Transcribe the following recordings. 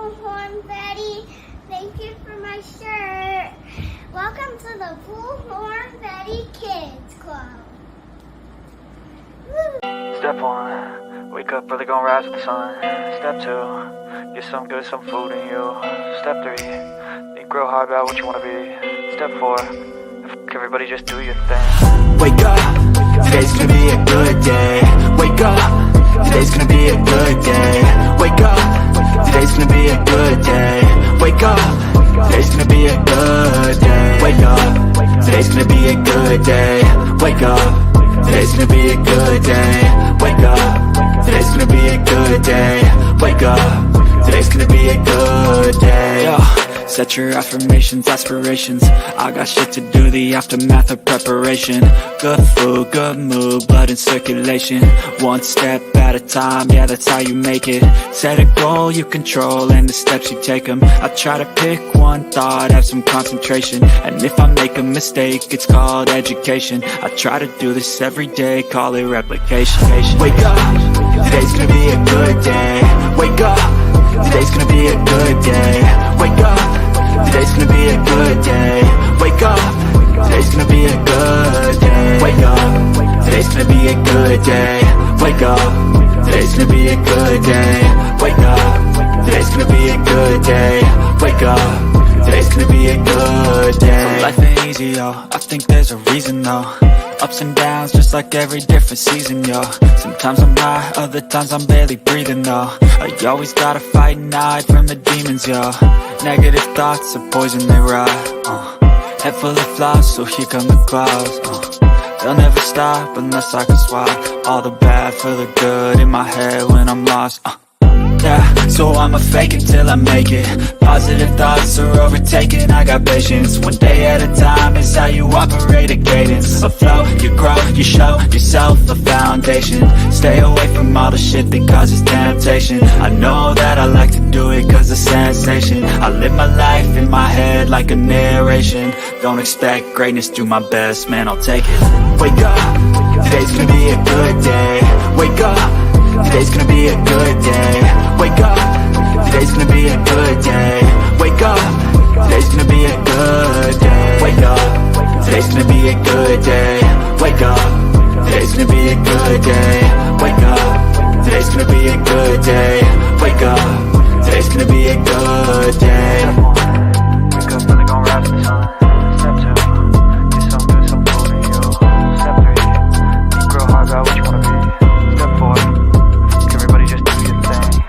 Bullhorn, Betty. Thank you for my shirt. Welcome to the Bullhorn Betty Kids Club. Woo. Step 1, wake up early, gonna rise with the sun. Step 2, get some good, some food in you. Step 3, think real hard about what you wanna be. Step 4, fuck everybody, just do your thing. Wake up, today's gonna be a good day. Wake up, today's gonna be a good day. Wake up, today's gonna be a good day. Wake up, today's gonna be a good day. Wake up, today's gonna be a good day. Wake up, today's gonna be a good day. Wake up, today's gonna be a good day. Wake up, today's gonna be a good day. Yo. Set your affirmations, aspirations. I got shit to do, the aftermath of preparation. Good food, good mood, blood in circulation. One step at a time, yeah, that's how you make it. Set a goal you control and the steps you take them. I try to pick one thought, have some concentration. And if I make a mistake, it's called education. I try to do this every day, call it replication. Wake up, today's gonna be a good day. Wake up, today's gonna be a good day. Wake up, today's gonna be a good day. Wake up, today's gonna be a good day. Wake up, today's gonna be a good day. Wake up, today's gonna be a good day. Wake up, today's gonna be a good day. Wake up, today's gonna be a good day. So life ain't easy, yo, I think there's a reason though. Ups and downs, just like every different season, yo. Sometimes I'm high, other times I'm barely breathing, though. I always gotta fight and hide from the demons, yo. Negative thoughts are poison, they rot. Head full of flaws, so here come the clouds. They'll never stop unless I can swap all the bad for the good in my head when I'm lost. Yeah, so I'ma fake it till I make it. Positive thoughts are overtaken, I got patience. One day at a time is how you operate a cadence. A flow, you grow, you show yourself a foundation. Stay away from all the shit that causes temptation. I know that I like to do it cause it's sensation. I live my life in my head like a narration. Don't expect greatness, do my best, man, I'll take it. Wake up, today's gonna be a good day. Wake up, today's gonna be a good day. Wake up, today's gonna be a good day. Wake up, today's gonna be a good day. Wake up, today's gonna be a good day. Wake up, today's gonna be a good day. Wake up, today's gonna be a good day. Wake up, today's gonna be a good day. Wake up early, gonna rise with the sun. Step 2, get some good, some food in you. Step 3, think real hard about what you wanna be. Step 4, everybody just do your thing.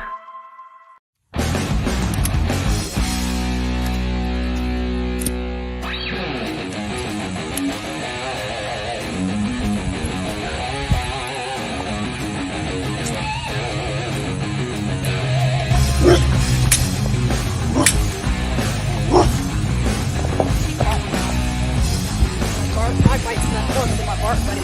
My bite's not close to my bark, buddy.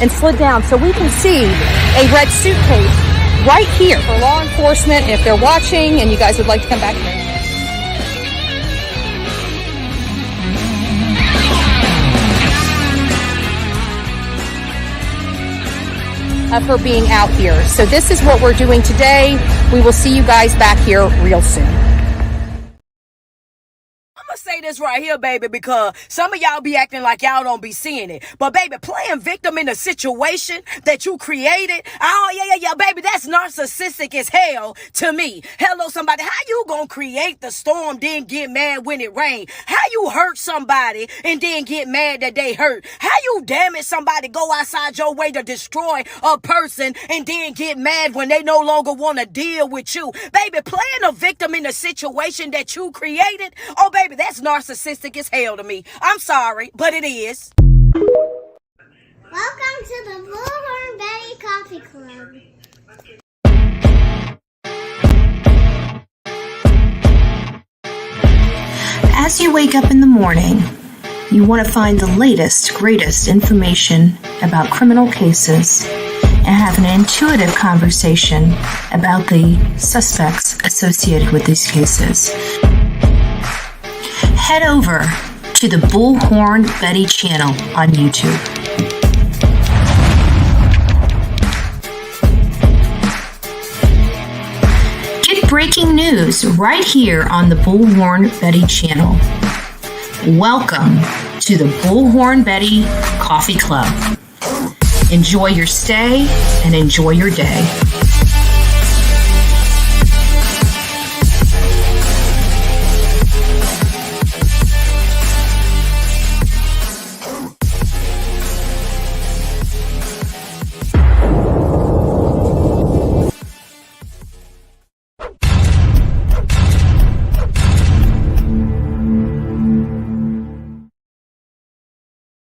And slid down so we can see a red suitcase right here for law enforcement. If they're watching and you guys would like to come back here. Of her being out here. So this is what we're doing today. We will see you guys back here real soon. I'ma say this right here, baby, because some of y'all be acting like y'all don't be seeing it. But baby, playing victim in a situation that you created, oh yeah, baby, that's narcissistic as hell to me. Hello, somebody, how you gonna create the storm, then get mad when it rain? How you hurt somebody and then get mad that they hurt? How you damage somebody, go outside your way to destroy a person and then get mad when they no longer want to deal with you? Baby, playing a victim in a situation that you created, oh baby, that's narcissistic as hell to me. I'm sorry, but it is. Welcome to the Bullhorn Betty Coffee Club. As you wake up in the morning, you want to find the latest, greatest information about criminal cases and have an intuitive conversation about the suspects associated with these cases. Head over to the Bullhorn Betty channel on YouTube. Get breaking news right here on the Bullhorn Betty channel. Welcome to the Bullhorn Betty Coffee Club. Enjoy your stay and enjoy your day.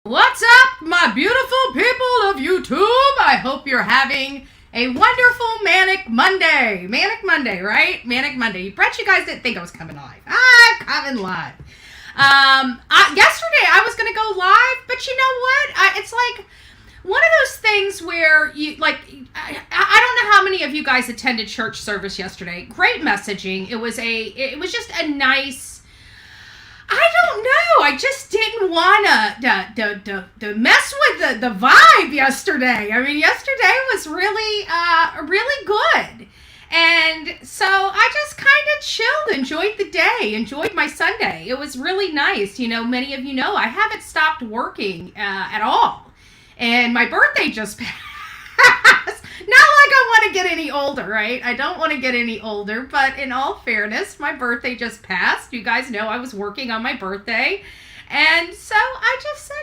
What's up, my beautiful people of YouTube? I hope you're having a wonderful Manic Monday. Manic Monday, right? Manic Monday. You bet you guys didn't think I was coming live. I'm coming live. Yesterday I was going to go live, but you know what? It's like one of those things where you, like, I don't know how many of you guys attended church service yesterday. Great messaging. It was just a nice, I don't know. I just didn't want to mess with the vibe yesterday. I mean, yesterday was really good. And so I just kind of chilled, enjoyed the day, enjoyed my Sunday. It was really nice. You know, many of you know I haven't stopped working at all. And my birthday just passed. Not like I want to get any older, right? I don't want to get any older, but in all fairness, my birthday just passed. You guys know I was working on my birthday. And so I just said,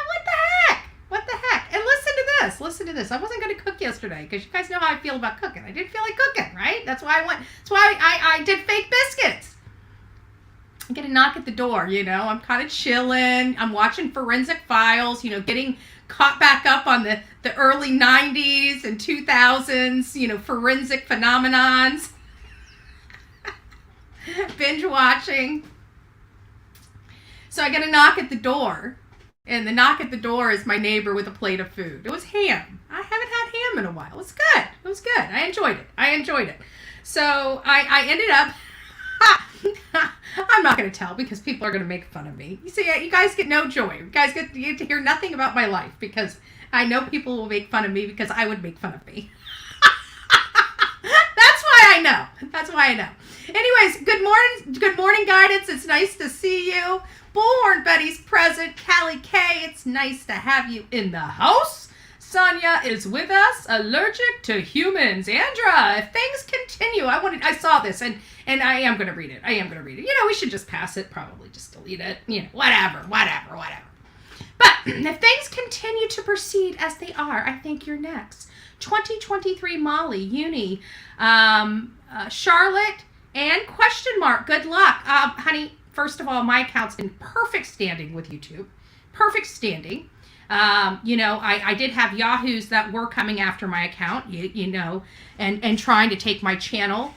what the heck? What the heck? And listen to this. I wasn't going to cook yesterday because you guys know how I feel about cooking. I didn't feel like cooking, right? That's why I did fake biscuits. I get a knock at the door, you know. I'm kind of chilling. I'm watching Forensic Files, you know, getting caught back up on the early 90s and 2000s, you know, forensic phenomenons. Binge watching. So I get a knock at the door, and the knock at the door is my neighbor with a plate of food. It was ham. I haven't had ham in a while. It was good. It was good. I enjoyed it. So I ended up, I'm not going to tell because people are going to make fun of me. You see, you guys get no joy. You guys get to hear nothing about my life because I know people will make fun of me because I would make fun of me. That's why I know. Anyways, good morning, guidance. It's nice to see you. Bullhorn Betty's present. Callie K, it's nice to have you in the house. Sonia is with us, allergic to humans. Andra, if things continue, I saw this and I am going to read it. You know, we should just pass it, probably just delete it. You know, whatever. But if things continue to proceed as they are, I think you're next. 2023 Molly, Uni, Charlotte, and question mark. Good luck. Honey, first of all, my account's in perfect standing with YouTube. Perfect standing. You know, I did have yahoos that were coming after my account, you know, and trying to take my channel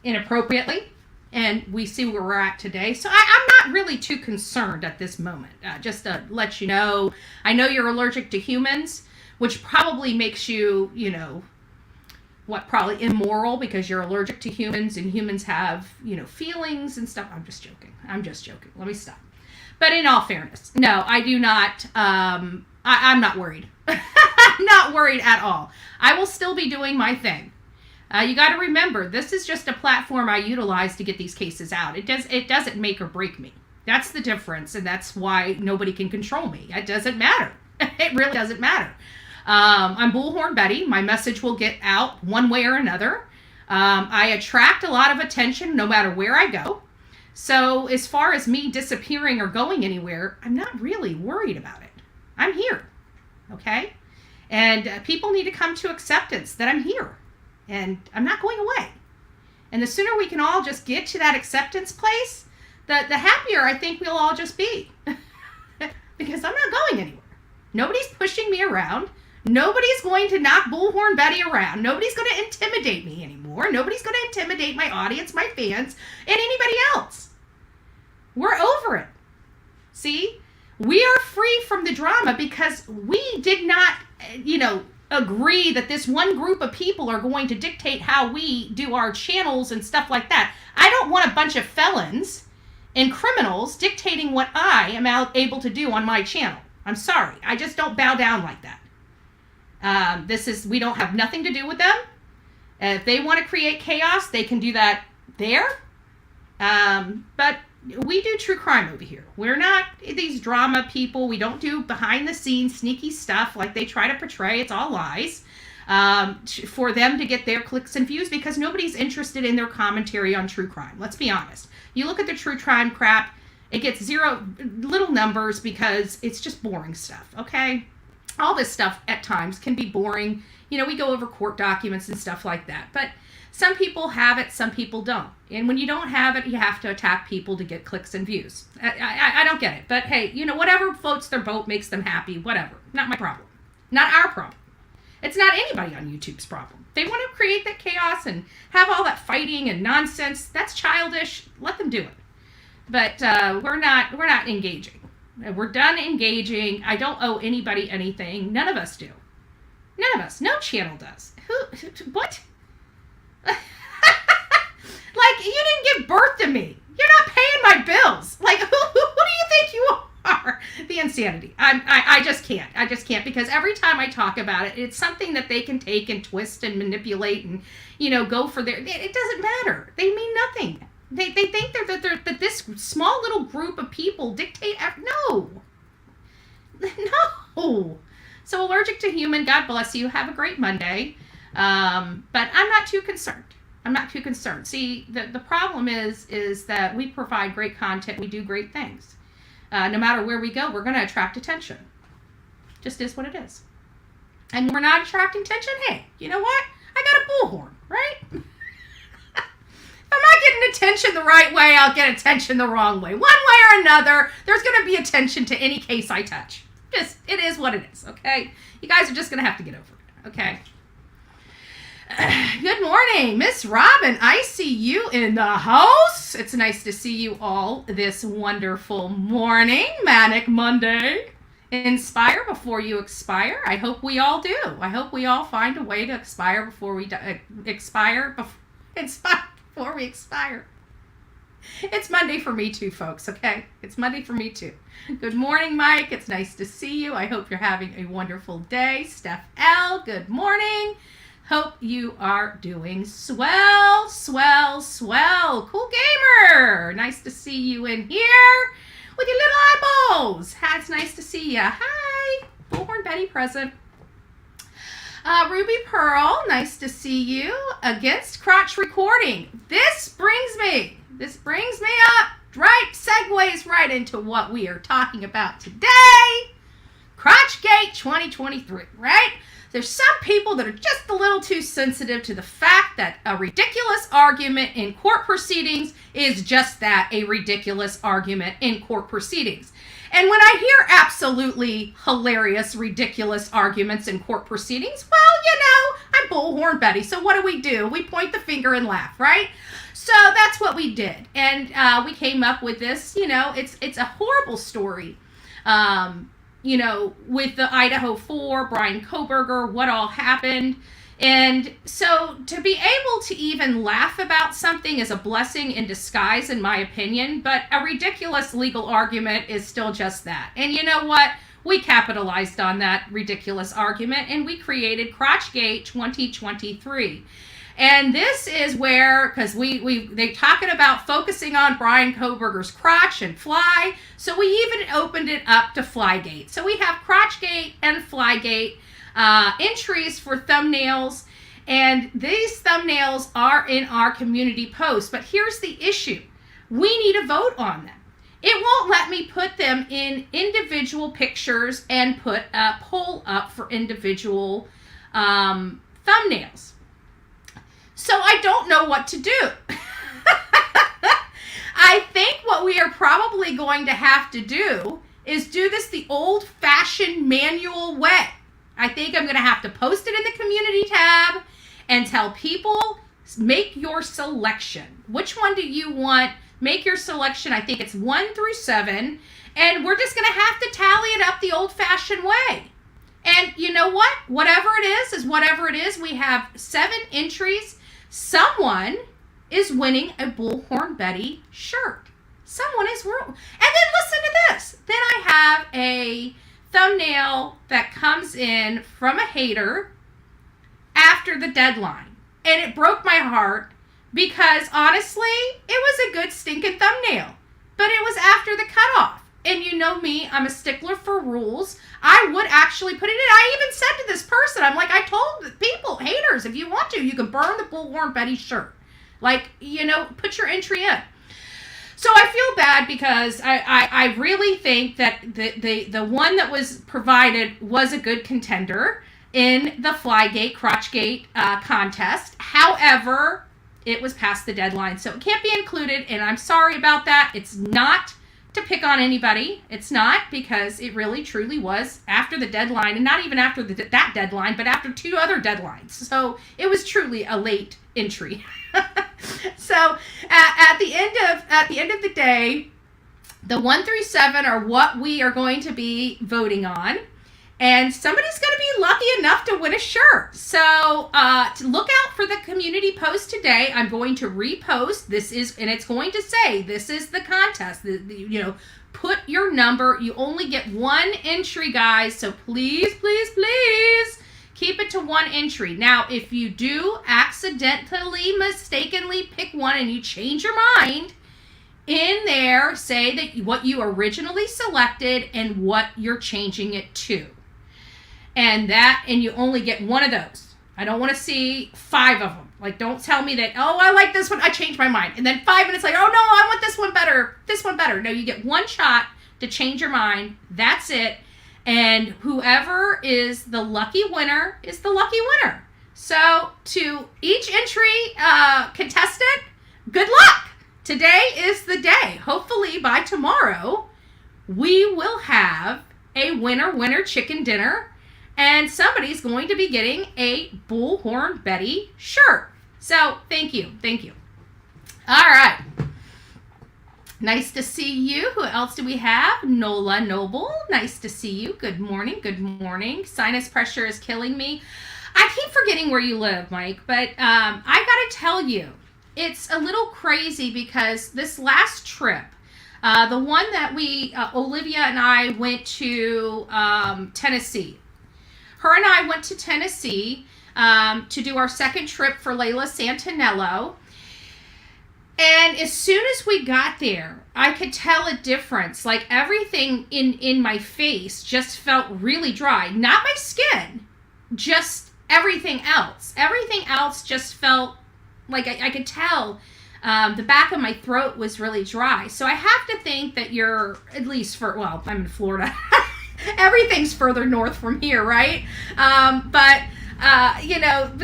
inappropriately. And we see where we're at today. So I'm not really too concerned at this moment. Just to let you know, I know you're allergic to humans, which probably makes you, you know, probably immoral because you're allergic to humans and humans have, you know, feelings and stuff. I'm just joking. Let me stop. But in all fairness, no, I do not, I'm not worried. I'm not worried at all. I will still be doing my thing. You got to remember, this is just a platform I utilize to get these cases out. It doesn't make or break me. That's the difference, and that's why nobody can control me. It doesn't matter. It really doesn't matter. I'm Bullhorn Betty. My message will get out one way or another. I attract a lot of attention no matter where I go. So as far as me disappearing or going anywhere, I'm not really worried about it. I'm here, okay? And people need to come to acceptance that I'm here, and I'm not going away. And the sooner we can all just get to that acceptance place, the happier I think we'll all just be. Because I'm not going anywhere. Nobody's pushing me around. Nobody's going to knock Bullhorn Betty around. Nobody's going to intimidate me anymore. Nobody's going to intimidate my audience, my fans, and anybody else. We're over it. See? We are free from the drama because we did not, agree that this one group of people are going to dictate how we do our channels and stuff like that. I don't want a bunch of felons and criminals dictating what I am able to do on my channel. I'm sorry. I just don't bow down like that. We don't have nothing to do with them. If they want to create chaos, they can do that there. But we do true crime over here. We're not these drama people. We don't do behind the scenes sneaky stuff like they try to portray. It's all lies. For them to get their clicks and views because nobody's interested in their commentary on true crime. Let's be honest. You look at the true crime crap, it gets little numbers because it's just boring stuff, okay? All this stuff at times can be boring. We go over court documents and stuff like that. But some people have it, some people don't. And when you don't have it, you have to attack people to get clicks and views. I don't get it. But hey, whatever floats their boat makes them happy, whatever. Not my problem. Not our problem. It's not anybody on YouTube's problem. They want to create that chaos and have all that fighting and nonsense. That's childish. Let them do it. But we're not engaging. We're done engaging. I don't owe anybody anything. None of us do. None of us. No channel does. What? Like, you didn't give birth to me. You're not paying my bills. Like, who do you think you are? The insanity. I just can't. I just can't because every time I talk about it, it's something that they can take and twist and manipulate and, go for their... It doesn't matter. They mean nothing. They think that this small little group of people dictate... No. No. So allergic to human, God bless you. Have a great Monday. But I'm not too concerned. I'm not too concerned. See, the problem is that we provide great content. We do great things. No matter where we go, we're going to attract attention. Just is what it is. And we're not attracting attention. Hey, you know what? I got a bullhorn, right? If I'm not getting attention the right way, I'll get attention the wrong way. One way or another, there's going to be attention to any case I touch. It is what it is, okay? You guys are just going to have to get over it, okay? Good morning, Miss Robin. I see you in the house. It's nice to see you all this wonderful morning, Manic Monday. Inspire before you expire. I hope we all do. I hope we all find a way to inspire before we inspire before we expire. It's Monday for me too, folks, okay? It's Monday for me too. Good morning, Mike. It's nice to see you. I hope you're having a wonderful day. Steph L., good morning. Hope you are doing swell, swell, swell. Cool gamer. Nice to see you in here with your little eyeballs. It's nice to see you. Hi. Bullhorn Betty present. Ruby Pearl, nice to see you. Against crotch recording. This brings me up, right, segues right into what we are talking about today. Crotch-Gate 2023, right? There's some people that are just a little too sensitive to the fact that a ridiculous argument in court proceedings is just that, a ridiculous argument in court proceedings. And when I hear absolutely hilarious, ridiculous arguments in court proceedings, well, I'm Bullhorn Betty, so what do? We point the finger and laugh, right? So that's what we did. And we came up with this, it's a horrible story. With the Idaho 4, Brian Kohberger, what all happened. And so to be able to even laugh about something is a blessing in disguise, in my opinion, but a ridiculous legal argument is still just that. And you know what? We capitalized on that ridiculous argument and we created Crotch-Gate 2023. And this is where, because they're talking about focusing on Brian Kohberger's crotch and fly, so we even opened it up to Flygate. So we have Crotch-Gate and Flygate entries for thumbnails, and these thumbnails are in our community post. But here's the issue. We need a vote on them. It won't let me put them in individual pictures and put a poll up for individual thumbnails. So I don't know what to do. I think what we are probably going to have to do is do this the old-fashioned manual way. I think I'm going to have to post it in the community tab and tell people, make your selection. Which one do you want? Make your selection. I think it's 1 through 7. And we're just going to have to tally it up the old-fashioned way. And you know what? Whatever it is whatever it is. We have 7 entries. Someone is winning a Bullhorn Betty shirt. Someone is. And then listen to this. Then I have a thumbnail that comes in from a hater after the deadline. And it broke my heart because honestly, it was a good stinking thumbnail. But it was after the cutoff. And you know me, I'm a stickler for rules. I would actually put it in. I even said to this person, I'm like, I told people, haters, if you want to, you can burn the Bullhorn Betty shirt. Like, you know, put your entry in. So I feel bad because I really think that the one that was provided was a good contender in the Flygate, Crotch-Gate contest. However, it was past the deadline, so it can't be included, and I'm sorry about that. It's not to pick on anybody. It's not, because it really truly was after the deadline, and not even after that deadline, but after 2 other deadlines. So it was truly a late entry. So at the end of the day, the 1 through 7 are what we are going to be voting on. And somebody's going to be lucky enough to win a shirt. So to look out for the community post today. I'm going to repost. And it's going to say, this is the contest. You know, put your number. You only get 1 entry, guys. So please, please, please keep it to 1 entry. Now, if you do accidentally, mistakenly pick one and you change your mind, in there, say that what you originally selected and what you're changing it to. And you only get 1 of those. I don't want to see 5 of them. Like, don't tell me that, oh, I like this one, I changed my mind. And then 5 minutes later, oh no, I want this one better. No, you get 1 shot to change your mind. That's it. And whoever is the lucky winner is the lucky winner. So to each entry contestant, good luck. Today is the day. Hopefully by tomorrow, we will have a winner chicken dinner. And somebody's going to be getting a Bullhorn Betty shirt. So, thank you. All right. Nice to see you. Who else do we have? Nola Noble. Nice to see you. Good morning. Sinus pressure is killing me. I keep forgetting where you live, Mike. But I got to tell you, it's a little crazy because this last trip, the one that Olivia and I went to Tennessee. Her and I went to Tennessee to do our second trip for Layla Santanello. And as soon as we got there, I could tell a difference. Like everything in my face just felt really dry. Not my skin, just everything else. Everything else just felt like I could tell the back of my throat was really dry. So I have to think that you're, at least I'm in Florida. Everything's further north from here, right? But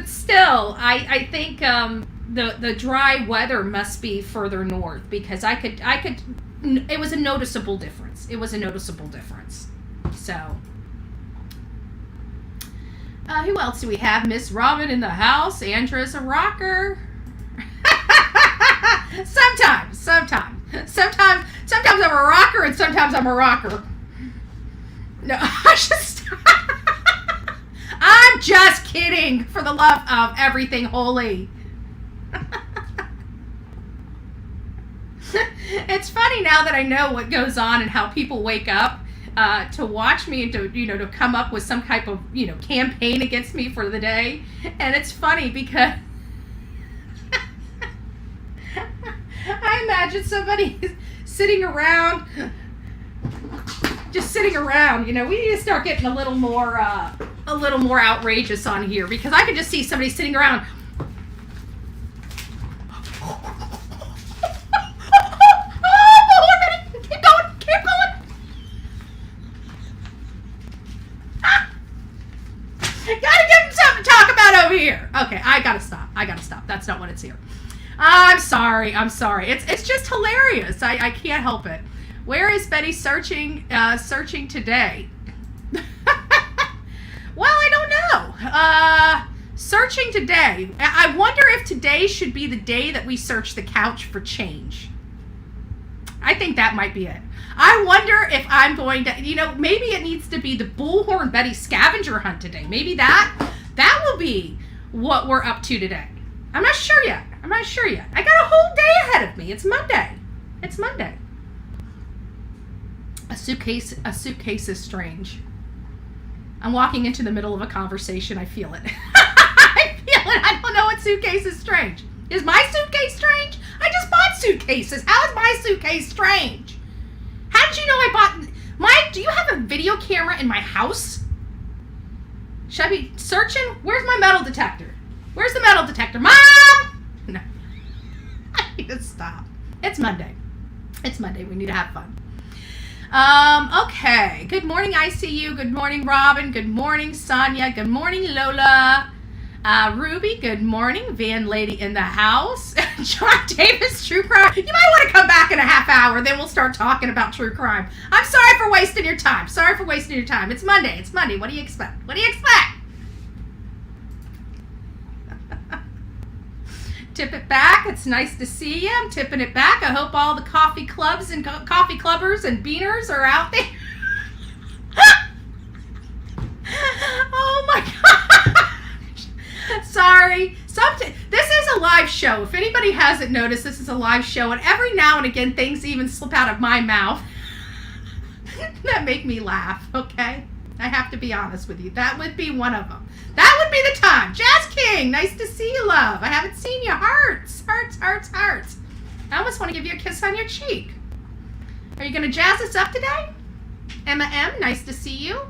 still, I think the dry weather must be further north, because it was a noticeable difference. So, who else do we have? Miss Robin in the house. Andra's a rocker. Sometimes I'm a rocker, and sometimes I'm a rocker. No, I'm just kidding, for the love of everything holy. It's funny now that I know what goes on and how people wake up to watch me and to come up with some type of campaign against me for the day. And it's funny because imagine somebody sitting around, just sitting around? You know, we need to start getting a little more outrageous on here, because I could just see somebody sitting around. Here. Okay, I gotta stop. That's not what it's here. I'm sorry. It's just hilarious. I can't help it. Where is Betty searching today? Well, I don't know. Searching today. I wonder if today should be the day that we search the couch for change. I think that might be it. I wonder if I'm going to, maybe it needs to be the Bullhorn Betty scavenger hunt today. Maybe that will be what we're up to today. I'm not sure yet. I got a whole day ahead of me. It's Monday. A suitcase is strange. I'm walking into the middle of a conversation. I feel it. I don't know what suitcase is strange. Is my suitcase strange? I just bought suitcases. How is my suitcase strange? How did you know I bought... do you have a video camera in my house? Should I be searching? Where's my metal detector? Where's the metal detector? Mom! No. I need to stop. It's Monday. We need to have fun. Okay. Good morning, ICU. Good morning, Robin. Good morning, Sonia. Good morning, Lola. Ruby, good morning. Van Lady in the house. John Davis, true crime. You might want to come back in a half hour, then we'll start talking about true crime. I'm sorry for wasting your time. It's Monday. What do you expect? Tip it back. It's nice to see you. I'm tipping it back. I hope all the coffee clubs and coffee clubbers and beaners are out there. Oh my gosh. Sorry. This is a live show. If anybody hasn't noticed, this is a live show, and every now and again things even slip out of my mouth that make me laugh, okay? I have to be honest with you. That would be one of them. That would be the time. Jazz King, nice to see you, love. I haven't seen you. Hearts. I almost want to give you a kiss on your cheek. Are you going to jazz us up today? Emma M, nice to see you.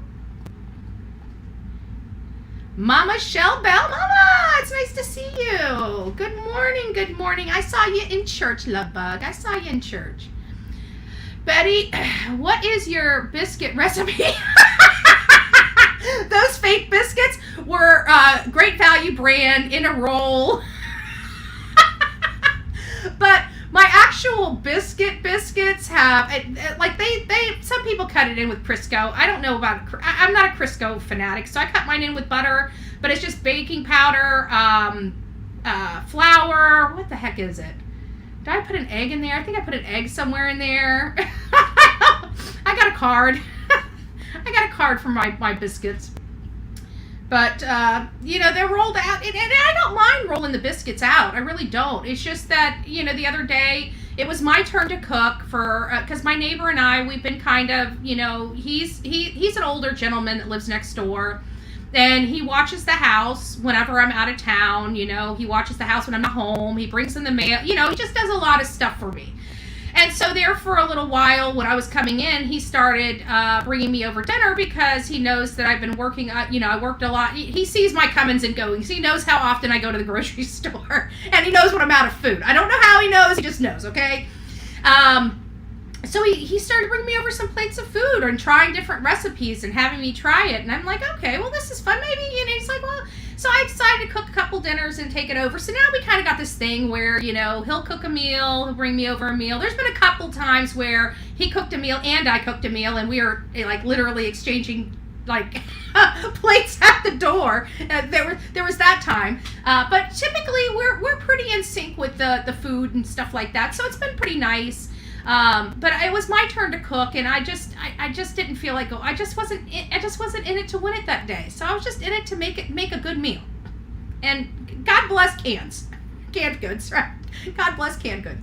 Mama Shell Bell. Mama, it's nice to see you. Good morning. I saw you in church, love bug. I saw you in church. Betty, what is your biscuit recipe? Those fake biscuits were Great Value brand in a roll. But my actual biscuits have, some people cut it in with Crisco. I don't know about, I'm not a Crisco fanatic, so I cut mine in with butter, but it's just baking powder, flour, what the heck is it? Did I put an egg in there? I think I put an egg somewhere in there. I got a card. For my biscuits. But, they're rolled out. And I don't mind rolling the biscuits out. I really don't. It's just that, the other day, it was my turn to cook because my neighbor and I, we've been kind of, he's an older gentleman that lives next door. And he watches the house whenever I'm out of town. He watches the house when I'm not home. He brings in the mail. He just does a lot of stuff for me. And so there for a little while, when I was coming in, he started bringing me over dinner because he knows that I've been working, I worked a lot. He sees my comings and goings. He knows how often I go to the grocery store. And he knows when I'm out of food. I don't know how he knows. He just knows, okay? So he started bringing me over some plates of food and trying different recipes and having me try it. And I'm like, okay, well, this is fun. Maybe, he's like, well, so I decided to cook a couple dinners and take it over. So now we kind of got this thing where, he'll cook a meal, he'll bring me over a meal. There's been a couple times where he cooked a meal and I cooked a meal, and we were literally exchanging plates at the door. There was that time. But typically we're pretty in sync with the food and stuff like that. So it's been pretty nice. But it was my turn to cook, and I just didn't feel like I just wasn't in it to win it that day. So I was just in it to make a good meal. And God bless canned goods, right? God bless canned goods.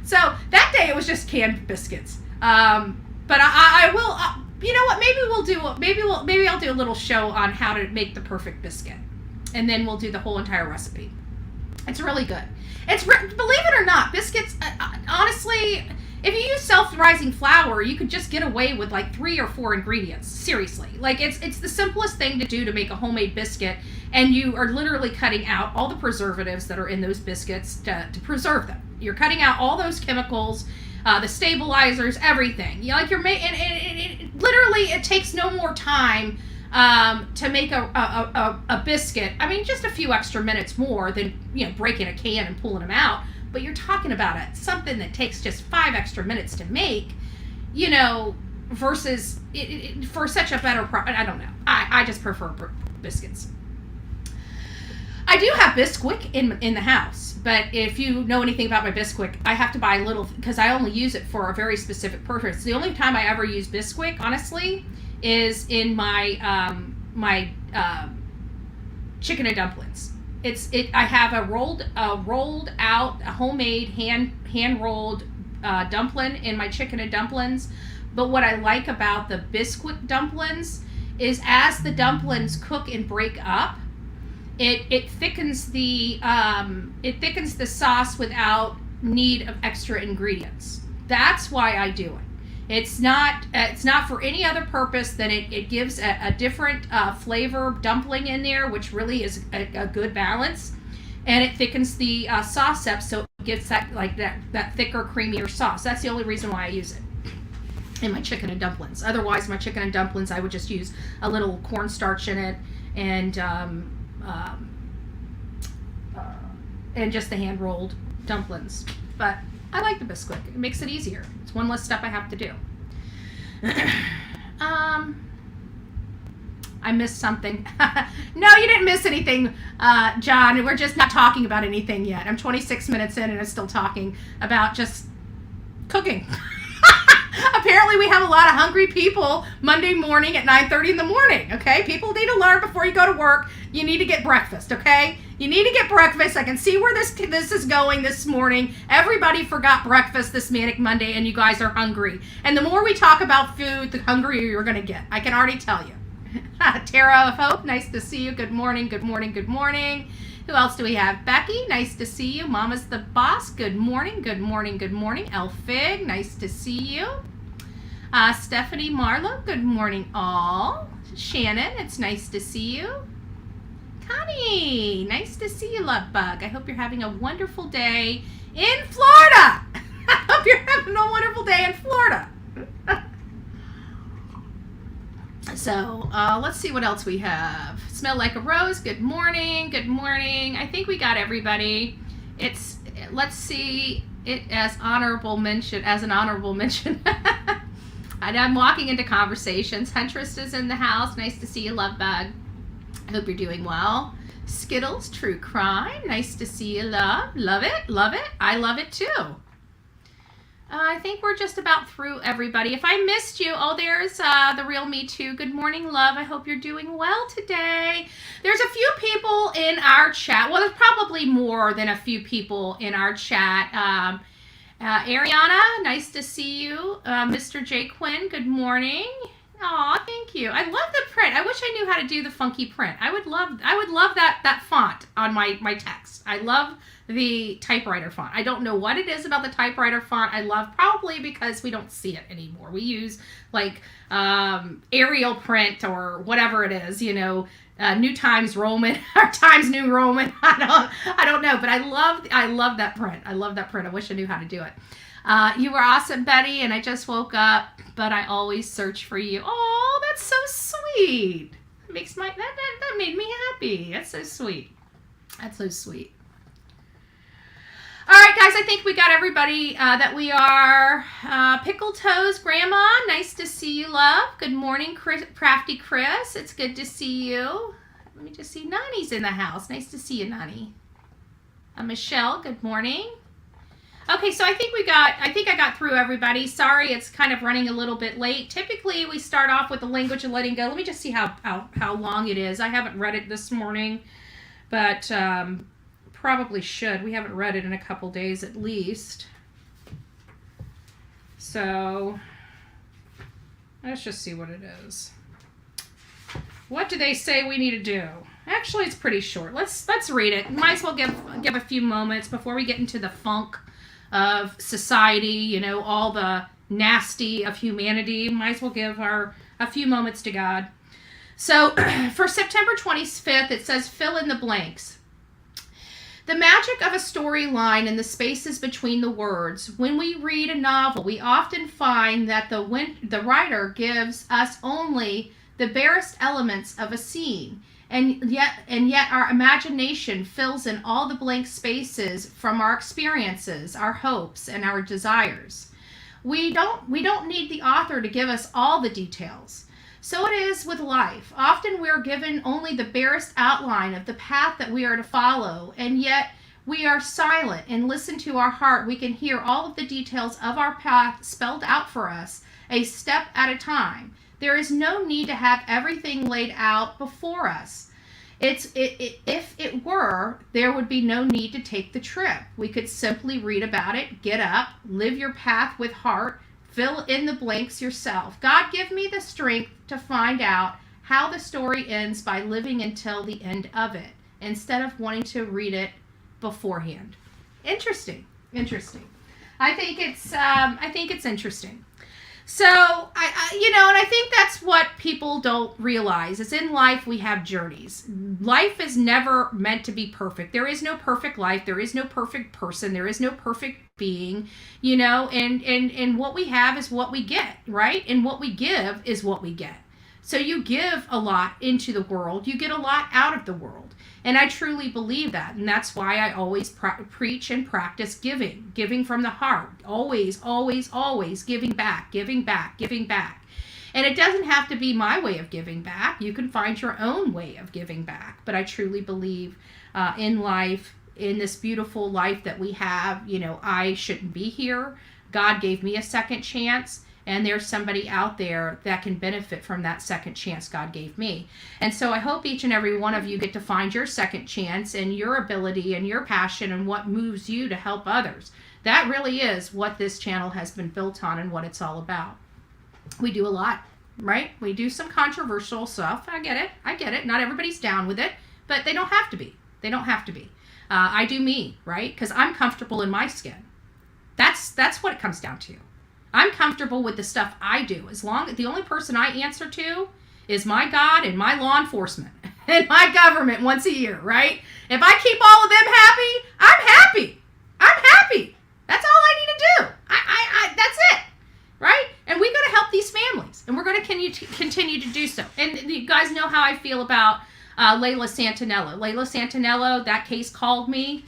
So that day it was just canned biscuits. But I will. You know what? Maybe I'll do a little show on how to make the perfect biscuit, and then we'll do the whole entire recipe. It's really good. Believe it or not, biscuits. Honestly. If you use self-rising flour, you could just get away with like 3 or 4 ingredients. Seriously. Like it's the simplest thing to do to make a homemade biscuit, and you are literally cutting out all the preservatives that are in those biscuits to preserve them. You're cutting out all those chemicals, the stabilizers, everything. Literally it takes no more time to make a biscuit. I mean, just a few extra minutes more than, breaking a can and pulling them out. But you're talking about something that takes just 5 extra minutes to make, versus for such a better product. I don't know. I just prefer biscuits. I do have Bisquick in the house, but if you know anything about my Bisquick, I have to buy a little, because I only use it for a very specific purpose. The only time I ever use Bisquick, honestly, is in my chicken and dumplings. I have a rolled out, a homemade hand rolled dumpling in my chicken and dumplings. But what I like about the Bisquick dumplings is as the dumplings cook and break up, it thickens the sauce without need of extra ingredients. That's why I do it. It's not for any other purpose than it gives a different flavor dumpling in there, which really is a good balance, and it thickens the sauce up, so it gives that thicker, creamier sauce. That's the only reason why I use it in my chicken and dumplings. Otherwise, my chicken and dumplings, I would just use a little cornstarch in it and just the hand rolled dumplings. But I like the Bisquick. It makes it easier. It's one less step I have to do. I missed something. No, you didn't miss anything, John. We're just not talking about anything yet. I'm 26 minutes in and I'm still talking about just cooking. Apparently we have a lot of hungry people Monday morning at 9:30 in the morning, okay? People need to learn before you go to work. You need to get breakfast, okay? You need to get breakfast. I can see where this is going this morning. Everybody forgot breakfast this Manic Monday, and you guys are hungry. And the more we talk about food, the hungrier you're going to get. I can already tell you. Tara of Hope, nice to see you. Good morning, good morning, good morning. Who else do we have? Becky, nice to see you. Mama's the boss. Good morning, good morning, good morning. Elfig, nice to see you. Stephanie Marlowe, good morning all. Shannon, it's nice to see you. Connie, nice to see you, love bug. I hope you're having a wonderful day in Florida. I hope you're having a wonderful day in Florida. So, let's see what else we have. Smell like a rose. Good morning. Good morning. I think we got everybody. Let's see it as an honorable mention. And I'm walking into conversations. Huntress is in the house. Nice to see you, love bug. I hope you're doing well. Skittles, true crime. Nice to see you, love. Love it. Love it. I love it too. I think we're just about through, everybody. If I missed you, there's the real me too. Good morning, love. I hope you're doing well today. There's a few people in our chat. Well, there's probably more than a few people in our chat. Ariana, nice to see you. Mr. J. Quinn, good morning. Aw, thank you. I love the print. I wish I knew how to do the funky print. I would love that font on my text. I love the typewriter font. I don't know what it is about the typewriter font I love, probably because we don't see it anymore. We use like Arial print or whatever it is, New Times Roman or Times New Roman. I don't know, but I love that print. I love that print. I wish I knew how to do it. You were awesome, Betty, and I just woke up, but I always search for you. Oh, that's so sweet. That made me happy. That's so sweet. That's so sweet. All right, guys, I think we got everybody that we are. Pickle Toes, Grandma, nice to see you, love. Good morning, Crafty Chris. It's good to see you. Let me just see. Nani's in the house. Nice to see you, Nani. Michelle, good morning. Okay, so I think I got through everybody. Sorry, it's kind of running a little bit late. Typically, we start off with the language of letting go. Let me just see how long it is. I haven't read it this morning, but probably should. We haven't read it in a couple days at least. So let's just see what it is. What do they say we need to do? Actually, it's pretty short. Let's read it. Might as well give a few moments before we get into the funk of society, all the nasty of humanity. Might as well give a few moments to God. So for September 25th, it says fill in the blanks. The magic of a storyline and the spaces between the words. When we read a novel, we often find that the writer gives us only the barest elements of a scene, and yet our imagination fills in all the blank spaces from our experiences, our hopes, and our desires. We don't need the author to give us all the details. So it is with life. Often we are given only the barest outline of the path that we are to follow, and yet we are silent and listen to our heart. We can hear all of the details of our path spelled out for us, a step at a time. There is no need to have everything laid out before us. If it were, there would be no need to take the trip. We could simply read about it, get up, live your path with heart, fill in the blanks yourself. God, give me the strength to find out how the story ends by living until the end of it, instead of wanting to read it beforehand. Interesting. I think it's interesting. So and I think that's what people don't realize is in life we have journeys. Life is never meant to be perfect. There is no perfect life. There is no perfect person. There is no perfect being, and what we have is what we get, right? And what we give is what we get. So you give a lot into the world, you get a lot out of the world. And I truly believe that. And that's why I always preach and practice giving from the heart. Always, always, always giving back. And it doesn't have to be my way of giving back. You can find your own way of giving back. But I truly believe in life, in this beautiful life that we have, I shouldn't be here. God gave me a second chance. And there's somebody out there that can benefit from that second chance God gave me. And so I hope each and every one of you get to find your second chance and your ability and your passion and what moves you to help others. That really is what this channel has been built on and what it's all about. We do a lot, right? We do some controversial stuff. I get it. Not everybody's down with it, but they don't have to be. I do me, right? Because I'm comfortable in my skin. That's what it comes down to. I'm comfortable with the stuff I do. As long as the only person I answer to is my God and my law enforcement and my government once a year, right? If I keep all of them happy, I'm happy. That's all I need to do. That's it, right? And we're going to help these families, and we're going to continue to do so. And you guys know how I feel about Layla Santanello. Layla Santanello, that case called me.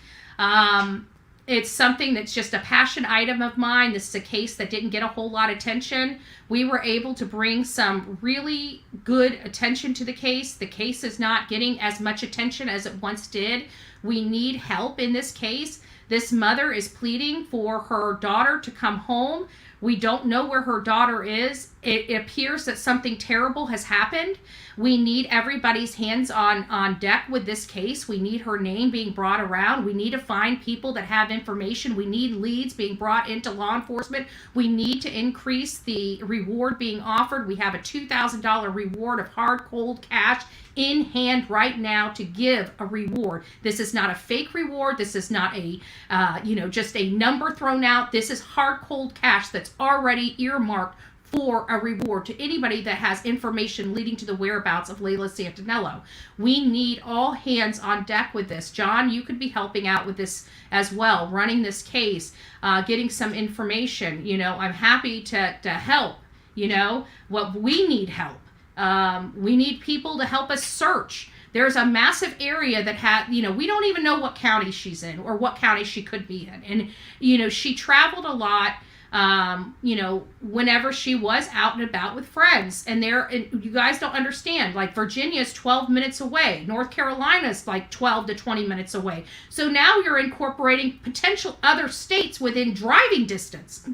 It's something that's just a passion item of mine. This is a case that didn't get a whole lot of attention. We were able to bring some really good attention to the case. The case is not getting as much attention as it once did. We need help in this case. This mother is pleading for her daughter to come home. We don't know where her daughter is. It appears that something terrible has happened. We need everybody's hands on deck with this case. We need her name being brought around. We need to find people that have information. We need leads being brought into law enforcement. We need to increase the reward being offered. We have a $2,000 reward of hard, cold cash in hand right now to give a reward. This is not a fake reward. This is not a, just a number thrown out. This is hard, cold cash that's already earmarked for a reward to anybody that has information leading to the whereabouts of Layla Santanello. We need all hands on deck with this. John, you could be helping out with this as well, running this case, getting some information. I'm happy to help. What we need help. We need people to help us search. There's a massive area that we don't even know what county she's in or what county she could be in. And, she traveled a lot, whenever she was out and about with friends. And you guys don't understand, like Virginia's 12 minutes away. North Carolina's like 12 to 20 minutes away. So now you're incorporating potential other states within driving distance.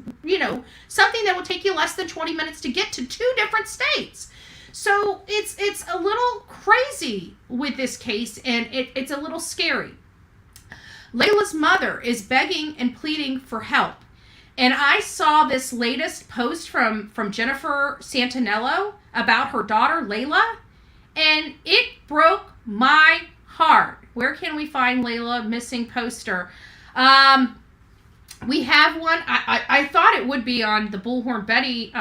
Something that will take you less than 20 minutes to get to 2 different states. So it's a little crazy with this case, and it's a little scary. Layla's mother is begging and pleading for help. And I saw this latest post from Jennifer Santanello about her daughter, Layla, and it broke my heart. Where can we find Layla missing poster? We have one. I thought it would be on the Bullhorn Betty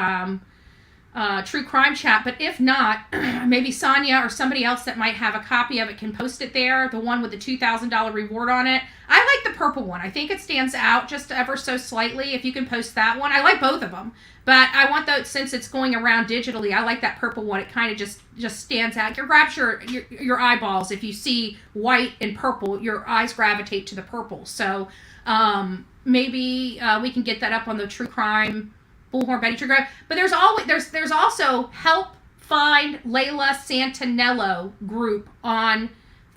true crime chat, but if not, maybe Sonia or somebody else that might have a copy of it can post it there, the one with the $2,000 reward on it. I like the purple one. I think it stands out just ever so slightly. If you can post that one, I like both of them, but I want those, since it's going around digitally, I like that purple one. It kind of just stands out. It grabs your eyeballs. If you see white and purple, your eyes gravitate to the purple. So maybe we can get that up on the true crime Bullhorn Betty True Crime. But there's also Help Find Layla Santanello group on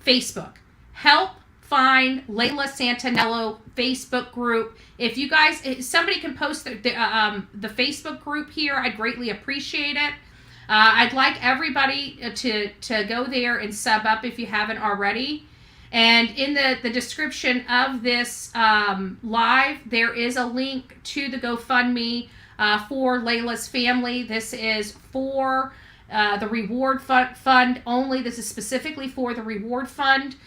Facebook. Help Find Layla Santanello Facebook group. If you guys, somebody can post the Facebook group here, I'd greatly appreciate it. I'd like everybody to go there and sub up if you haven't already. And in the description of this live, there is a link to the GoFundMe for Layla's family. This is for the reward fund only. This is specifically for the reward fund.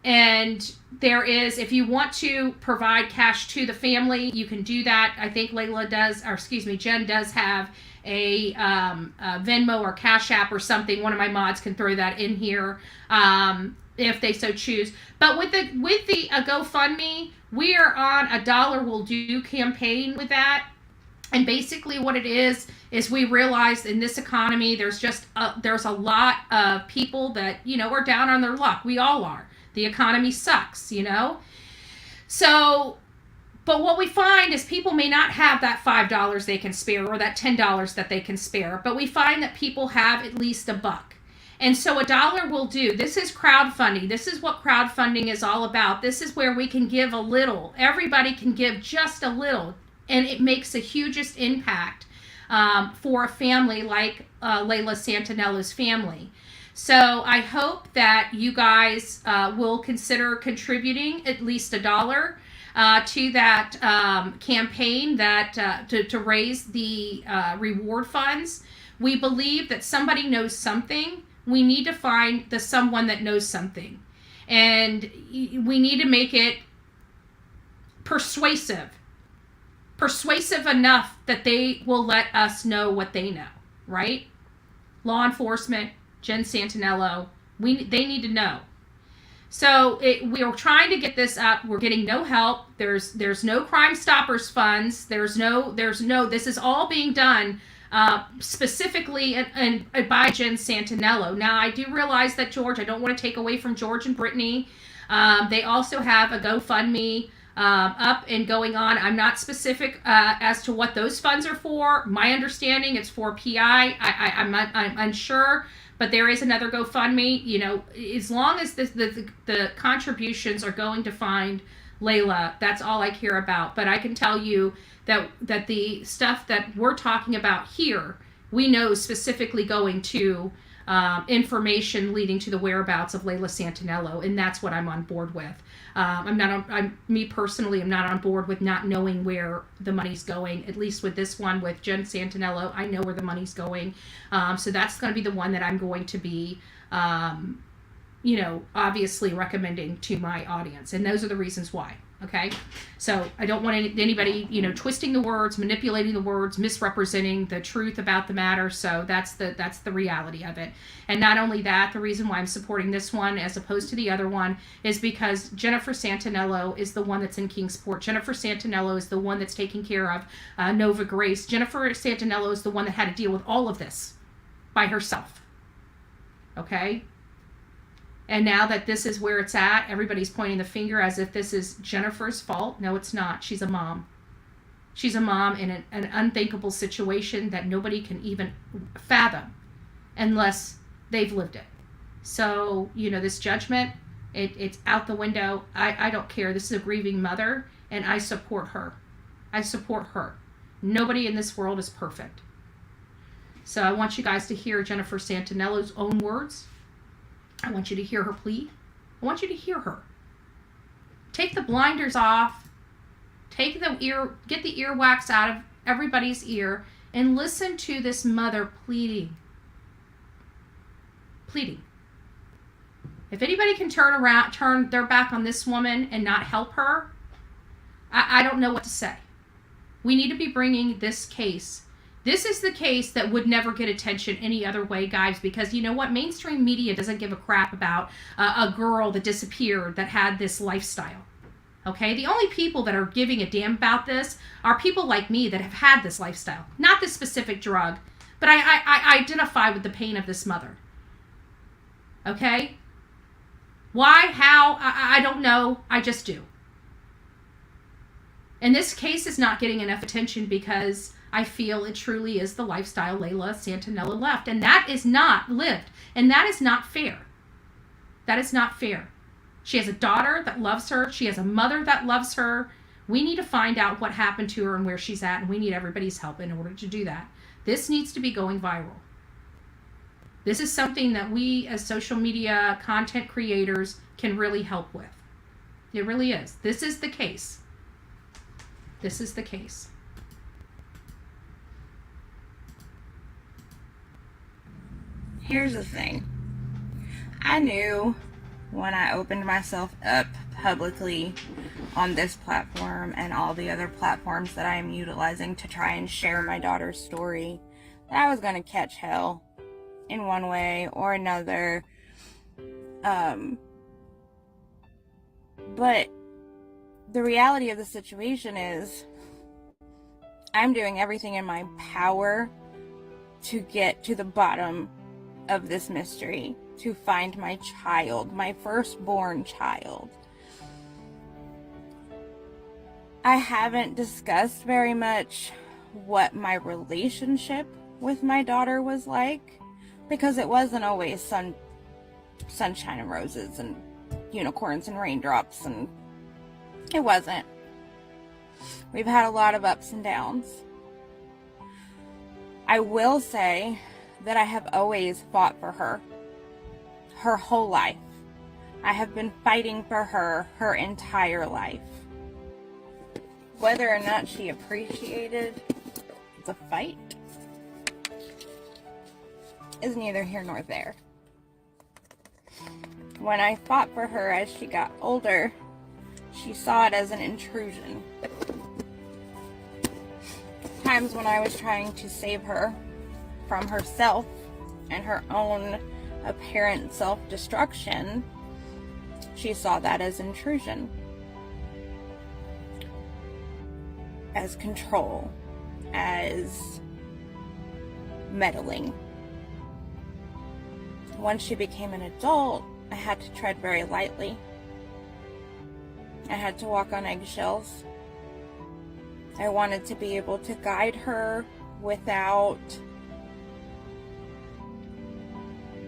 And there is, if you want to provide cash to the family, you can do that. I think Jen does have a Venmo or Cash App or something. One of my mods can throw that in here if they so choose. But with the GoFundMe, we are on a $1 Will Do campaign with that. And basically what it is we realize in this economy, there's a lot of people that, are down on their luck. We all are. The economy sucks, So, but what we find is people may not have that $5 they can spare or that $10 that they can spare, but we find that people have at least $1. And so a $1 will do. This is crowdfunding. This is what crowdfunding is all about. This is where we can give a little. Everybody can give just a little. And it makes the hugest impact for a family like Layla Santanello's family. So I hope that you guys will consider contributing at least $1 to that campaign that to raise the reward funds. We believe that somebody knows something. We need to find the someone that knows something. And we need to make it persuasive enough that they will let us know what they know, right? Law enforcement, Jen Santanello, they need to know. So we are trying to get this up. We're getting no help. There's no Crime Stoppers funds. There's no. This is all being done specifically and by Jen Santanello. Now I do realize that George. I don't want to take away from George and Brittany. They also have a GoFundMe up and going on. I'm not specific as to what those funds are for. My understanding it's for PI. I'm unsure, but there is another GoFundMe. As long as the contributions are going to find Layla, that's all I care about. But I can tell you that the stuff that we're talking about here, we know specifically going to information leading to the whereabouts of Layla Santanello, and that's what I'm on board with. Me personally, I'm not on board with not knowing where the money's going. At least with this one, with Jen Santanello, I know where the money's going. So that's going to be the one that I'm going to be, obviously recommending to my audience, and those are the reasons why. Okay, so I don't want anybody, twisting the words, manipulating the words, misrepresenting the truth about the matter. So that's the reality of it. And not only that, the reason why I'm supporting this one as opposed to the other one is because Jennifer Santanello is the one that's in Kingsport. Jennifer Santanello is the one that's taking care of Nova Grace. Jennifer Santanello is the one that had to deal with all of this by herself. Okay? And now that this is where it's at, everybody's pointing the finger as if this is Jennifer's fault. No, it's not. She's a mom. She's a mom in an unthinkable situation that nobody can even fathom unless they've lived it. So, this judgment, it's out the window. I don't care. This is a grieving mother, and I support her. I support her. Nobody in this world is perfect. So I want you guys to hear Jennifer Santanello's own words. I want you to hear her plea. I want you to hear her. Take the blinders off. Get the earwax out of everybody's ear and listen to this mother pleading. Pleading. If anybody can turn their back on this woman and not help her, I don't know what to say. We need to be bringing this case. This is the case that would never get attention any other way, guys, because you know what? Mainstream media doesn't give a crap about a girl that disappeared that had this lifestyle. Okay? The only people that are giving a damn about this are people like me that have had this lifestyle. Not this specific drug, but I identify with the pain of this mother. Okay? Why? How? I don't know. I just do. And this case is not getting enough attention because I feel it truly is the lifestyle Layla Santanello left. And that is not lived. And that is not fair. That is not fair. She has a daughter that loves her. She has a mother that loves her. We need to find out what happened to her and where she's at. And we need everybody's help in order to do that. This needs to be going viral. This is something that we as social media content creators can really help with. It really is. This is the case. This is the case. Here's the thing. I knew when I opened myself up publicly on this platform and all the other platforms that I am utilizing to try and share my daughter's story that I was going to catch hell in one way or another. But the reality of the situation is I'm doing everything in my power to get to the bottom of this mystery, to find my child, my firstborn child. I haven't discussed very much what my relationship with my daughter was like, because it wasn't always sunshine and roses and unicorns and raindrops, and it wasn't. We've had a lot of ups and downs. I will say that I have always fought for her whole life. I have been fighting for her entire life. Whether or not she appreciated the fight is neither here nor there. When I fought for her as she got older, she saw it as an intrusion. Times when I was trying to save her from herself and her own apparent self-destruction, she saw that as intrusion, as control, as meddling. Once she became an adult, I had to tread very lightly. I had to walk on eggshells. I wanted to be able to guide her without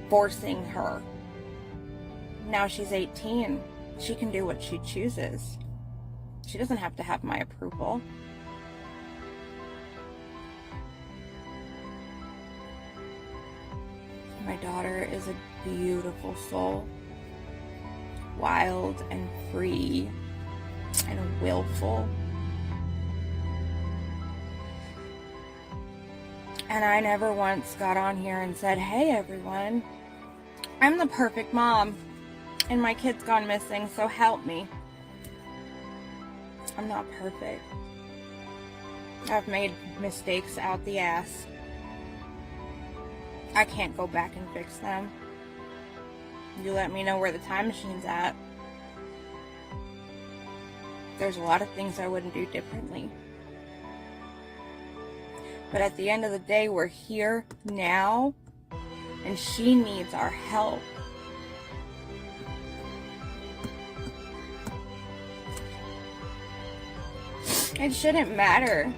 forcing her. Now she's 18. She can do what she chooses. She doesn't have to have my approval. My daughter is a beautiful soul. Wild and free and willful. And I never once got on here and said, "Hey everyone, I'm the perfect mom and my kid's gone missing, so help me." I'm not perfect. I've made mistakes out the ass. I can't go back and fix them. You let me know where the time machine's at. There's a lot of things I wouldn't do differently. But at the end of the day, we're here now, and she needs our help. It shouldn't matter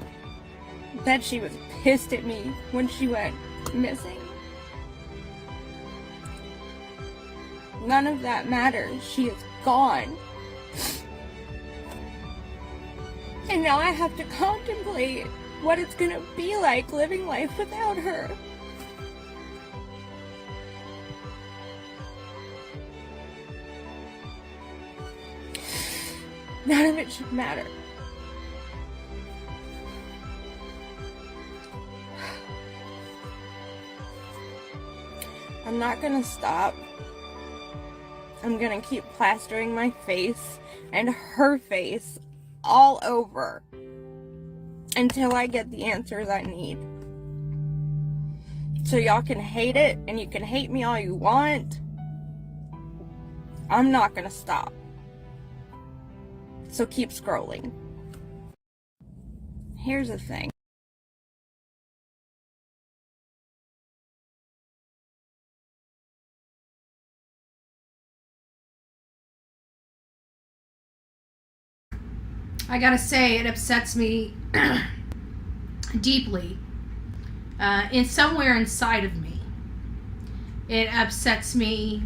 that she was pissed at me when she went missing. None of that matters. She is gone. And now I have to contemplate what it's gonna be like living life without her. None of it should matter. I'm not gonna stop. I'm gonna keep plastering my face and her face all over until I get the answers I need. So y'all can hate it, and you can hate me all you want. I'm not gonna stop. So keep scrolling. Here's the thing. I gotta say, it upsets me deeply. In somewhere inside of me, it upsets me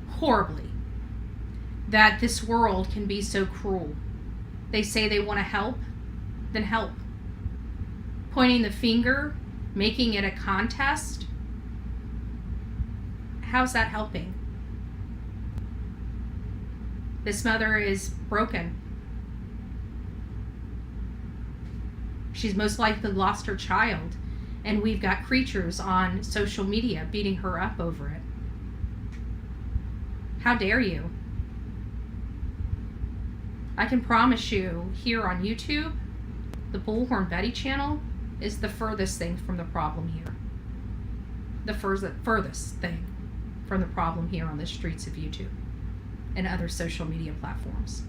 horribly that this world can be so cruel. They say they want to help, then help. Pointing the finger, making it a contest, how's that helping? This mother is broken. She's most likely lost her child, and we've got creatures on social media beating her up over it. How dare you? I can promise you, here on YouTube, the Bullhorn Betty channel is the furthest thing from the problem here. The furthest thing from the problem here on the streets of YouTube and other social media platforms.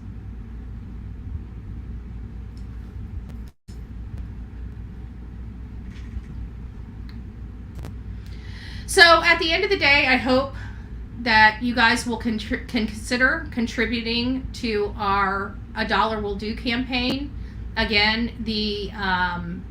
So at the end of the day, I hope that you guys will consider contributing to our A Dollar Will Do campaign. Again, the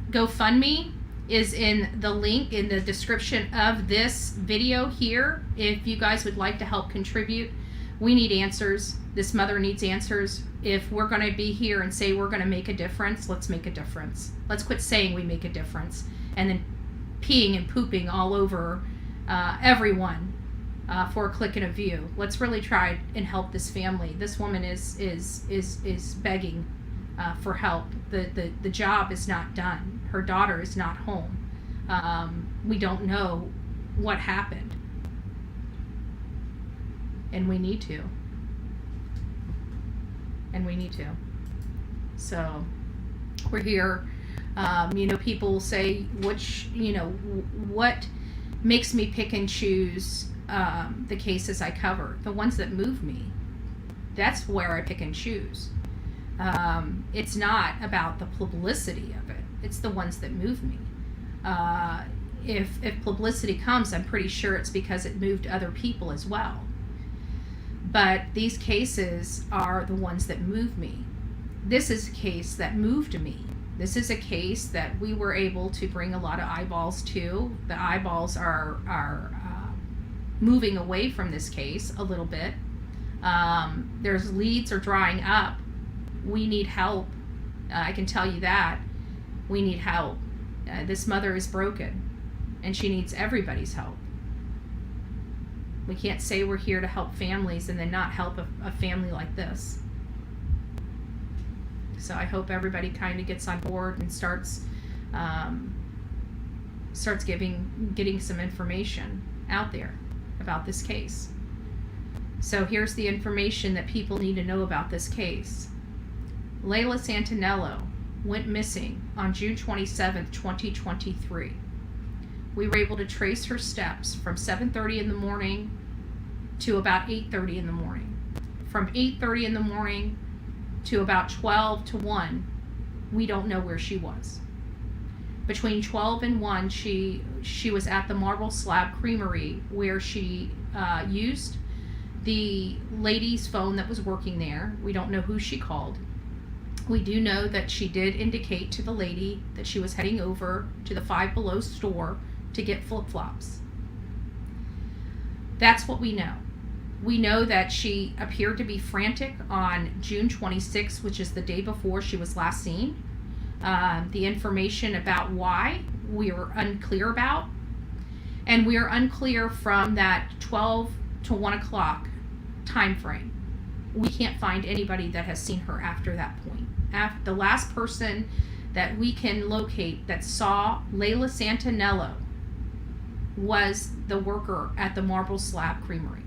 GoFundMe is in the link in the description of this video here. If you guys would like to help contribute, we need answers. This mother needs answers. If we're going to be here and say we're going to make a difference, let's make a difference. Let's quit saying we make a difference and then peeing and pooping all over everyone for a click and a view. Let's really try and help this family. This woman is begging for help. The job is not done. Her daughter is not home. We don't know what happened. And we need to. So we're here. People say, what makes me pick and choose the cases I cover? The ones that move me. That's where I pick and choose. It's not about the publicity of it. It's the ones that move me. If publicity comes, I'm pretty sure it's because it moved other people as well. But these cases are the ones that move me. This is a case that moved me. This is a case that we were able to bring a lot of eyeballs to. The eyeballs are moving away from this case a little bit. There's leads are drying up. We need help. I can tell you that. We need help. This mother is broken, and she needs everybody's help. We can't say we're here to help families and then not help a family like this. So I hope everybody kind of gets on board and starts getting some information out there about this case. So here's the information that people need to know about this case. Layla Santanello went missing on June 27th, 2023. We were able to trace her steps from 7:30 in the morning to about 8:30 in the morning. From 8:30 in the morning to about 12 to 1, we don't know where she was. Between 12 and 1, she was at the Marble Slab Creamery, where she used the lady's phone that was working there. We don't know who she called. We do know that she did indicate to the lady that she was heading over to the Five Below store to get flip-flops. That's what we know. We know that she appeared to be frantic on June 26th, which is the day before she was last seen. The information about why we were unclear about. And we are unclear from that 12 to 1 o'clock time frame. We can't find anybody that has seen her after that point. The last person that we can locate that saw Layla Santanello was the worker at the Marble Slab Creamery.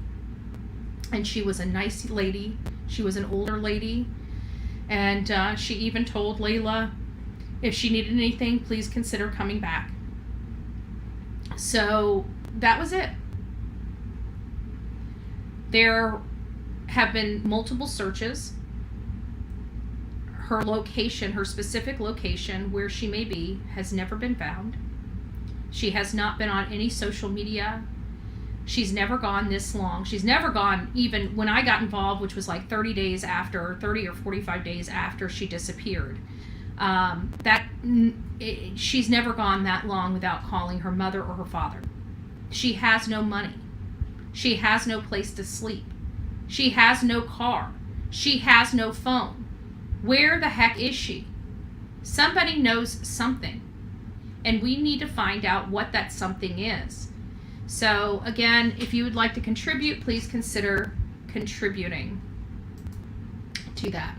And she was a nice lady. She was an older lady. And she even told Layla if she needed anything, please consider coming back. So that was it. There have been multiple searches. Her location, her specific location where she may be, has never been found. She has not been on any social media. She's never gone this long. She's never gone even when I got involved, which was like 30 days after, 30 or 45 days after she disappeared. She's never gone that long without calling her mother or her father. She has no money. She has no place to sleep. She has no car. She has no phone. Where the heck is she? Somebody knows something, and we need to find out what that something is. So again, if you would like to contribute, please consider contributing to that.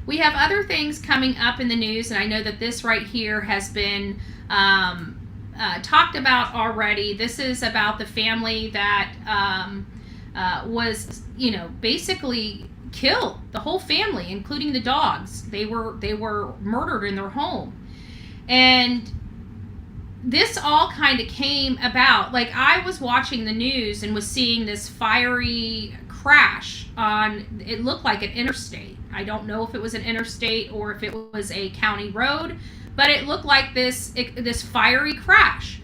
We have other things coming up in the news, and I know that this right here has been talked about already. This is about the family that was, basically killed. The whole family, including the dogs. They were murdered in their home, and this all kind of came about. Like, I was watching the news and was seeing this fiery crash on, it looked like an interstate. I don't know if it was an interstate or if it was a county road, but it looked like this fiery crash.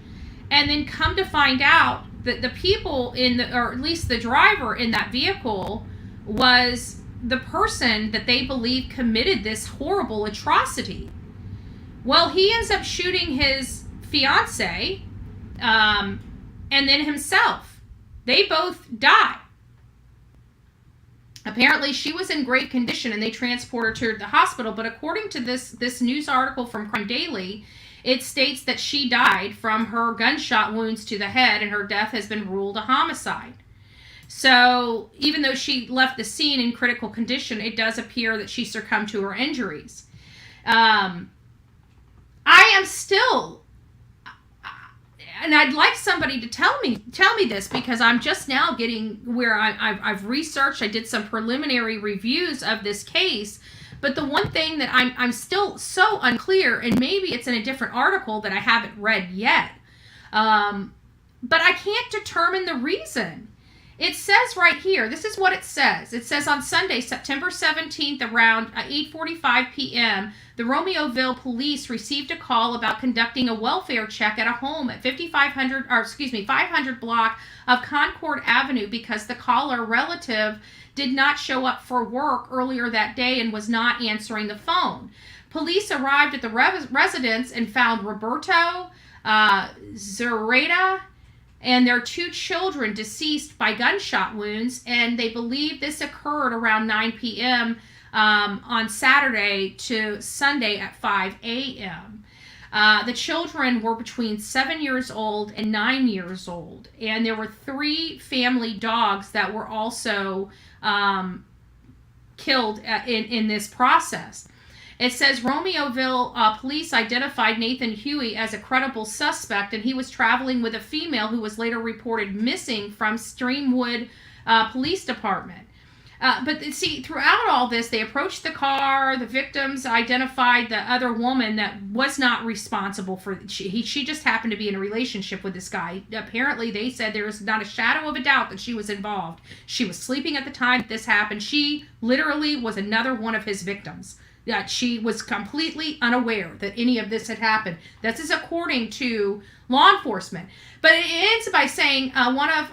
And then come to find out that the people or at least the driver in that vehicle was the person that they believe committed this horrible atrocity. Well, he ends up shooting his fiance, and then himself. They both die. Apparently, she was in great condition, and they transported her to the hospital. But according to this news article from Crime Daily, it states that she died from her gunshot wounds to the head, and her death has been ruled a homicide. So, even though she left the scene in critical condition, it does appear that she succumbed to her injuries. I am still, and I'd like somebody to tell me this, because I'm just now getting where I've researched. I did some preliminary reviews of this case, but the one thing that I'm still so unclear, and maybe it's in a different article that I haven't read yet, but I can't determine the reason. It says right here, this is what it says. It says on Sunday, September 17th, around 8:45 p.m., the Romeoville police received a call about conducting a welfare check at a home at 500 block of Concord Avenue because the caller relative did not show up for work earlier that day and was not answering the phone. Police arrived at the residence and found Roberto, Zureta, and their 2 children deceased by gunshot wounds, and they believe this occurred around 9 p.m. On Saturday to Sunday at 5 a.m. The children were between 7 years old and 9 years old, and there were 3 family dogs that were also killed in this process. It says Romeoville police identified Nathan Huey as a credible suspect, and he was traveling with a female who was later reported missing from Streamwood Police Department. But see, throughout all this, they approached the car. The victims identified the other woman that was not responsible for. She just happened to be in a relationship with this guy. Apparently, they said there was not a shadow of a doubt that she was involved. She was sleeping at the time that this happened. She literally was another one of his victims. That she was completely unaware that any of this had happened. This is according to law enforcement. But it ends by saying one of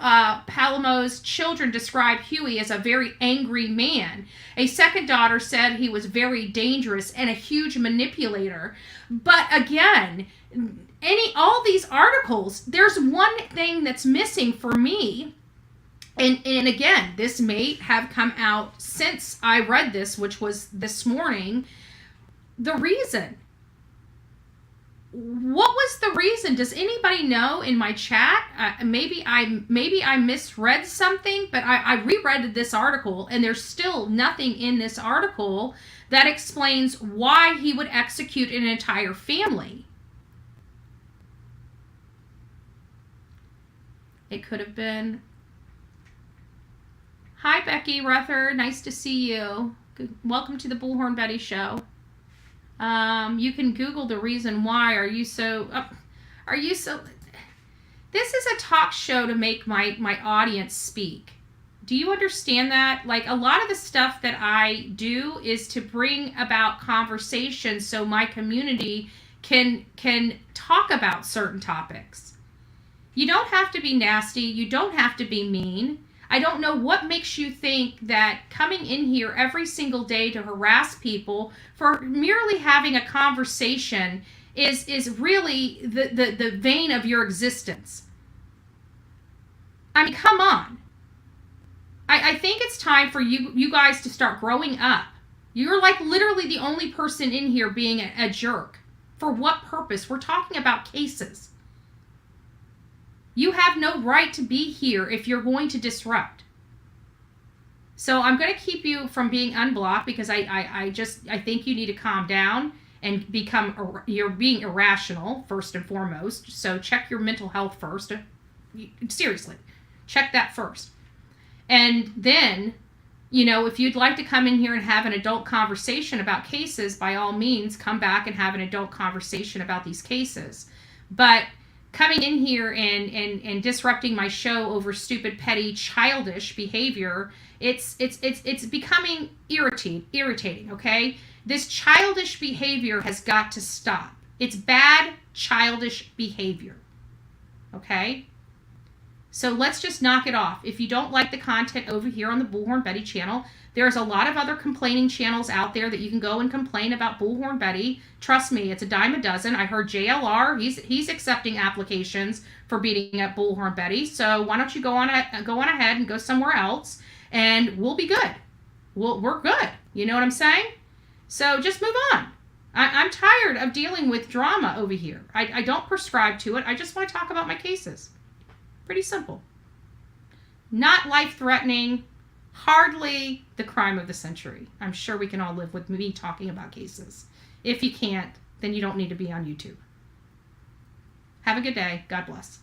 Palomo's children described Huey as a very angry man. A second daughter said he was very dangerous and a huge manipulator. But again, all these articles, there's one thing that's missing for me. And again, this may have come out since I read this, which was this morning. The reason. What was the reason? Does anybody know in my chat? Maybe I misread something, but I reread this article, and there's still nothing in this article that explains why he would execute an entire family. It could have been Hi, Becky Ruther. Nice to see you. Welcome to the Bullhorn Betty Show. You can Google the reason why. Are you so... This is a talk show to make my audience speak. Do you understand that? Like, a lot of the stuff that I do is to bring about conversation so my community can talk about certain topics. You don't have to be nasty. You don't have to be mean. I don't know what makes you think that coming in here every single day to harass people for merely having a conversation is really the vein of your existence. I mean, come on. I think it's time for you guys to start growing up. You're like literally the only person in here being a jerk. For what purpose? We're talking about cases. You have no right to be here if you're going to disrupt. So I'm going to keep you from being unblocked because I think you need to calm down and you're being irrational first and foremost. So check your mental health first. Seriously, check that first. And then, if you'd like to come in here and have an adult conversation about cases, by all means, come back and have an adult conversation about these cases. But coming in here and disrupting my show over stupid, petty, childish behavior, it's becoming irritating, okay? This childish behavior has got to stop. It's bad, childish behavior, okay? So let's just knock it off. If you don't like the content over here on the Bullhorn Betty channel, there's a lot of other complaining channels out there that you can go and complain about Bullhorn Betty. Trust me, it's a dime a dozen. I heard JLR, he's accepting applications for beating up Bullhorn Betty. So why don't you go on ahead and go somewhere else, and we'll be good. We're good. You know what I'm saying? So just move on. I'm tired of dealing with drama over here. I don't prescribe to it. I just want to talk about my cases. Pretty simple. Not life-threatening. Hardly the crime of the century. I'm sure we can all live with me talking about cases. If you can't, then you don't need to be on YouTube. Have a good day. God bless.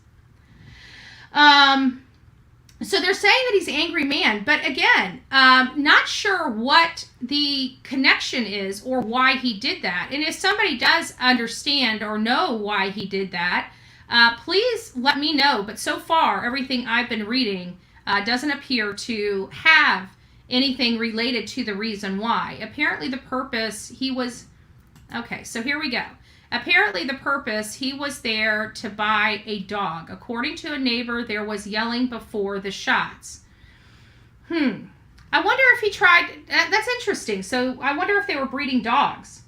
So they're saying that he's an angry man, but again, not sure what the connection is or why he did that. And if somebody does understand or know why he did that, please let me know. But so far, everything I've been reading doesn't appear to have anything related to the reason why. Apparently the purpose okay, so here we go. Apparently the purpose, he was there to buy a dog. According to a neighbor, there was yelling before the shots. I wonder if he tried, that's interesting. So I wonder if they were breeding dogs.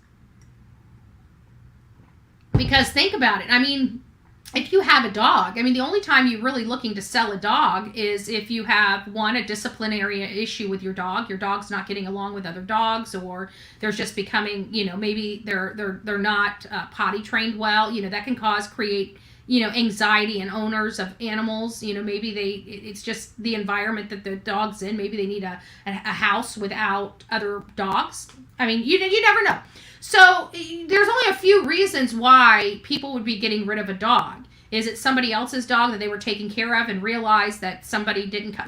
Because think about it. I mean, if you have a dog, the only time you're really looking to sell a dog is if you have, a disciplinary issue with your dog's not getting along with other dogs, or there's just becoming, maybe they're not potty trained well, that can create, anxiety in owners of animals, maybe it's just the environment that the dog's in, maybe they need a house without other dogs. You never know. So there's only a few reasons why people would be getting rid of a dog. Is it somebody else's dog that they were taking care of and realized that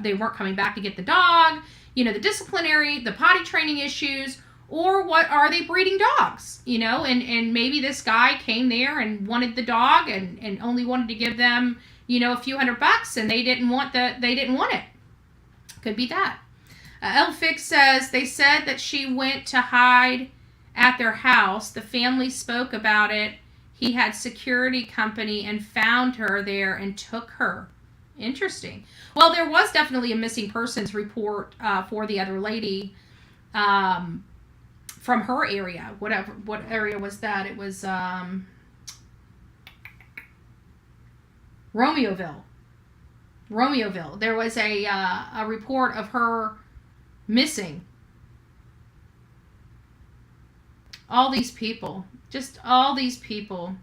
they weren't coming back to get the dog? The disciplinary, the potty training issues, or what are they breeding dogs? And maybe this guy came there and wanted the dog and only wanted to give them, a few $100, and they didn't want it. Could be that. Elfix says they said that she went to hide at their house. The family spoke about it. He had security company and found her there and took her. Interesting. Well, there was definitely a missing persons report for the other lady from her area. What area was that? It was Romeoville. There was a report of her missing. All these people. Just all these people.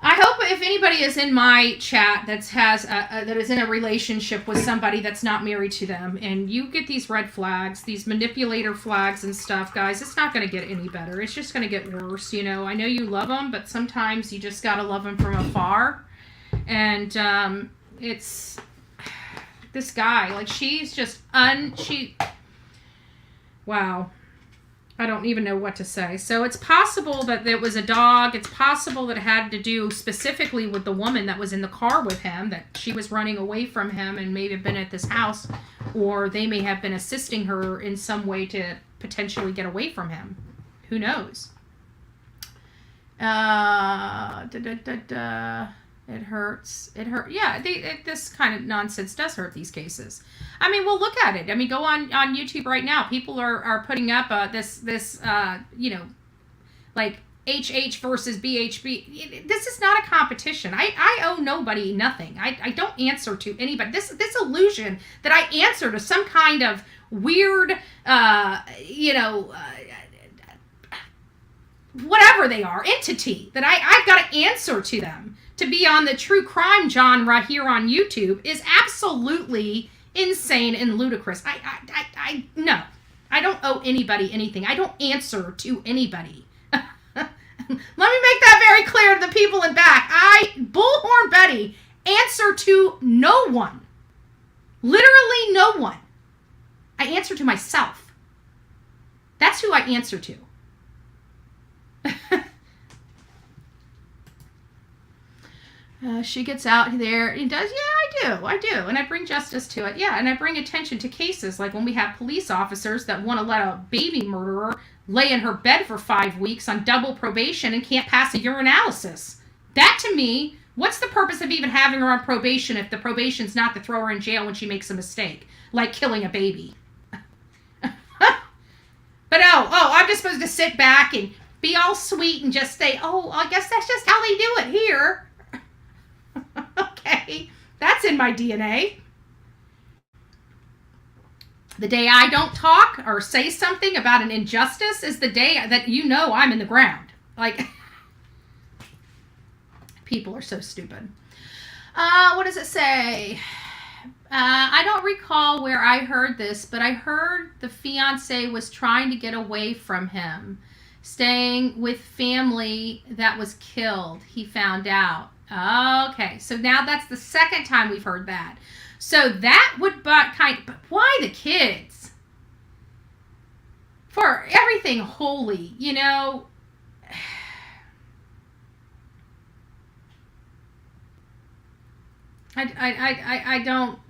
I hope if anybody is in my chat that is in a relationship with somebody that's not married to them, and you get these red flags, these manipulator flags and stuff, guys, it's not going to get any better. It's just going to get worse. I know you love them, but sometimes you just got to love them from afar. And this guy. Like, she's just wow. I don't even know what to say. So it's possible that it was a dog. It's possible that it had to do specifically with the woman that was in the car with him, that she was running away from him and may have been at this house, or they may have been assisting her in some way to potentially get away from him. Who knows? It hurts. It hurt. Yeah, this kind of nonsense does hurt these cases. I mean, well, look at it. I mean, go on YouTube right now. People are putting up this like HH versus BHB. This is not a competition. I owe nobody nothing. I don't answer to anybody. This illusion that I answer to some kind of weird, whatever they are, entity, that I've got to answer to them to be on the true crime genre here on YouTube is absolutely insane and ludicrous. No, I don't owe anybody anything. I don't answer to anybody. Let me make that very clear to the people in back. Bullhorn Betty, answer to no one. Literally no one. I answer to myself. That's who I answer to. She gets out there and does, I do. And I bring justice to it. Yeah, and I bring attention to cases like when we have police officers that want to let a baby murderer lay in her bed for 5 weeks on double probation and can't pass a urinalysis. That, to me, what's the purpose of even having her on probation if the probation's not to throw her in jail when she makes a mistake, like killing a baby? But I'm just supposed to sit back and be all sweet and just say, I guess that's just how they do it here. Okay, that's in my DNA. The day I don't talk or say something about an injustice is the day that I'm in the ground. Like, people are so stupid. What does it say? I don't recall where I heard this, but I heard the fiance was trying to get away from him, staying with family that was killed. He found out. Okay, so now that's the second time we've heard that. So that would but why the kids? For everything holy, I don't.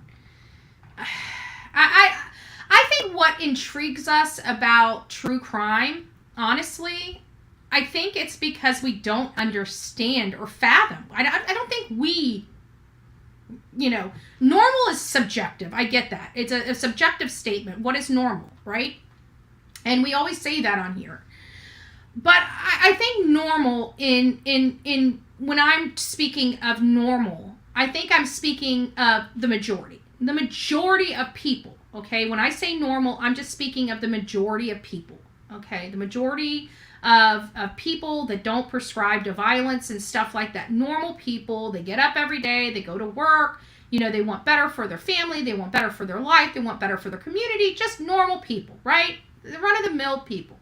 I think what intrigues us about true crime, honestly, I think it's because we don't understand or fathom. I don't think normal is subjective. I get that. It's a subjective statement. What is normal, right? And we always say that on here. But I think normal in when I'm speaking of normal, I think I'm speaking of the majority. The majority of people, okay? When I say normal, I'm just speaking of the majority of people, okay? The majority of people that don't prescribe to violence and stuff like that. Normal people, they get up every day, they go to work, they want better for their family, they want better for their life, they want better for their community, just normal people, right? The run-of-the-mill people.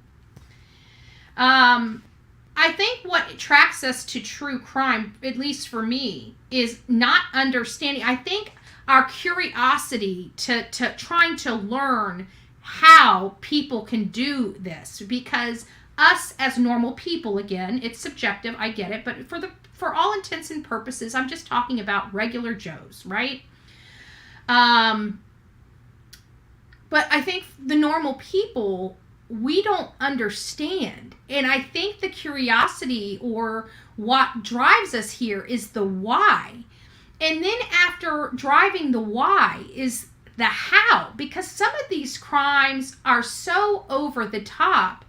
I think what attracts us to true crime, at least for me, is not understanding. I think our curiosity to trying to learn how people can do this, because us as normal people, again, it's subjective, I get it, but for all intents and purposes, I'm just talking about regular Joes, right? But I think the normal people, we don't understand. And I think the curiosity or what drives us here is the why. And then after driving the why is the how, because some of these crimes are so over the top.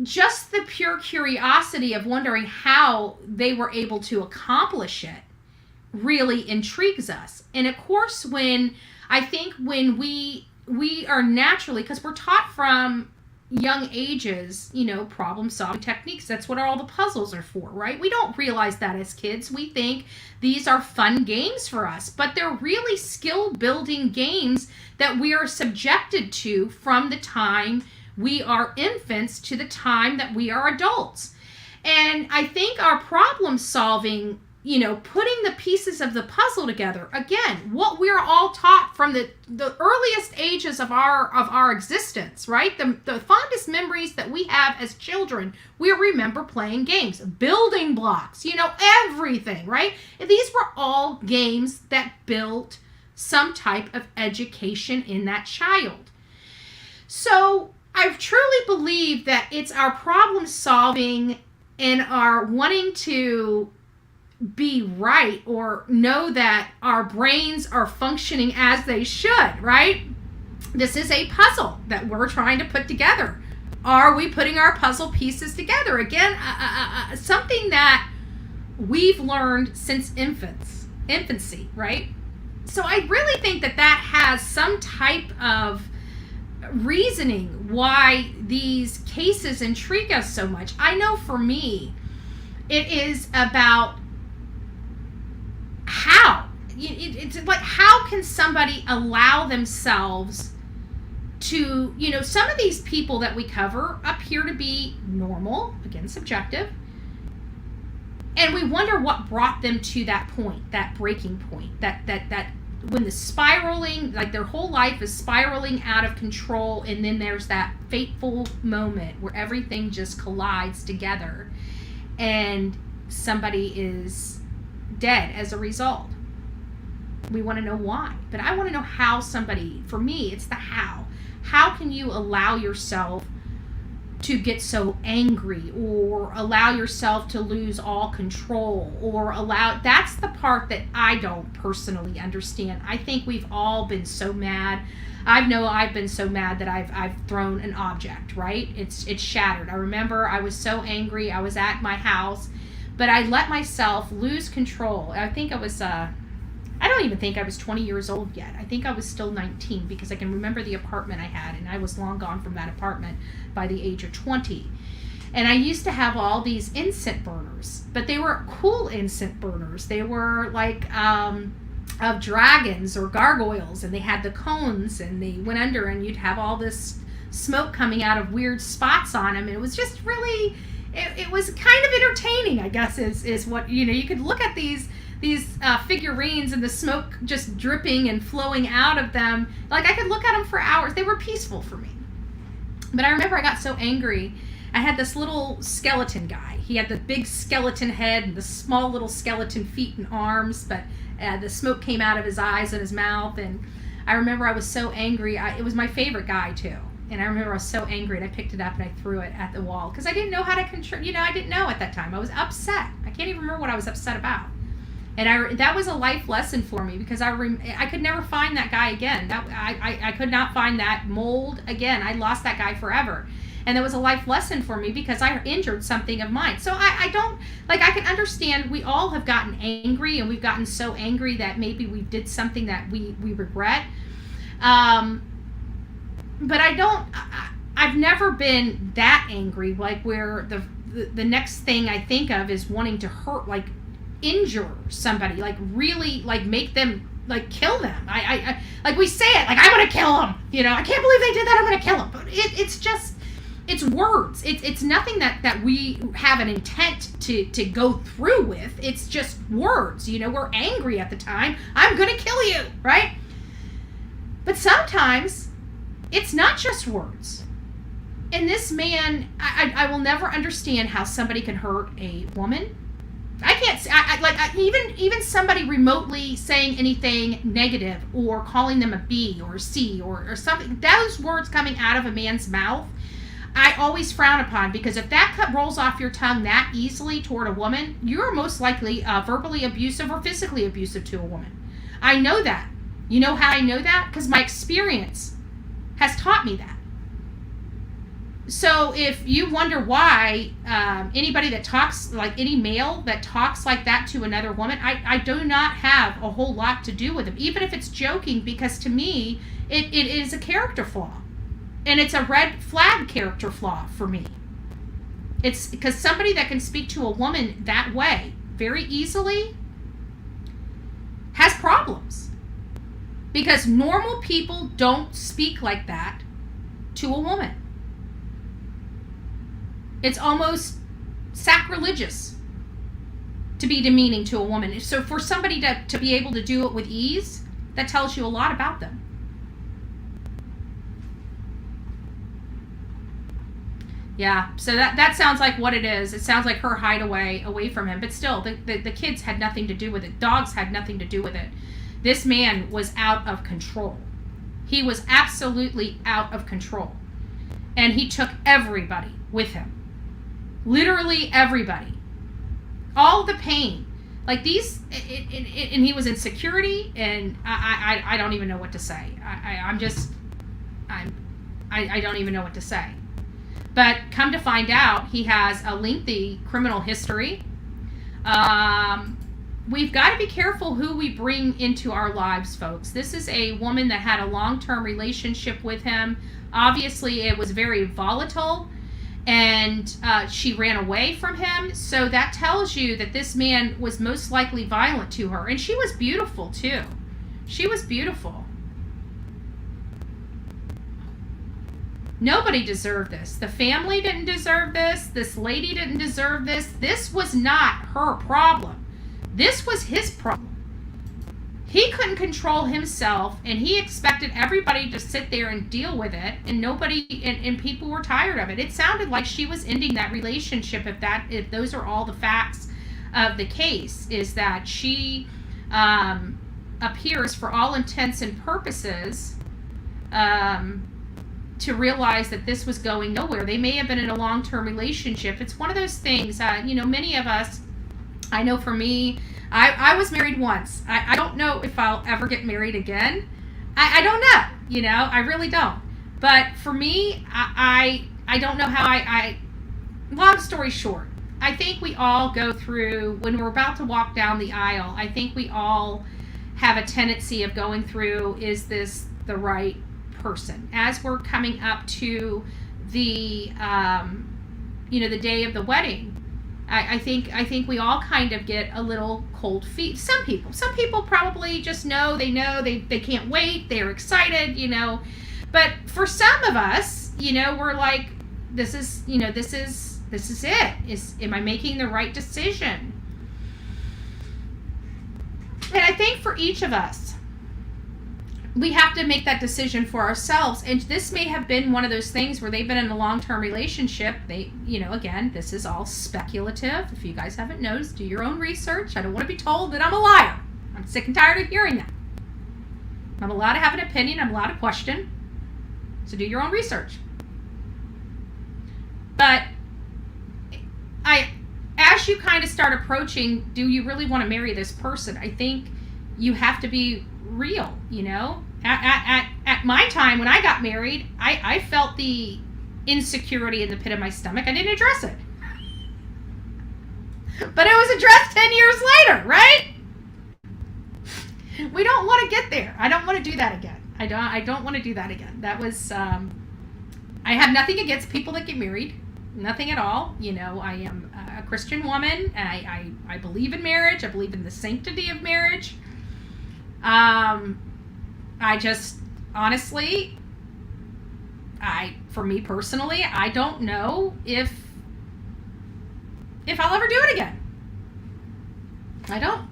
Just the pure curiosity of wondering how they were able to accomplish it really intrigues us. And of course, when we are naturally, because we're taught from young ages, problem solving techniques. That's what all the puzzles are for, right? We don't realize that as kids. We think these are fun games for us, but they're really skill building games that we are subjected to from the time we are infants to the time that we are adults. And I think our problem solving putting the pieces of the puzzle together. Again, what we're all taught from the earliest ages of our existence, right? The fondest memories that we have as children, we remember playing games, building blocks, everything, right? These were all games that built some type of education in that child. So I truly believe that it's our problem solving and our wanting to be right or know that our brains are functioning as they should, right? This is a puzzle that we're trying to put together. Are we putting our puzzle pieces together? Again, something that we've learned since infancy, right? So I really think that has some type of reasoning why these cases intrigue us so much. I know for me, it is about how. It's like, how can somebody allow themselves to, some of these people that we cover appear to be normal, again, subjective, and we wonder what brought them to that point, that breaking point, that when the spiraling, like their whole life is spiraling out of control, and then there's that fateful moment where everything just collides together and somebody is dead as a result. We want to know why, but I want to know how somebody, for me, it's the how. How can you allow yourself to get so angry, or allow yourself to lose all control, or that's the part that I don't personally understand. I think we've all been so mad. I've been so mad that I've thrown an object, right? It's shattered. I remember I was so angry. I was at my house, but I let myself lose control. I think I was I don't even think I was 20 years old yet. I think I was still 19, because I can remember the apartment I had, and I was long gone from that apartment by the age of 20. And I used to have all these incense burners, but they were cool incense burners. They were like of dragons or gargoyles, and they had the cones, and they went under, and you'd have all this smoke coming out of weird spots on them. And it was just really, it was kind of entertaining, I guess, is what, you could look at these figurines and the smoke just dripping and flowing out of them. Like, I could look at them for hours. They were peaceful for me. But I remember I got so angry. I had this little skeleton guy. He had the big skeleton head and the small little skeleton feet and arms, but the smoke came out of his eyes and his mouth. And I remember I was so angry. It was my favorite guy too. And I remember I was so angry, and I picked it up and I threw it at the wall, because I didn't know how to control. I didn't know at that time. I was upset. I can't even remember what I was upset about. And that was a life lesson for me, because I could never find that guy again. I could not find that mold again. I lost that guy forever. And that was a life lesson for me, because I injured something of mine. So I don't, I can understand we all have gotten angry, and we've gotten so angry that maybe we did something that we regret. But I've never been that angry, like where the next thing I think of is wanting to hurt, injure somebody, really, make them, kill them. I we say it, I'm gonna kill them, I can't believe they did that, I'm gonna kill them. But it's just, it's words. It's nothing that we have an intent to go through with. It's just words. We're angry at the time. I'm gonna kill you, right? But sometimes it's not just words. And this man, I will never understand how somebody can hurt a woman. I can't, even somebody remotely saying anything negative, or calling them a B or a C or something, those words coming out of a man's mouth, I always frown upon, because if that rolls off your tongue that easily toward a woman, you're most likely verbally abusive or physically abusive to a woman. I know that. You know how I know that? Because my experience has taught me that. So if you wonder why anybody that talks, any male that talks like that to another woman, I do not have a whole lot to do with them, even if it's joking, because to me, it is a character flaw. And it's a red flag character flaw for me. It's because somebody that can speak to a woman that way very easily has problems. Because normal people don't speak like that to a woman. It's almost sacrilegious. to be demeaning to a woman. So for somebody to be able to do it with ease, that tells you a lot about them. Yeah, so that sounds like what it is. It sounds like her hideaway away from him. But still, the kids had nothing to do with it. Dogs had nothing to do with it. This man was out of control. He was absolutely out of control. And he took everybody with him. Literally everybody. All the pain. Like these, and he was in security, and I don't even know what to say. I don't even know what to say. But come to find out, he has a lengthy criminal history. We've got to be careful who we bring into our lives, folks. This is a woman that had a long-term relationship with him. Obviously, it was very volatile, and she ran away from him. So that tells you that this man was most likely violent to her. And she was beautiful, too. She was beautiful. Nobody deserved this. The family didn't deserve this. This lady didn't deserve this. This was not her problem. This was his problem. He couldn't control himself, and he expected everybody to sit there and deal with it, and nobody, and people were tired of it. It sounded like she was ending that relationship, if those are all the facts of the case, is that she appears, for all intents and purposes, to realize that this was going nowhere. They may have been in a long-term relationship. It's one of those things, many of us, I know for me, I was married once. I don't know if I'll ever get married again. I don't know, I really don't. But for me, I don't know how long story short, I think we all go through, when we're about to walk down the aisle, I think we all have a tendency of going through, is this the right person? As we're coming up to the, the day of the wedding, I think we all kind of get a little cold feet. Some people probably just know, they can't wait, they're excited, But for some of us, we're like, this is it. Am I making the right decision? And I think for each of us, we have to make that decision for ourselves. And this may have been one of those things where they've been in a long-term relationship. They, again, this is all speculative. If you guys haven't noticed, do your own research. I don't want to be told that I'm a liar. I'm sick and tired of hearing that. I'm allowed to have an opinion. I'm allowed to question. So do your own research. But as you kind of start approaching, do you really want to marry this person? I think you have to be real, At my time, when I got married, I felt the insecurity in the pit of my stomach. I didn't address it. But it was addressed 10 years later, right? We don't want to get there. I don't want to do that again. I don't want to do that again. That was, I have nothing against people that get married. Nothing at all. I am a Christian woman. And I believe in marriage. I believe in the sanctity of marriage. I just, honestly, for me personally, I don't know if I'll ever do it again. I don't.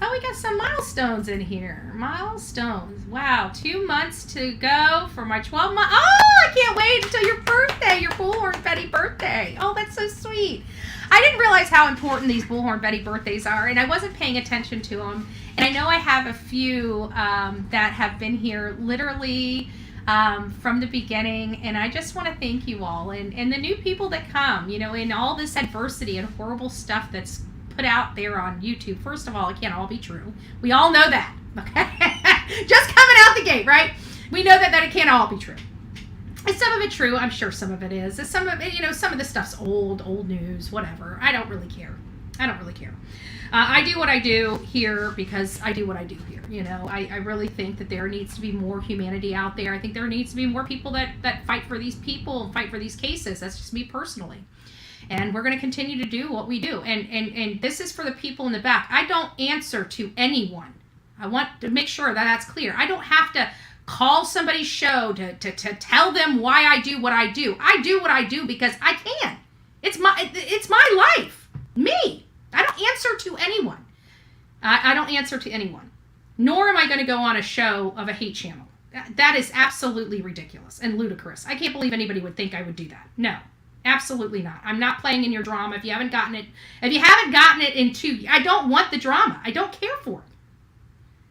Oh, we got some milestones in here. Milestones. Wow, 2 months to go for my 12 month. Oh, I can't wait until your birthday, your Bullhorn Betty birthday. Oh, that's so sweet. I didn't realize how important these Bullhorn Betty birthdays are, and I wasn't paying attention to them. And I know I have a few that have been here literally from the beginning, and I just want to thank you all and the new people that come, in all this adversity and horrible stuff that's put out there on YouTube. First of all, it can't all be true. We all know that, okay? Just coming out the gate, right? We know that it can't all be true. Is some of it true? I'm sure some of it is. Some of it, some of the stuff's old news, whatever. I don't really care. I do what I do here because I do what I do here. I really think that there needs to be more humanity out there. I think there needs to be more people that fight for these people and fight for these cases. That's just me personally. And we're going to continue to do what we do. And this is for the people in the back. I don't answer to anyone. I want to make sure that that's clear. I don't have to call somebody's show to tell them why I do what I do. I do what I do because I can. It's my life. Me. I don't answer to anyone. I don't answer to anyone. Nor am I going to go on a show of a hate channel. That is absolutely ridiculous and ludicrous. I can't believe anybody would think I would do that. No, absolutely not. I'm not playing in your drama. If you haven't gotten it I don't want the drama. I don't care for it.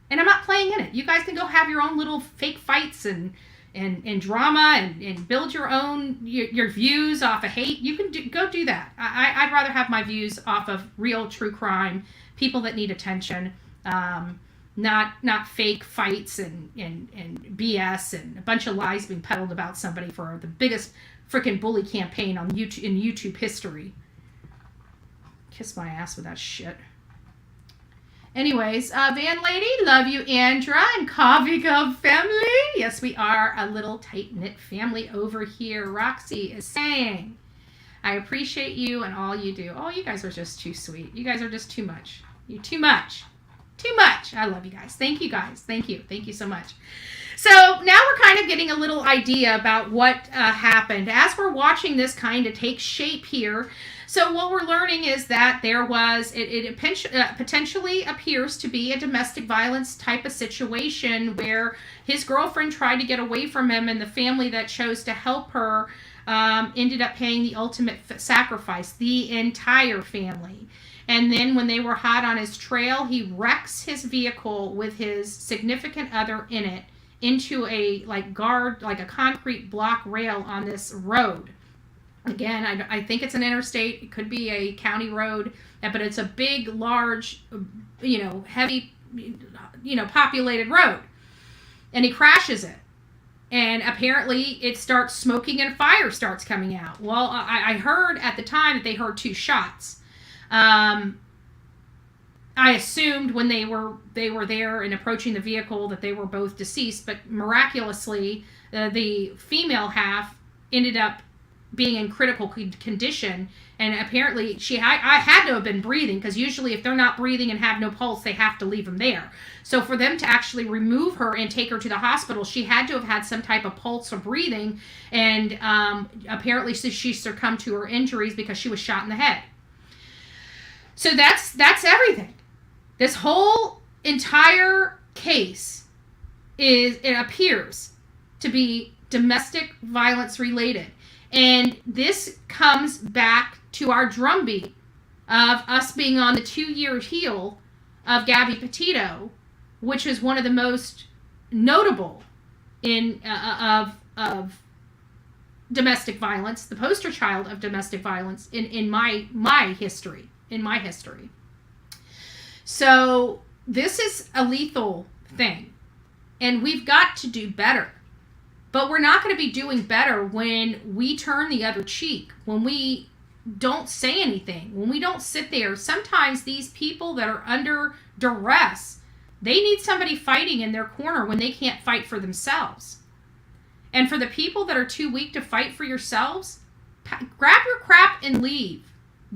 And I'm not playing in it. You guys can go have your own little fake fights and drama and build your own your views off of hate. You can go do that. I'd rather have my views off of real true crime, people that need attention, not fake fights and BS and a bunch of lies being peddled about somebody for the biggest freaking bully campaign in YouTube history. Kiss my ass with that shit. Anyways, Van Lady, love you, Andra, and Coffee Cup family. Yes, we are a little tight-knit family over here. Roxy is saying, I appreciate you and all you do. Oh, you guys are just too sweet. You guys are just too much. You're too much. Too much. I love you guys. Thank you, guys. Thank you. Thank you so much. So now we're kind of getting a little idea about what happened. As we're watching this kind of take shape here, so what we're learning is that there was, it potentially appears to be a domestic violence type of situation where his girlfriend tried to get away from him, and the family that chose to help her ended up paying the ultimate sacrifice, the entire family. And then when they were hot on his trail, he wrecks his vehicle with his significant other in it into a a concrete block rail on this road. Again, I think it's an interstate. It could be a county road, but it's a big, large, heavy, populated road. And he crashes it. And apparently it starts smoking and fire starts coming out. Well, I heard at the time that they heard 2 shots. I assumed when they were there and approaching the vehicle that they were both deceased, but miraculously, the female half ended up being in critical condition, and apparently I had to have been breathing, because usually if they're not breathing and have no pulse, they have to leave them there. So for them to actually remove her and take her to the hospital, she had to have had some type of pulse or breathing, and apparently she succumbed to her injuries because she was shot in the head. So that's everything. This whole entire case it appears to be domestic violence related. And this comes back to our drumbeat of us being on the 2-year heel of Gabby Petito, which is one of the most notable of domestic violence, the poster child of domestic violence in my history. So this is a lethal thing, and we've got to do better. But we're not going to be doing better when we turn the other cheek, when we don't say anything, when we don't sit there. Sometimes these people that are under duress, they need somebody fighting in their corner when they can't fight for themselves. And for the people that are too weak to fight for yourselves, grab your crap and leave.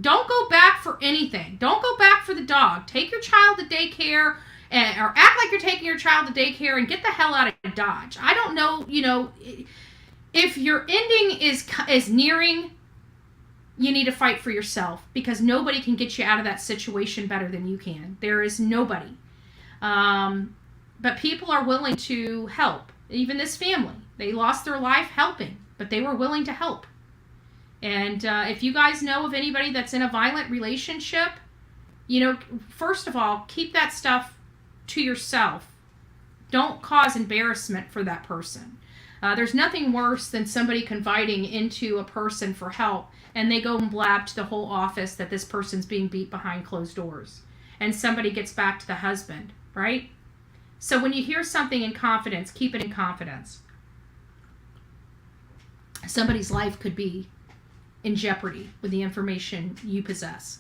Don't go back for anything. Don't go back for the dog. Take your child to daycare, or act like you're taking your child to daycare, and get the hell out of Dodge. I don't know, if your ending is nearing, you need to fight for yourself, because nobody can get you out of that situation better than you can. There is nobody. But people are willing to help. Even this family, they lost their life helping, but they were willing to help. And if you guys know of anybody that's in a violent relationship, first of all, keep that stuff to yourself. Don't cause embarrassment for that person. There's nothing worse than somebody confiding into a person for help, and they go and blab to the whole office that this person's being beat behind closed doors, and somebody gets back to the husband, right? So when you hear something in confidence, keep it in confidence. Somebody's life could be in jeopardy with the information you possess.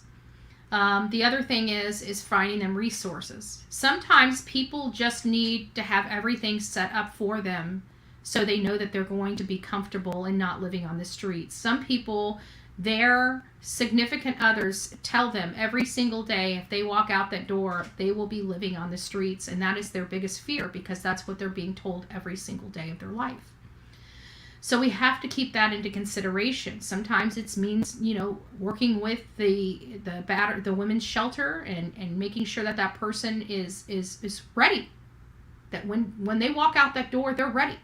The other thing is finding them resources. Sometimes people just need to have everything set up for them so they know that they're going to be comfortable and not living on the streets. Some people, their significant others tell them every single day if they walk out that door, they will be living on the streets, and that is their biggest fear, because that's what they're being told every single day of their life. So we have to keep that into consideration. Sometimes it means, working with the women's shelter and making sure that that person is ready. That when they walk out that door, they're ready.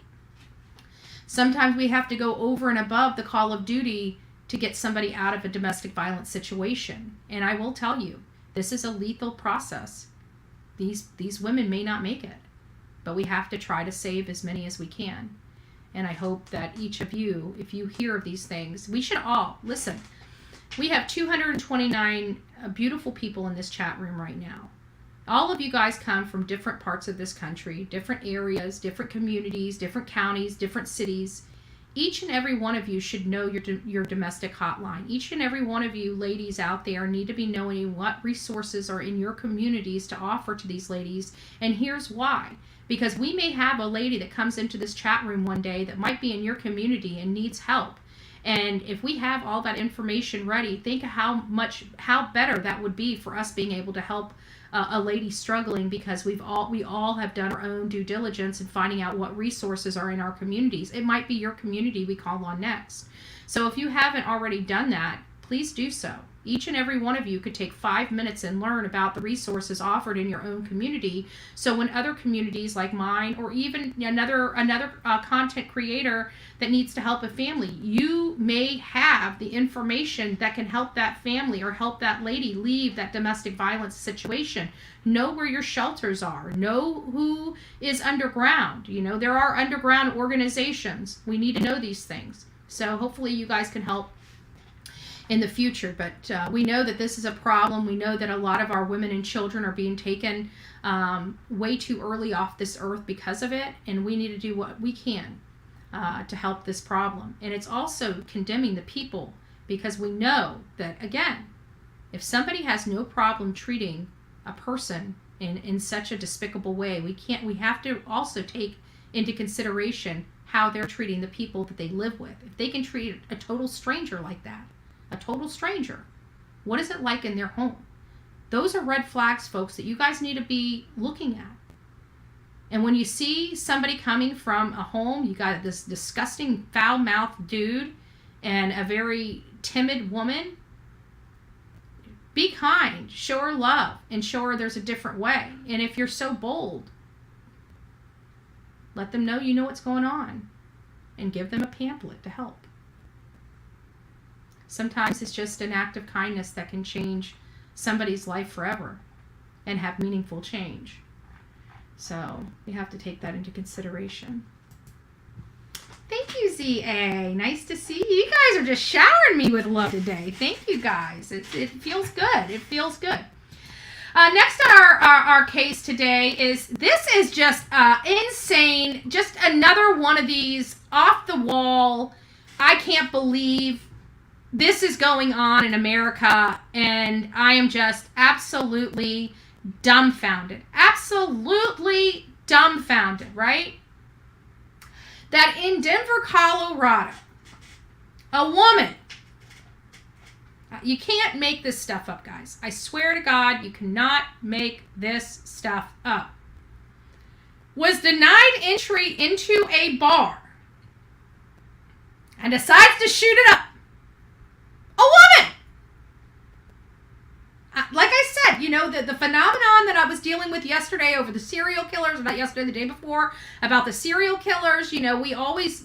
Sometimes we have to go over and above the call of duty to get somebody out of a domestic violence situation. And I will tell you, this is a lethal process. These women may not make it, but we have to try to save as many as we can. And I hope that each of you, if you hear of these things, we should all listen. We have 229 beautiful people in this chat room right now. All of you guys come from different parts of this country, different areas, different communities, different counties, different cities. Each and every one of you should know your domestic hotline. Each and every one of you ladies out there need to be knowing what resources are in your communities to offer to these ladies. And here's why. Because we may have a lady that comes into this chat room one day that might be in your community and needs help. And if we have all that information ready, think how better that would be for us being able to help a lady struggling, because we all have done our own due diligence in finding out what resources are in our communities. It might be your community we call on next. So if you haven't already done that, please do so. Each and every one of you could take 5 minutes and learn about the resources offered in your own community. So when other communities like mine, or even another content creator that needs to help a family, you may have the information that can help that family or help that lady leave that domestic violence situation. Know where your shelters are. Know who is underground. There are underground organizations. We need to know these things. So hopefully you guys can help in the future. But we know that this is a problem. We know that a lot of our women and children are being taken way too early off this earth because of it, and we need to do what we can to help this problem. And it's also condemning the people, because we know that, again, if somebody has no problem treating a person in such a despicable way, we have to also take into consideration how they're treating the people that they live with. If they can treat a total stranger like that, a total stranger, what is it like in their home? Those are red flags, folks, that you guys need to be looking at. And when you see somebody coming from a home, you got this disgusting foul-mouthed dude and a very timid woman, be kind, show her love, and show her there's a different way. And if you're so bold, let them know you know what's going on and give them a pamphlet to help. Sometimes it's just an act of kindness that can change somebody's life forever and have meaningful change. So we have to take that into consideration. Thank you, ZA. Nice to see you. You guys are just showering me with love today. Thank you, guys. It feels good. It feels good. Next on our case today is just insane. Just another one of these off the wall. I can't believe this is going on in America, and I am just absolutely dumbfounded. Absolutely dumbfounded, right? That in Denver, Colorado, a woman, you can't make this stuff up, guys. I swear to God, you cannot make this stuff up, was denied entry into a bar and decides to shoot it up. A woman! Like I said, the phenomenon that I was dealing with yesterday over the serial killers, not yesterday, the day before, about the serial killers, we always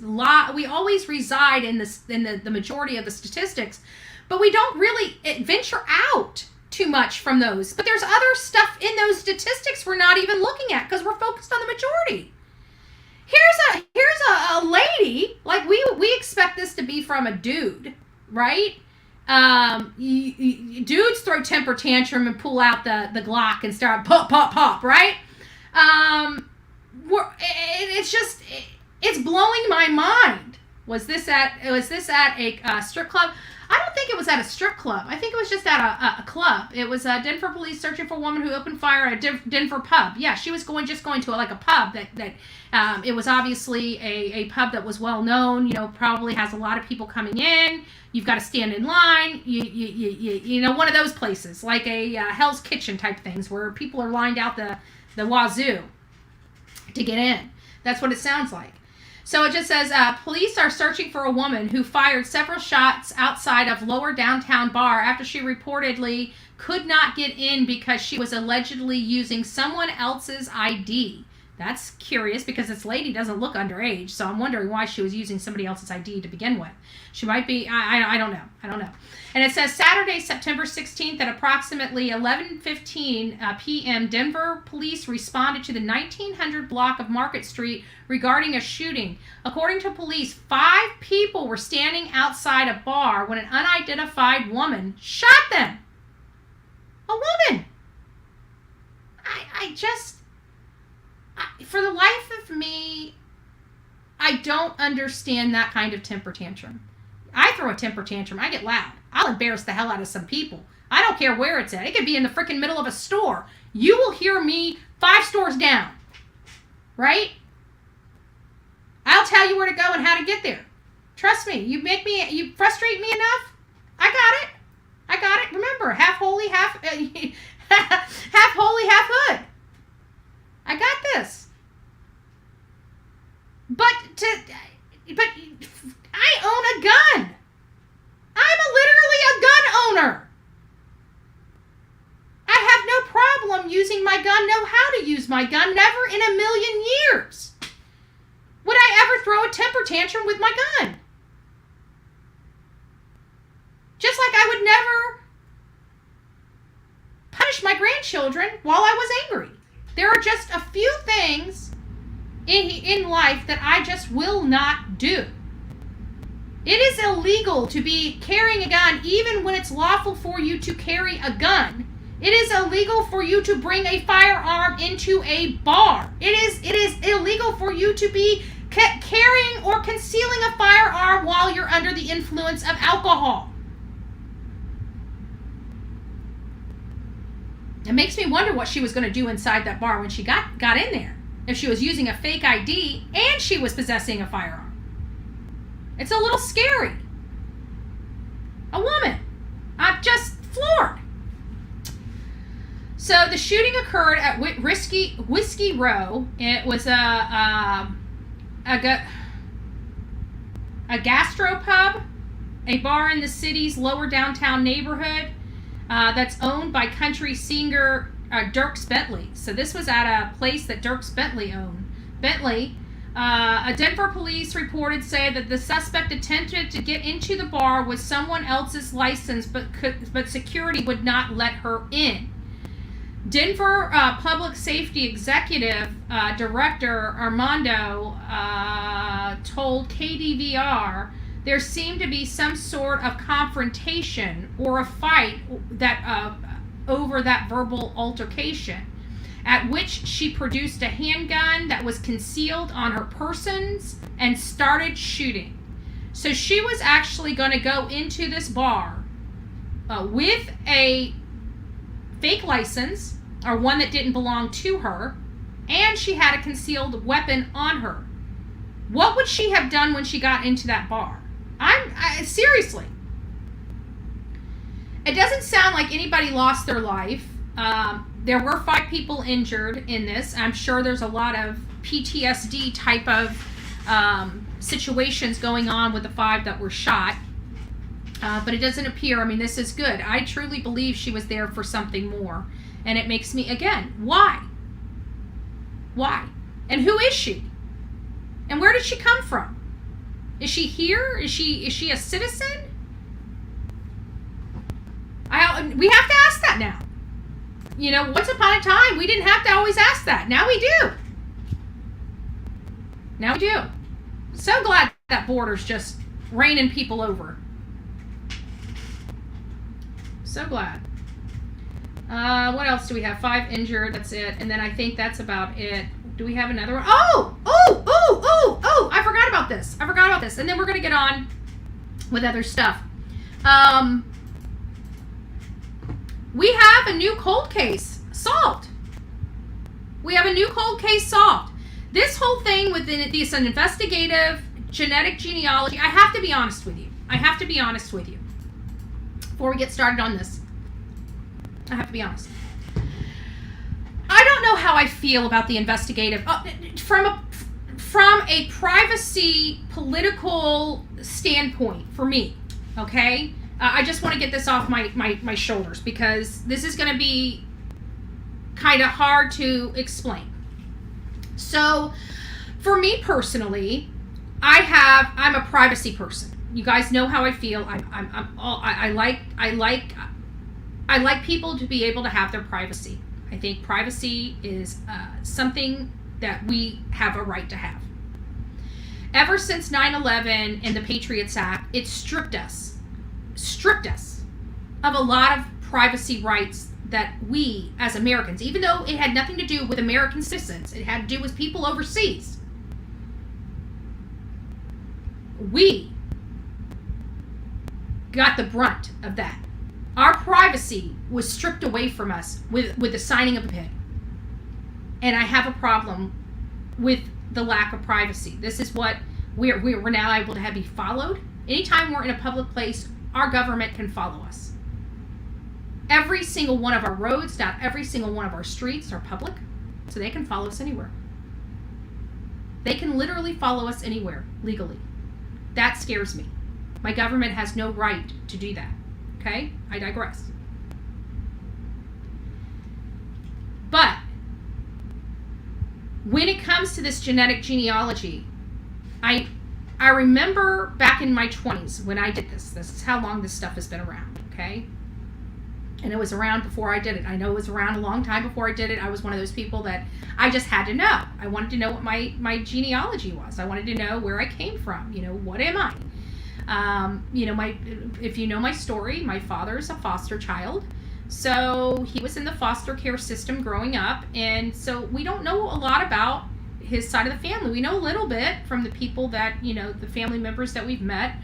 reside in the majority of the statistics, but we don't really venture out too much from those. But there's other stuff in those statistics we're not even looking at because we're focused on the majority. Here's a lady, like we expect this to be from a dude, right? Dudes throw temper tantrum and pull out the Glock and start pop, pop, pop, right? It's blowing my mind. Was this at a strip club? I don't think it was at a strip club. I think it was just at a club. It was Denver police searching for a woman who opened fire at a Denver pub. Yeah, she was going to a pub that it was obviously a pub that was well known. Probably has a lot of people coming in. You've got to stand in line. You one of those places like a Hell's Kitchen type things where people are lined out the wazoo to get in. That's what it sounds like. So it just says, police are searching for a woman who fired several shots outside of Lower Downtown Bar after she reportedly could not get in because she was allegedly using someone else's ID. That's curious because this lady doesn't look underage, so I'm wondering why she was using somebody else's ID to begin with. She might be, I don't know. I don't know. And it says Saturday, September 16th at approximately 11:15 p.m., Denver police responded to the 1900 block of Market Street regarding a shooting. According to police, 5 people were standing outside a bar when an unidentified woman shot them. A woman! For the life of me, I don't understand that kind of temper tantrum. I throw a temper tantrum. I get loud. I'll embarrass the hell out of some people. I don't care where it's at. It could be in the freaking middle of a store. You will hear me 5 stores down. Right? I'll tell you where to go and how to get there. Trust me. You frustrate me enough. I got it. Remember, half holy, half holy, half hood. I got this. But I own a gun. I'm literally a gun owner. I have no problem using my gun, know how to use my gun, never in a million years would I ever throw a temper tantrum with my gun. Just like I would never punish my grandchildren while I was angry. There are just a few things in life that I just will not do. It is illegal to be carrying a gun even when it's lawful for you to carry a gun. It is illegal for you to bring a firearm into a bar. It is illegal for you to be carrying or concealing a firearm while you're under the influence of alcohol. It makes me wonder what she was going to do inside that bar when she got in there. If she was using a fake ID and she was possessing a firearm. It's a little scary. A woman. I'm just floored. So the shooting occurred at Whiskey Row. It was a gastropub, a bar in the city's lower downtown neighborhood that's owned by country singer Dierks Bentley. So this was at a place that Dierks Bentley owned. A Denver police reported say that the suspect attempted to get into the bar with someone else's license, but security would not let her in. Denver Public Safety Executive Director Armando told KDVR there seemed to be some sort of confrontation or a fight that over that verbal altercation, at which she produced a handgun that was concealed on her persons and started shooting. So she was actually going to go into this bar with a fake license, or one that didn't belong to her, and she had a concealed weapon on her. What would she have done when she got into that bar? Seriously. It doesn't sound like anybody lost their life. There were 5 people injured in this. I'm sure there's a lot of PTSD type of situations going on with the 5 that were shot. But it doesn't appear, this is good. I truly believe she was there for something more. And it makes me, again, why? Why? And who is she? And where did she come from? Is she here? Is she a citizen? We have to ask that now. Once upon a time, we didn't have to always ask that. Now we do. Now we do. So glad that border's just raining people over. So glad. What else do we have? 5 injured. That's it. And then I think that's about it. Do we have another one? Oh! I forgot about this. And then we're going to get on with other stuff. We have a new cold case solved. This whole thing with this investigative genetic genealogy, I have to be honest with you. Before we get started on this, I have to be honest. I don't know how I feel about the investigative. From from a privacy political standpoint for me, okay, I just want to get this off my shoulders because this is going to be kind of hard to explain. So for me personally, I'm a privacy person. You guys know how I feel. I like people to be able to have their privacy. I think privacy is something that we have a right to have. Ever since 9/11 and the Patriots Act, it stripped us of a lot of privacy rights that we as Americans, even though it had nothing to do with American citizens, it had to do with people overseas. We got the brunt of that. Our privacy was stripped away from us with the signing of a pen. And I have a problem with the lack of privacy. This is what we're now able to be followed. Anytime we're in a public place, our government can follow us. Every single one of our roads, not every single one of our streets are public, so they can follow us anywhere. They can literally follow us anywhere legally. That scares me. My government has no right to do that. Okay? I digress. But when it comes to this genetic genealogy, I remember back in my 20s when I did this. This is how long this stuff has been around, okay? And it was around before I did it. I know it was around a long time before I did it. I was one of those people that I just had to know. I wanted to know what my genealogy was. I wanted to know where I came from. You know, what am I? If you know my story, my father is a foster child. So he was in the foster care system growing up. And so we don't know a lot about his side of the family. We know a little bit from the people that, the family members that we've met,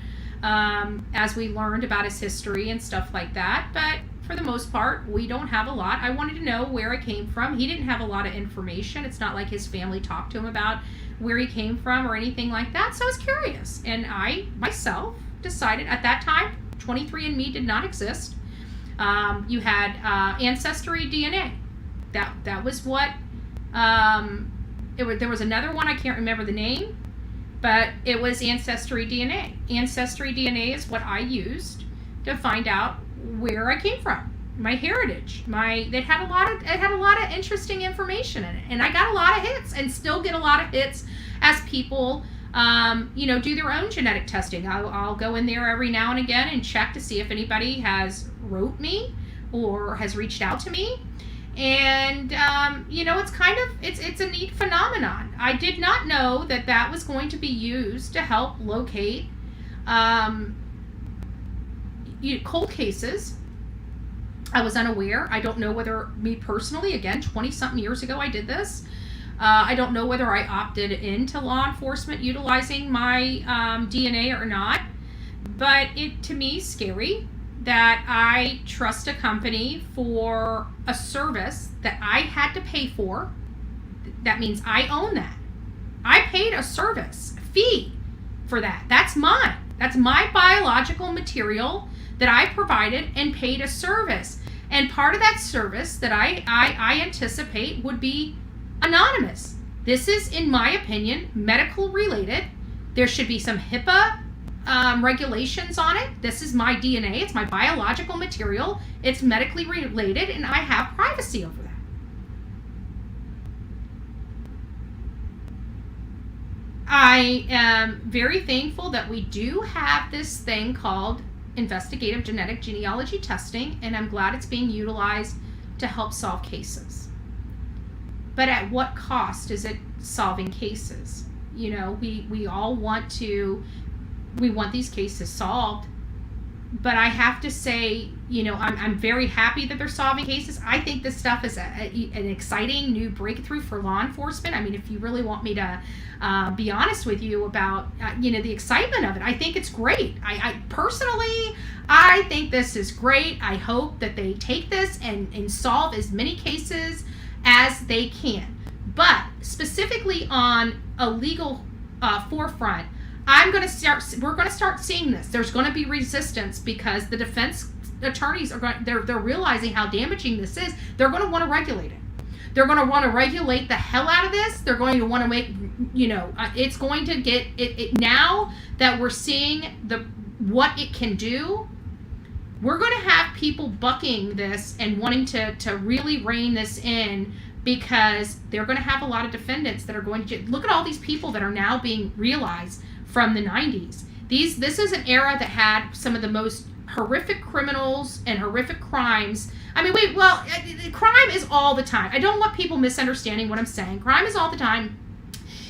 as we learned about his history and stuff like that. But for the most part, we don't have a lot. I wanted to know where I came from. He didn't have a lot of information. It's not like his family talked to him about where he came from or anything like that. So I was curious. And I, myself, decided at that time, 23andMe did not exist. You had Ancestry DNA. That was what, there was another one, I can't remember the name, but it was Ancestry DNA. Ancestry DNA is what I used to find out where I came from, my heritage. It had a lot of interesting information in it, and I got a lot of hits, and still get a lot of hits as people, do their own genetic testing. I'll go in there every now and again and check to see if anybody has wrote me or has reached out to me. And it's a neat phenomenon. I did not know that was going to be used to help locate cold cases. I was unaware. I don't know whether me personally, again, 20-something years ago I did this. I don't know whether I opted into law enforcement utilizing my DNA or not. But it, to me, is scary that I trust a company for a service that I had to pay for. That means I own that. I paid a service fee for that. That's mine. That's my biological material that I provided and paid a service. And part of that service that I anticipate would be anonymous. This is, in my opinion, medical related. There should be some HIPAA regulations on it. This is my DNA. It's my biological material. It's medically related, and I have privacy over that. I am very thankful that we do have this thing called investigative genetic genealogy testing, and I'm glad it's being utilized to help solve cases. But at what cost is it solving cases? We all want these cases solved, but I have to say, I'm very happy that they're solving cases. I think this stuff is an exciting new breakthrough for law enforcement. I mean, if you really want me to be honest with you about, the excitement of it, I think it's great. I personally, I think this is great. I hope that they take this and solve as many cases as they can. But specifically on a legal forefront, we're going to start seeing this. There's going to be resistance because the defense attorneys they're realizing how damaging this is. They're going to want to regulate it. They're going to want to regulate the hell out of this. They're going to want to make, it's going to get it now that we're seeing what it can do. We're going to have people bucking this and wanting to really rein this in, because they're going to have a lot of defendants that are going to look at all these people that are now being realized from the 90s. This is an era that had some of the most horrific criminals and horrific crimes. I mean, crime is all the time. I don't want people misunderstanding what I'm saying. Crime is all the time.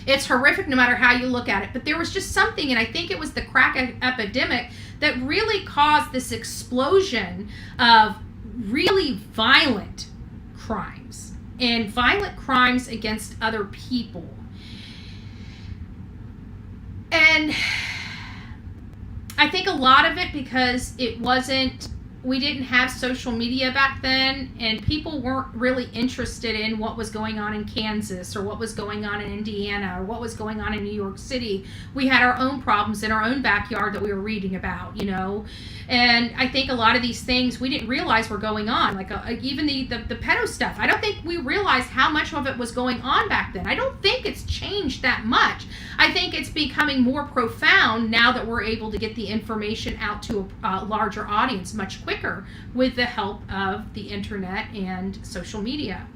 It's horrific no matter how you look at it. But there was just something, and I think it was the crack epidemic, that really caused this explosion of really violent crimes and violent crimes against other people. And I think a lot of it because we didn't have social media back then, and people weren't really interested in what was going on in Kansas or what was going on in Indiana or what was going on in New York City. We had our own problems in our own backyard that we were reading about, And I think a lot of these things we didn't realize were going on, like even the pedo stuff. I don't think we realized how much of it was going on back then. I don't think it's changed that much. I think it's becoming more profound now that we're able to get the information out to a larger audience much quicker with the help of the internet and social media.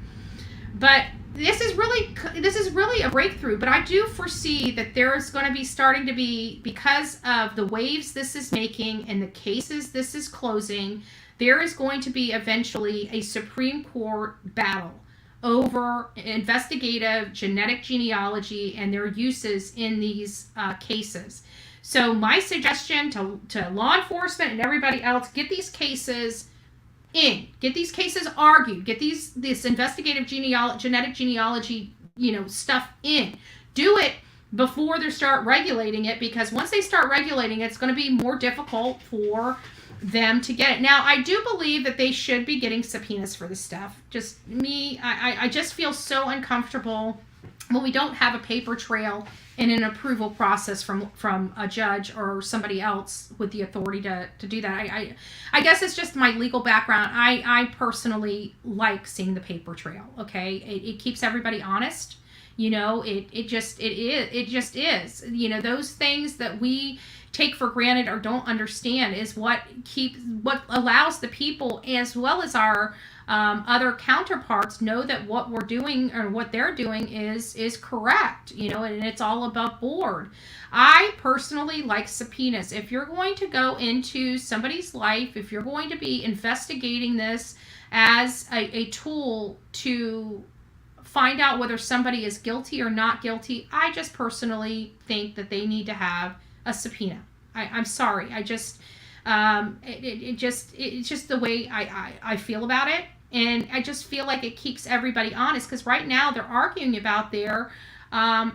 But this is really a breakthrough. But I do foresee that there is going to be starting to be, because of the waves this is making and the cases this is closing, there is going to be eventually a Supreme Court battle over investigative genetic genealogy and their uses in these cases. So my suggestion to law enforcement and everybody else, get these cases in, get these cases argued, get this investigative genetic genealogy, stuff in. Do it before they start regulating it, because once they start regulating it, it's going to be more difficult for them to get it. Now, I do believe that they should be getting subpoenas for this stuff. Just me, I just feel so uncomfortable when we don't have a paper trail and an approval process from a judge or somebody else with the authority to do that. I guess it's just my legal background. I personally like seeing the paper trail. Okay, it keeps everybody honest. It just is. Those things that we take for granted or don't understand is what allows the people, as well as our other counterparts, know that what we're doing or what they're doing is correct, and it's all above board. I personally like subpoenas. If you're going to go into somebody's life, if you're going to be investigating this as a tool to find out whether somebody is guilty or not guilty, I just personally think that they need to have a subpoena. I'm sorry. It's just the way I feel about it. And I just feel like it keeps everybody honest, because right now they're arguing about their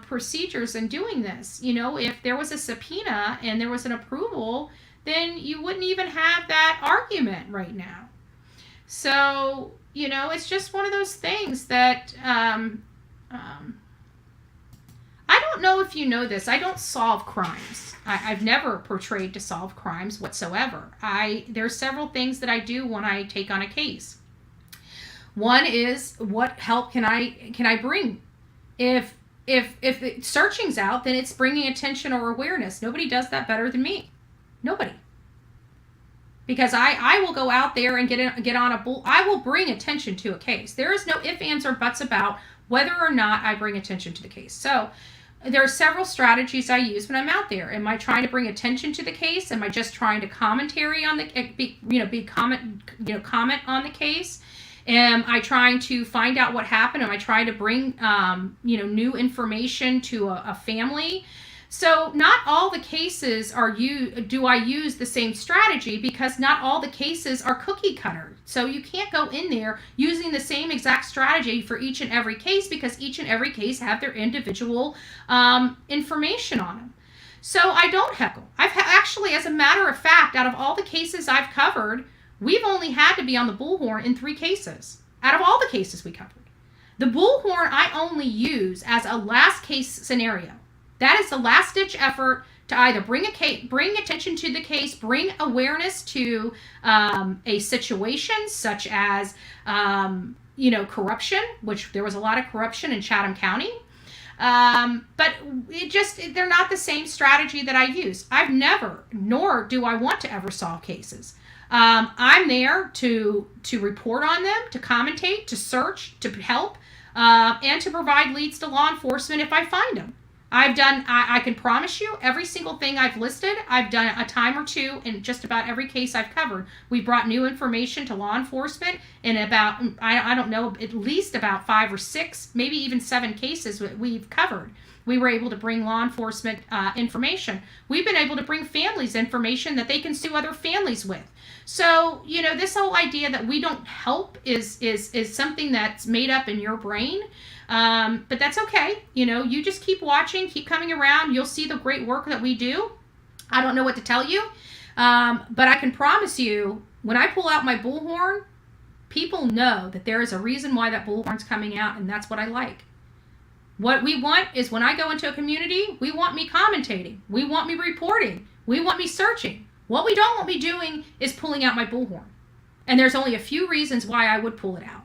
procedures in doing this. If there was a subpoena and there was an approval, then you wouldn't even have that argument right now. So, it's just one of those things that I don't know if you know this. I don't solve crimes. I've never portrayed to solve crimes whatsoever. There's several things that I do when I take on a case. One is, what help can I bring? If the searching's out, then it's bringing attention or awareness. Nobody does that better than me. Nobody. Because I will go out there and get on a bull. I will bring attention to a case. There is no ifs, ands, or buts about whether or not I bring attention to the case. So there are several strategies I use when I'm out there. Am I trying to bring attention to the case? Am I just trying to commentary on comment on the case? Am I trying to find out what happened? Am I trying to bring new information to a family? So not all the cases do I use the same strategy, because not all the cases are cookie cutter. So you can't go in there using the same exact strategy for each and every case, because each and every case have their individual information on them. So I don't heckle. Actually, as a matter of fact, out of all the cases I've covered, we've only had to be on the Bullhorn in 3 cases out of all the cases we covered. The Bullhorn I only use as a last case scenario. That is the last ditch effort to either bring attention to the case, bring awareness to a situation such as, corruption, which there was a lot of corruption in Chatham County. But they're not the same strategy that I use. I've never, nor do I want to ever solve cases. I'm there to report on them, to commentate, to search, to help, and to provide leads to law enforcement if I find them. I can promise you every single thing I've listed, I've done a time or two in just about every case I've covered. We brought new information to law enforcement in about, I don't know, at least about 5 or 6, maybe even 7 cases that we've covered. We were able to bring law enforcement information. We've been able to bring families information that they can sue other families with. So, this whole idea that we don't help is something that's made up in your brain. But that's okay. You just keep watching, keep coming around. You'll see the great work that we do. I don't know what to tell you. But I can promise you, when I pull out my bullhorn, people know that there is a reason why that bullhorn's coming out, and that's what I like. What we want is when I go into a community, we want me commentating. We want me reporting. We want me searching. What we don't want me doing is pulling out my bullhorn. And there's only a few reasons why I would pull it out.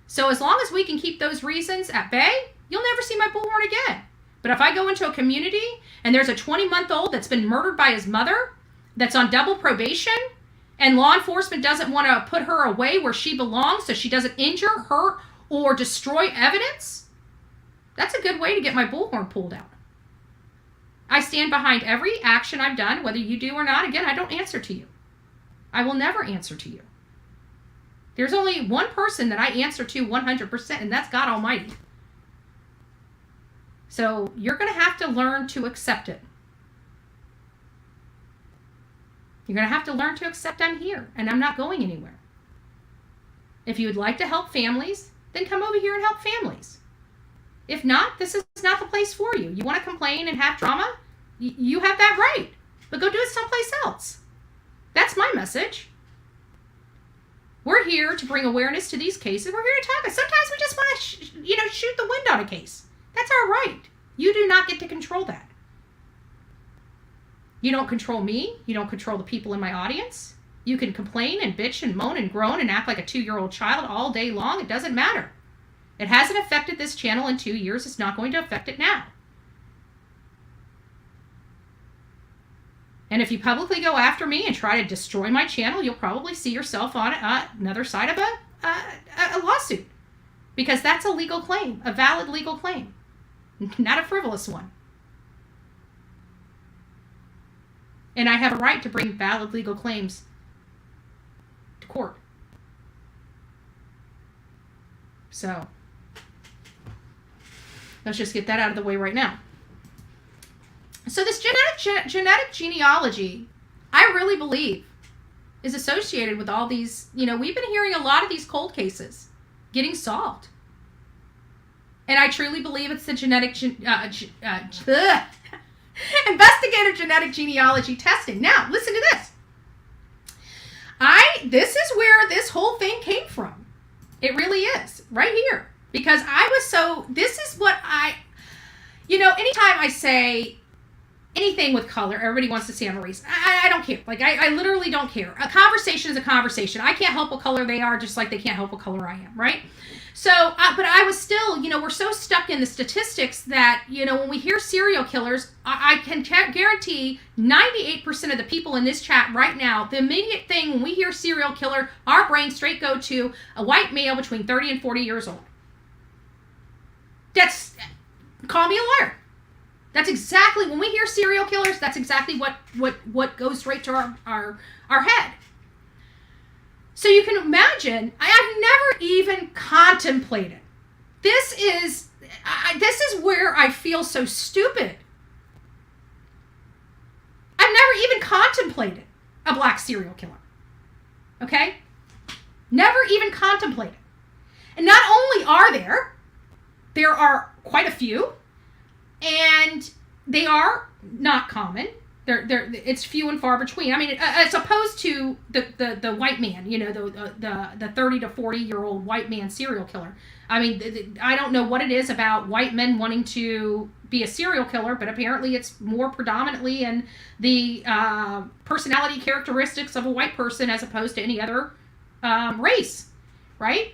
So as long as we can keep those reasons at bay, you'll never see my bullhorn again. But if I go into a community and there's a 20-month-old that's been murdered by his mother, that's on double probation, and law enforcement doesn't want to put her away where she belongs so she doesn't injure, hurt, or destroy evidence, that's a good way to get my bullhorn pulled out. I stand behind every action I've done, whether you do or not. Again, I don't answer to you. I will never answer to you. There's only one person that I answer to 100%, and that's God Almighty. So you're going to have to learn to accept it. You're going to have to learn to accept I'm here, and I'm not going anywhere. If you would like to help families, then come over here and help families. If not, this is not the place for you. You want to complain and have drama? You have that right. But go do it someplace else. That's my message. We're here to bring awareness to these cases. We're here to talk. Sometimes we just want to, shoot the wind on a case. That's our right. You do not get to control that. You don't control me. You don't control the people in my audience. You can complain and bitch and moan and groan and act like a 2-year-old child all day long. It doesn't matter. It hasn't affected this channel in 2 years. It's not going to affect it now. And if you publicly go after me and try to destroy my channel, you'll probably see yourself on another side of a lawsuit. Because that's a legal claim, a valid legal claim, not a frivolous one. And I have a right to bring valid legal claims to court. So let's just get that out of the way right now. So this genetic genealogy, I really believe, is associated with all these, we've been hearing a lot of these cold cases getting solved. And I truly believe it's the investigative genetic genealogy testing. Now, listen to this. This is where this whole thing came from. It really is, right here. Because this is what anytime I say anything with color, everybody wants to see I'm a race. I don't care. I literally don't care. A conversation is a conversation. I can't help what color they are, just like they can't help what color I am, right? So, but I was still, we're so stuck in the statistics that, when we hear serial killers, I can guarantee 98% of the people in this chat right now, the immediate thing when we hear serial killer, our brains straight go to a white male between 30 and 40 years old. Call me a liar. That's exactly, when we hear serial killers, that's exactly what goes straight to our head. So you can imagine, I have never even contemplated. This is where I feel so stupid. I've never even contemplated a black serial killer. Okay? Never even contemplated. And not only are there are quite a few, and they are not common. It's few and far between. I mean, as opposed to the white man, the 30 to 40-year-old white man serial killer. I mean, I don't know what it is about white men wanting to be a serial killer, but apparently it's more predominantly in the personality characteristics of a white person as opposed to any other race, right?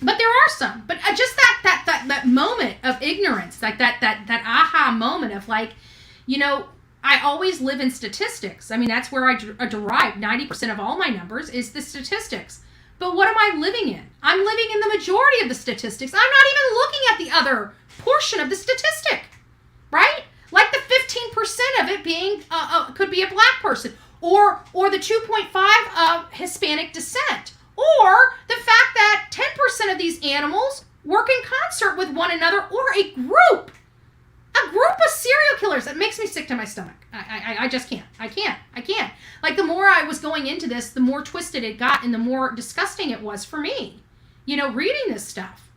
But there are some. But just that moment of ignorance, like that aha moment of like, you know, I always live in statistics. I mean, that's where I derive 90% of all my numbers is the statistics. But what am I living in? I'm living in the majority of the statistics. I'm not even looking at the other portion of the statistic, right? Like the 15% of it being, could be a black person, or the 2.5 of Hispanic descent, or the fact that 10% of these animals work in concert with one another, or a group of serial killers. That makes me sick to my stomach. I just can't. I can't. Like, the more I was going into this, the more twisted it got and the more disgusting it was for me, you know, reading this stuff.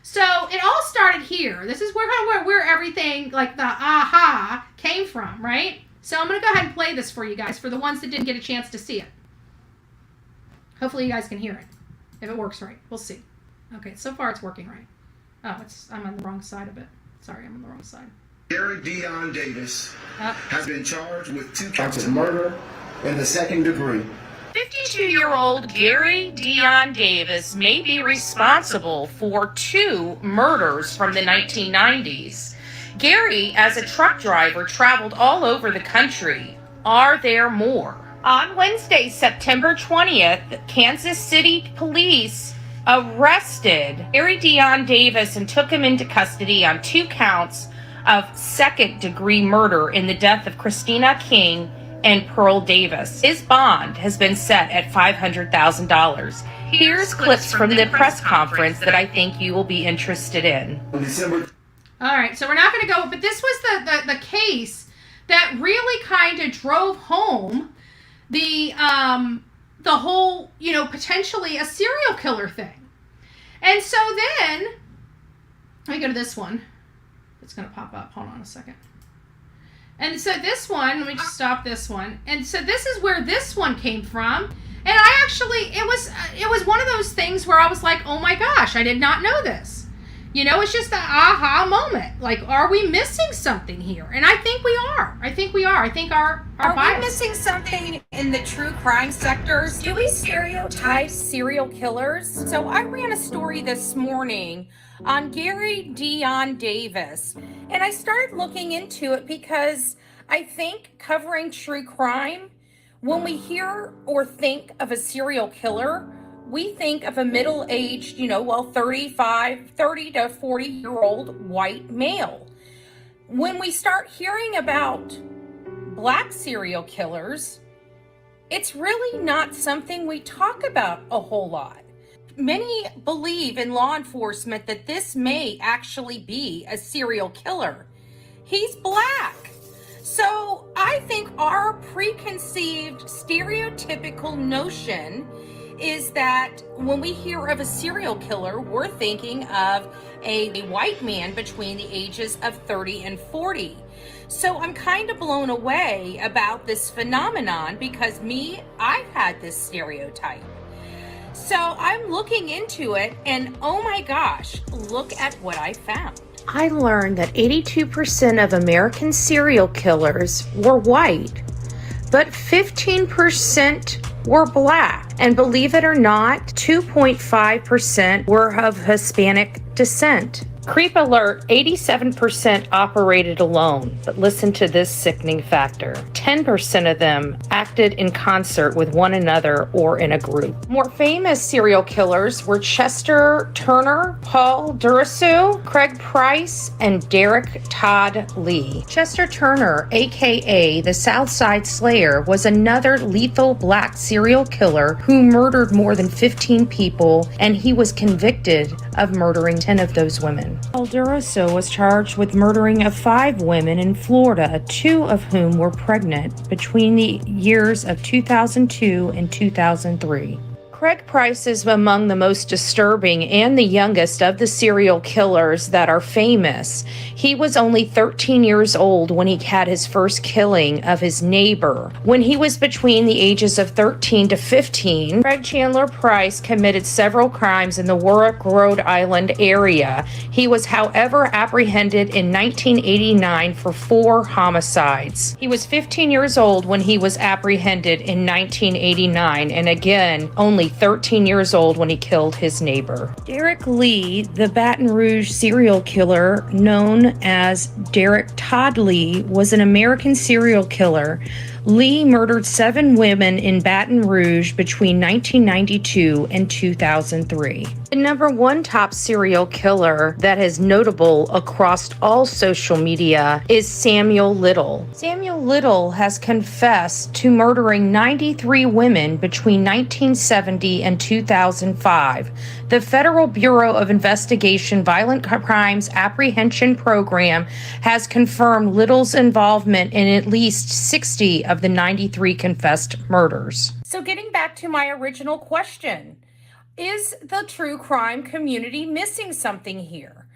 So it all started here. This is where everything, like the aha, came from, right? So I'm going to go ahead and play this for you guys, for the ones that didn't get a chance to see it. Hopefully you guys can hear it. If it works right. We'll see. Okay, so far it's working right. Oh, I'm on the wrong side of it. Sorry, I'm on the wrong side. Gary Dion Davis has been charged with 2 counts of murder in the second degree. 52-year-old Gary Dion Davis may be responsible for 2 murders from the 1990s. Gary, as a truck driver, traveled all over the country. Are there more? On Wednesday, September 20th, Kansas City police arrested Gary Dion Davis and took him into custody on 2 counts of second-degree murder in the death of Christina King and Pearl Davis. His bond has been set at $500,000. Here's clips from the press conference that I think you will be interested in. All right, so we're not going to go, but this was the case that really kind of drove home the whole, you know, potentially a serial killer thing. And so then, let me go to this one. It's going to pop up. Hold on a second. And so this one, let me just stop this one. And so this is where this one came from. And I actually, it was one of those things where I was like, oh my gosh, I did not know this. You know, it's just an aha moment. Like, are we missing something here? And I think we are. I think our Are bias. we missing something in the true crime sectors? Do we stereotype serial killers? So I ran a story this morning on Gary Dion Davis, and I started looking into it because I think covering true crime, when we hear or think of a serial killer, we think of a middle-aged, 30 to 40-year-old white male. When we start hearing about black serial killers, it's really not something we talk about a whole lot. Many believe in law enforcement that this may actually be a serial killer. He's black. So I think our preconceived stereotypical notion is that when we hear of a serial killer, we're thinking of a white man between the ages of 30 and 40. So I'm kind of blown away about this phenomenon because I've had this stereotype. So I'm looking into it and oh my gosh, look at what I found. I learned that 82% of American serial killers were white, but 15% were black. And believe it or not, 2.5% were of Hispanic descent. Creep alert, 87% operated alone, but listen to this sickening factor. 10% of them acted in concert with one another or in a group. More famous serial killers were Chester Turner, Paul Durasu, Craig Price, and Derek Todd Lee. Chester Turner, aka the Southside Slayer, was another lethal black serial killer who murdered more than 15 people, and he was convicted of murdering 10 of those women. Paul Durasu was charged with murdering of 5 women in Florida, 2 of whom were pregnant between the years of 2002 and 2003. Craig Price is among the most disturbing and the youngest of the serial killers that are famous. He was only 13 years old when he had his first killing of his neighbor. When he was between the ages of 13 to 15, Craig Chandler Price committed several crimes in the Warwick, Rhode Island area. He was, however, apprehended in 1989 for 4 homicides. He was 15 years old when he was apprehended in 1989, and again, only 13 years old when he killed his neighbor. Derek Lee, the Baton Rouge serial killer known as Derek Todd Lee, was an American serial killer. Lee murdered 7 women in Baton Rouge between 1992 and 2003. The number 1 top serial killer that is notable across all social media is Samuel Little. Samuel Little has confessed to murdering 93 women between 1970 and 2005. The Federal Bureau of Investigation Violent Crimes Apprehension Program has confirmed Little's involvement in at least 60 of the 93 confessed murders. So getting back to my original question, is the true crime community missing something here?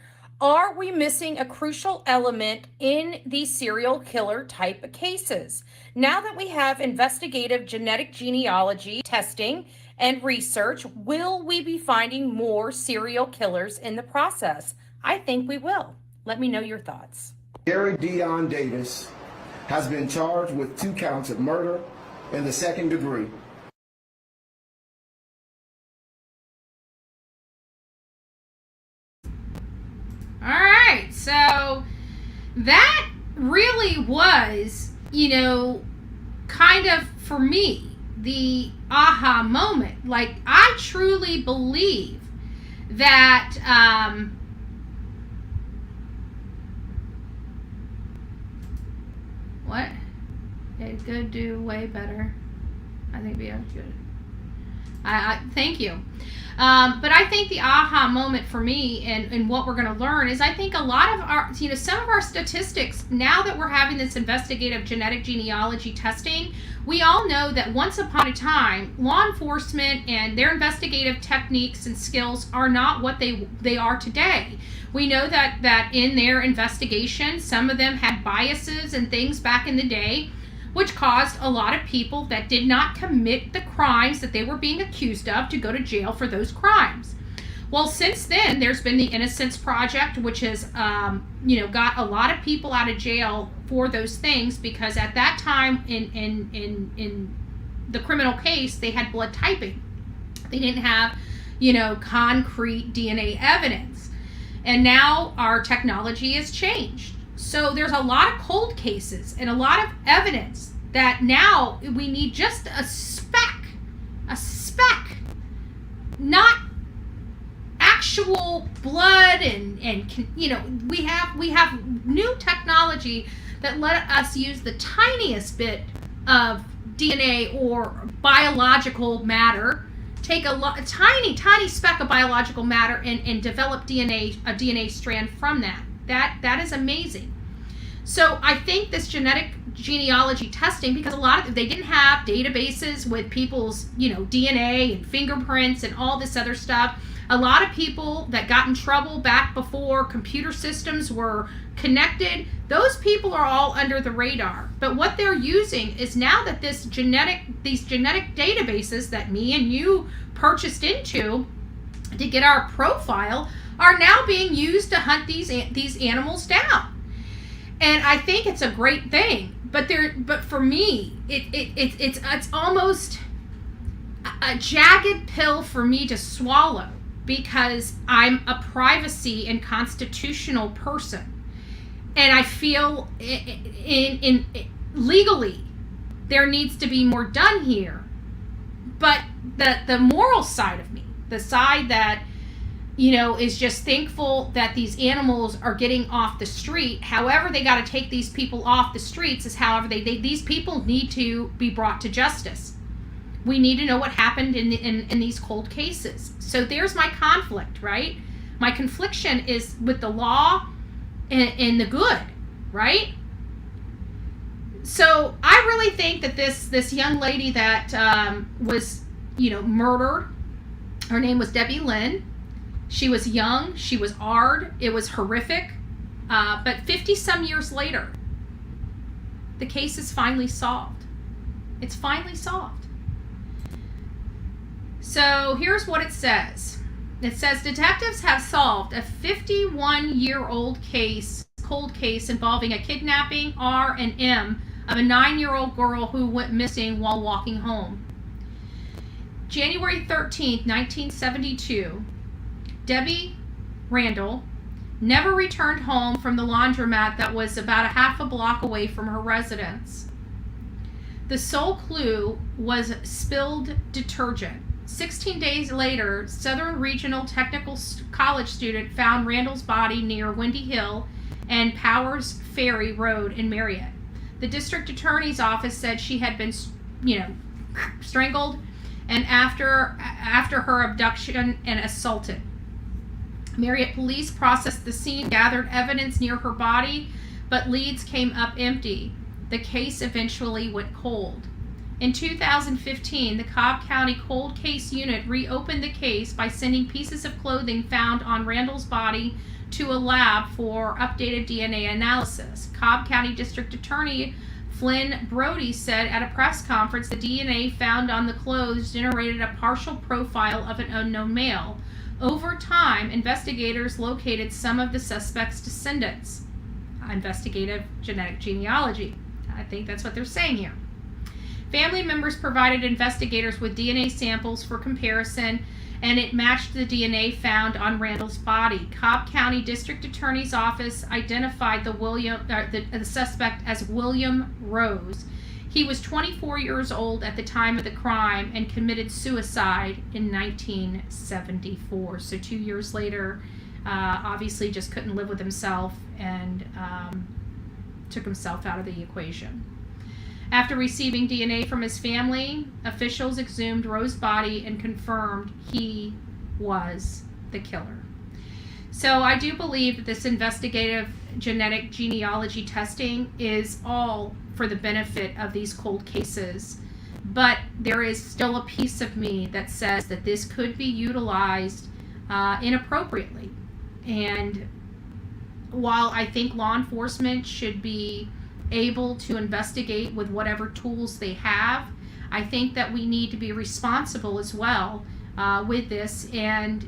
Are we missing a crucial element in these serial killer type of cases? Now that we have investigative genetic genealogy testing and research, will we be finding more serial killers in the process? I think we will. Let me know your thoughts. Gary Dion Davis has been charged with 2 counts of murder in the 2nd degree. All right, so that really was, kind of, for me, the aha moment. Like, I truly believe that, what? It could do way better. I think we have good. I thank you. But I think the aha moment for me and what we're going to learn is I think a lot of our, some of our statistics, now that we're having this investigative genetic genealogy testing, we all know that once upon a time, law enforcement and their investigative techniques and skills are not what they are today. We know that in their investigation, some of them had biases and things back in the day, which caused a lot of people that did not commit the crimes that they were being accused of to go to jail for those crimes. Well, since then, there's been the Innocence Project, which has, got a lot of people out of jail for those things, because at that time in the criminal case, they had blood typing. They didn't have, concrete DNA evidence. And now our technology has changed. So there's a lot of cold cases and a lot of evidence that now we need just a speck, not actual blood and we have new technology that let us use the tiniest bit of DNA or biological matter, take a tiny speck of biological matter and develop a DNA strand from that. That is amazing. So I think this genetic genealogy testing, because they didn't have databases with people's, DNA and fingerprints and all this other stuff. A lot of people that got in trouble back before computer systems were connected, those people are all under the radar. But what they're using is now that these genetic databases that me and you purchased into to get our profile are now being used to hunt these animals down. And I think it's a great thing. But for me, it's almost a jagged pill for me to swallow, because I'm a privacy and constitutional person, and I feel in legally there needs to be more done here. But the moral side of me, the side that is just thankful that these animals are getting off the street. However, they got to take these people off the streets is however these people need to be brought to justice. We need to know what happened in these cold cases. So there's my conflict, right? My confliction is with the law and the good, right? So I really think that this young lady that was murdered Her name was Debbie Lynn. She was young. She was hard. It was horrific. But 50-some years later, the case is finally solved. It's finally solved. So here's what it says. It says detectives have solved a 51-year-old cold case involving a kidnapping, R&M, of a 9-year-old girl who went missing while walking home. January 13th, 1972, Debbie Randall never returned home from the laundromat that was about a half a block away from her residence. The sole clue was spilled detergent. 16 days later, Southern Regional Technical College student found Randall's body near Windy Hill and Powers Ferry Road in Marriott. The district attorney's office said she had been, strangled and after her abduction and assaulted. Marriott police processed the scene, gathered evidence near her body, but leads came up empty. The case eventually went cold. In 2015, the Cobb County Cold Case Unit reopened the case by sending pieces of clothing found on Randall's body to a lab for updated DNA analysis. Cobb County District Attorney Flynn Brody said at a press conference the DNA found on the clothes generated a partial profile of an unknown male. Over time, investigators located some of the suspect's descendants. Investigative genetic genealogy. I think that's what they're saying here. Family members provided investigators with DNA samples for comparison, and it matched the DNA found on Randall's body. Cobb County District Attorney's Office identified the suspect as William Rose. He was 24 years old at the time of the crime and committed suicide in 1974. So 2 years later, obviously just couldn't live with himself and took himself out of the equation. After receiving DNA from his family, officials exhumed Rose's body and confirmed he was the killer. So I do believe that this investigative genetic genealogy testing is all for the benefit of these cold cases. But there is still a piece of me that says that this could be utilized inappropriately. And while I think law enforcement should be able to investigate with whatever tools they have, I think that we need to be responsible as well with this and,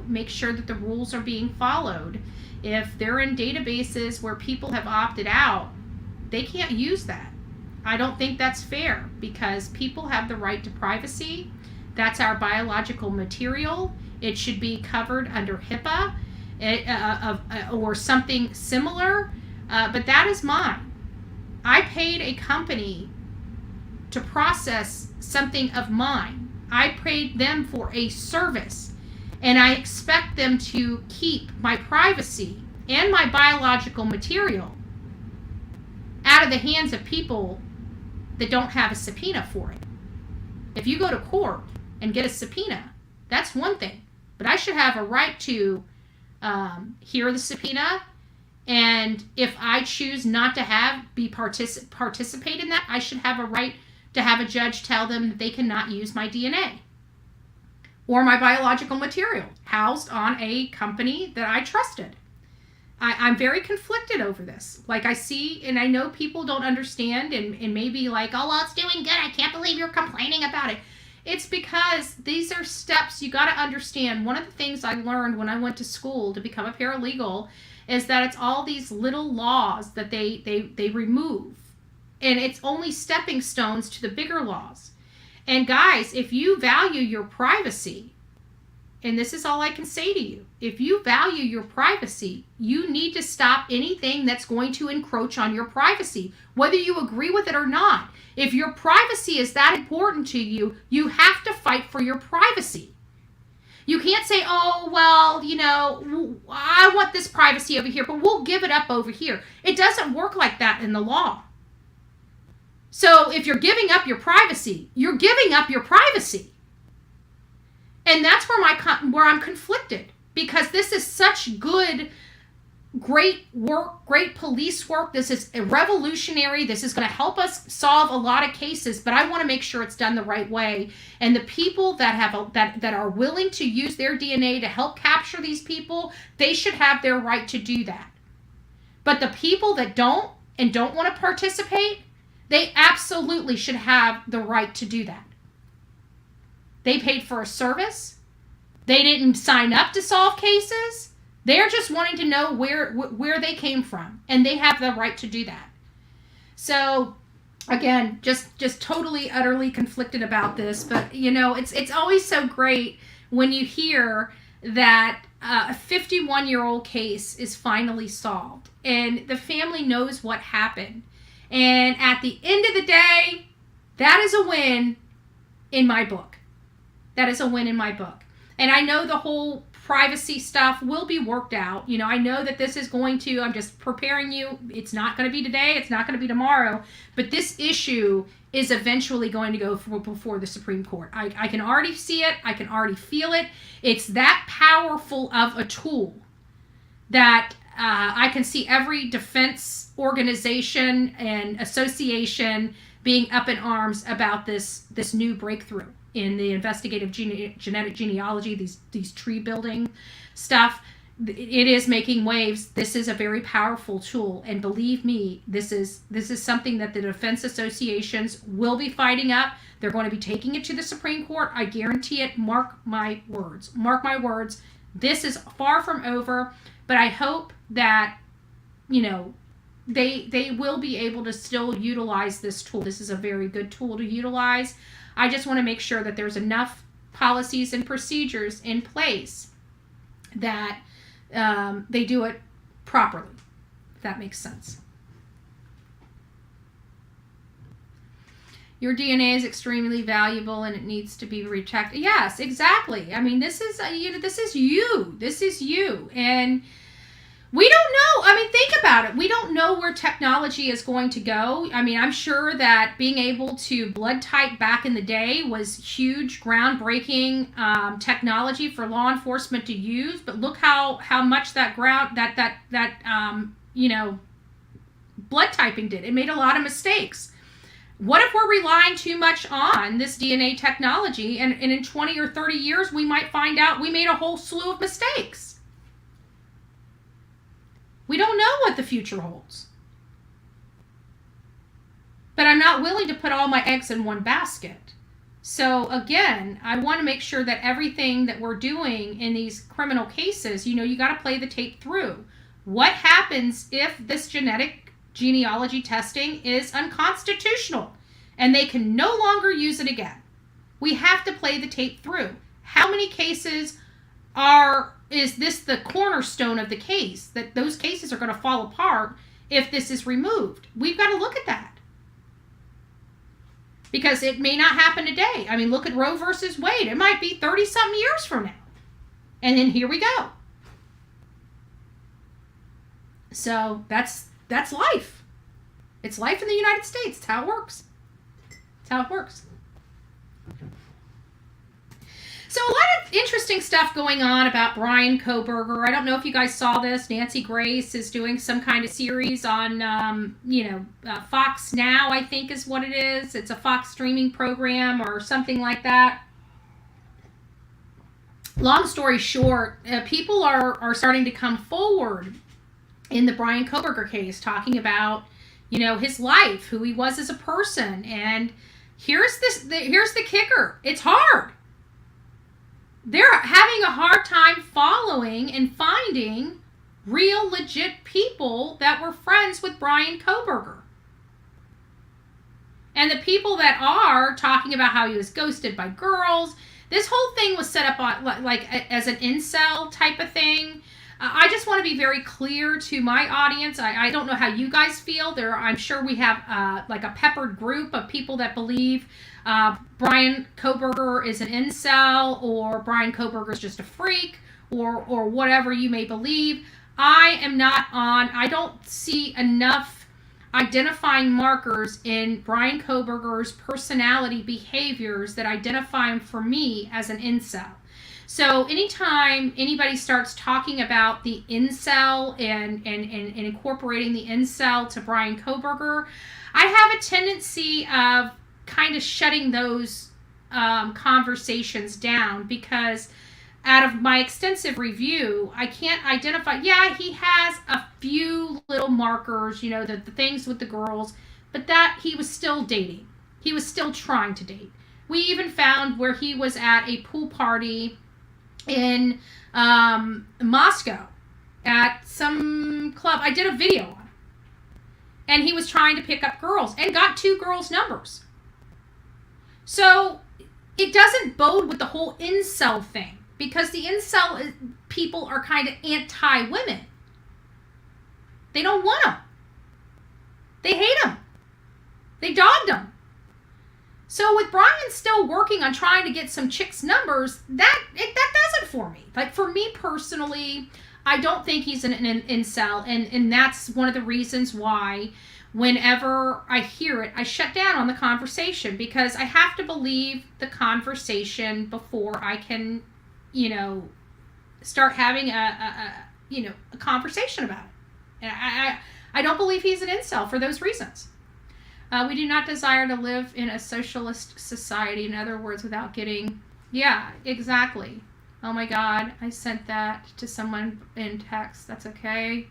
make sure that the rules are being followed. If they're in databases where people have opted out, they can't use that. I don't think that's fair because people have the right to privacy. That's our biological material. It should be covered under HIPAA or something similar, but that is mine. I paid a company to process something of mine. I paid them for a service, and I expect them to keep my privacy and my biological material out of the hands of people that don't have a subpoena for it. If you go to court and get a subpoena, that's one thing, but I should have a right to hear the subpoena. And if I choose not to participate in that, I should have a right to have a judge tell them that they cannot use my DNA or my biological material housed on a company that I trusted. I'm very conflicted over this. Like I see, and I know people don't understand and maybe like, oh, well, it's doing good. I can't believe you're complaining about it. It's because these are steps you got to understand. One of the things I learned when I went to school to become a paralegal is that it's all these little laws that they remove. And it's only stepping stones to the bigger laws. And guys, if you value your privacy, and this is all I can say to you, if you value your privacy, you need to stop anything that's going to encroach on your privacy, whether you agree with it or not. If your privacy is that important to you, you have to fight for your privacy. You can't say, oh, well, I want this privacy over here, but we'll give it up over here. It doesn't work like that in the law. So if you're giving up your privacy, you're giving up your privacy. And that's where I'm conflicted, because this is such good great work, great police work. This is revolutionary. This is going to help us solve a lot of cases, but I want to make sure it's done the right way. And the people that are willing to use their DNA to help capture these people, they should have their right to do that. But the people that don't want to participate, they absolutely should have the right to do that. They paid for a service. They didn't sign up to solve cases. They're just wanting to know where they came from, and they have the right to do that. So, again, just totally, utterly conflicted about this. But, you know, it's always so great when you hear that a 51-year-old case is finally solved, and the family knows what happened. And at the end of the day, that is a win in my book. That is a win in my book. And I know the whole privacy stuff will be worked out. You know, I know that this is going to, I'm just preparing you. It's not going to be today. It's not going to be tomorrow. But this issue is eventually going to go before the Supreme Court. I can already see it. I can already feel it. It's that powerful of a tool that I can see every defense organization and association being up in arms about this new breakthrough in the investigative genetic genealogy, these tree building stuff. It is making waves. This is a very powerful tool, and believe me, this is something that the defense associations will be fighting up. They're going to be taking it to the Supreme Court. I guarantee it. Mark my words. Mark my words. This is far from over, but I hope that, you know, they will be able to still utilize this tool. This is a very good tool to utilize. I just want to make sure that there's enough policies and procedures in place that they do it properly, if that makes sense. Your DNA is extremely valuable and it needs to be protected. Yes, exactly. I mean, this is this is you. This is you. And we don't know. I mean, think about it. We don't know where technology is going to go. I mean, I'm sure that being able to blood type back in the day was huge, groundbreaking technology for law enforcement to use. But look how much that blood typing did. It made a lot of mistakes. What if we're relying too much on this DNA technology, and in 20 or 30 years we might find out we made a whole slew of mistakes? We don't know what the future holds. But I'm not willing to put all my eggs in one basket. So again, I want to make sure that everything that we're doing in these criminal cases, you know, you got to play the tape through. What happens if this genetic genealogy testing is unconstitutional and they can no longer use it again? We have to play the tape through. How many cases is this the cornerstone of the case, that those cases are going to fall apart if this is removed? We've got to look at that. Because it may not happen today. I mean, look at Roe versus Wade. It might be 30-something years from now. And then here we go. So that's life. It's life in the United States. It's how it works. It's how it works. So a lot of interesting stuff going on about Bryan Kohberger. I don't know if you guys saw this. Nancy Grace is doing some kind of series on, Fox Now, I think is what it is. It's a Fox streaming program or something like that. Long story short, people are starting to come forward in the Bryan Kohberger case, talking about, you know, his life, who he was as a person. And here's the kicker. It's hard. They're having a hard time following and finding real, legit people that were friends with Bryan Kohberger. And the people that are talking about how he was ghosted by girls, this whole thing was set up on, like as an incel type of thing. I just want to be very clear to my audience. I don't know how you guys feel. I'm sure we have like a peppered group of people that believe Bryan Kohberger is an incel, or Bryan Kohberger is just a freak, or whatever you may believe. I don't see enough identifying markers in Bryan Kohberger's personality behaviors that identify him for me as an incel. So anytime anybody starts talking about the incel and incorporating the incel to Brian Kohberger, I have a tendency of kind of shutting those conversations down, because out of my extensive review, I can't identify. Yeah, he has a few little markers, you know, the things with the girls, but that he was still dating. He was still trying to date. We even found where he was at a pool party in Moscow at some club. I did a video on it. And he was trying to pick up girls and got 2 girls' numbers. So it doesn't bode with the whole incel thing, because the incel people are kind of anti-women. They don't want them. They hate them. They dogged them. So with Brian still working on trying to get some chicks' numbers, that does it for me. Like, for me personally, I don't think he's an incel, and that's one of the reasons why whenever I hear it, I shut down on the conversation, because I have to believe the conversation before I can, you know, start having a conversation about it. And I don't believe he's an incel for those reasons. We do not desire to live in a socialist society, in other words, without getting... Yeah, exactly. Oh my God, I sent that to someone in text. That's okay.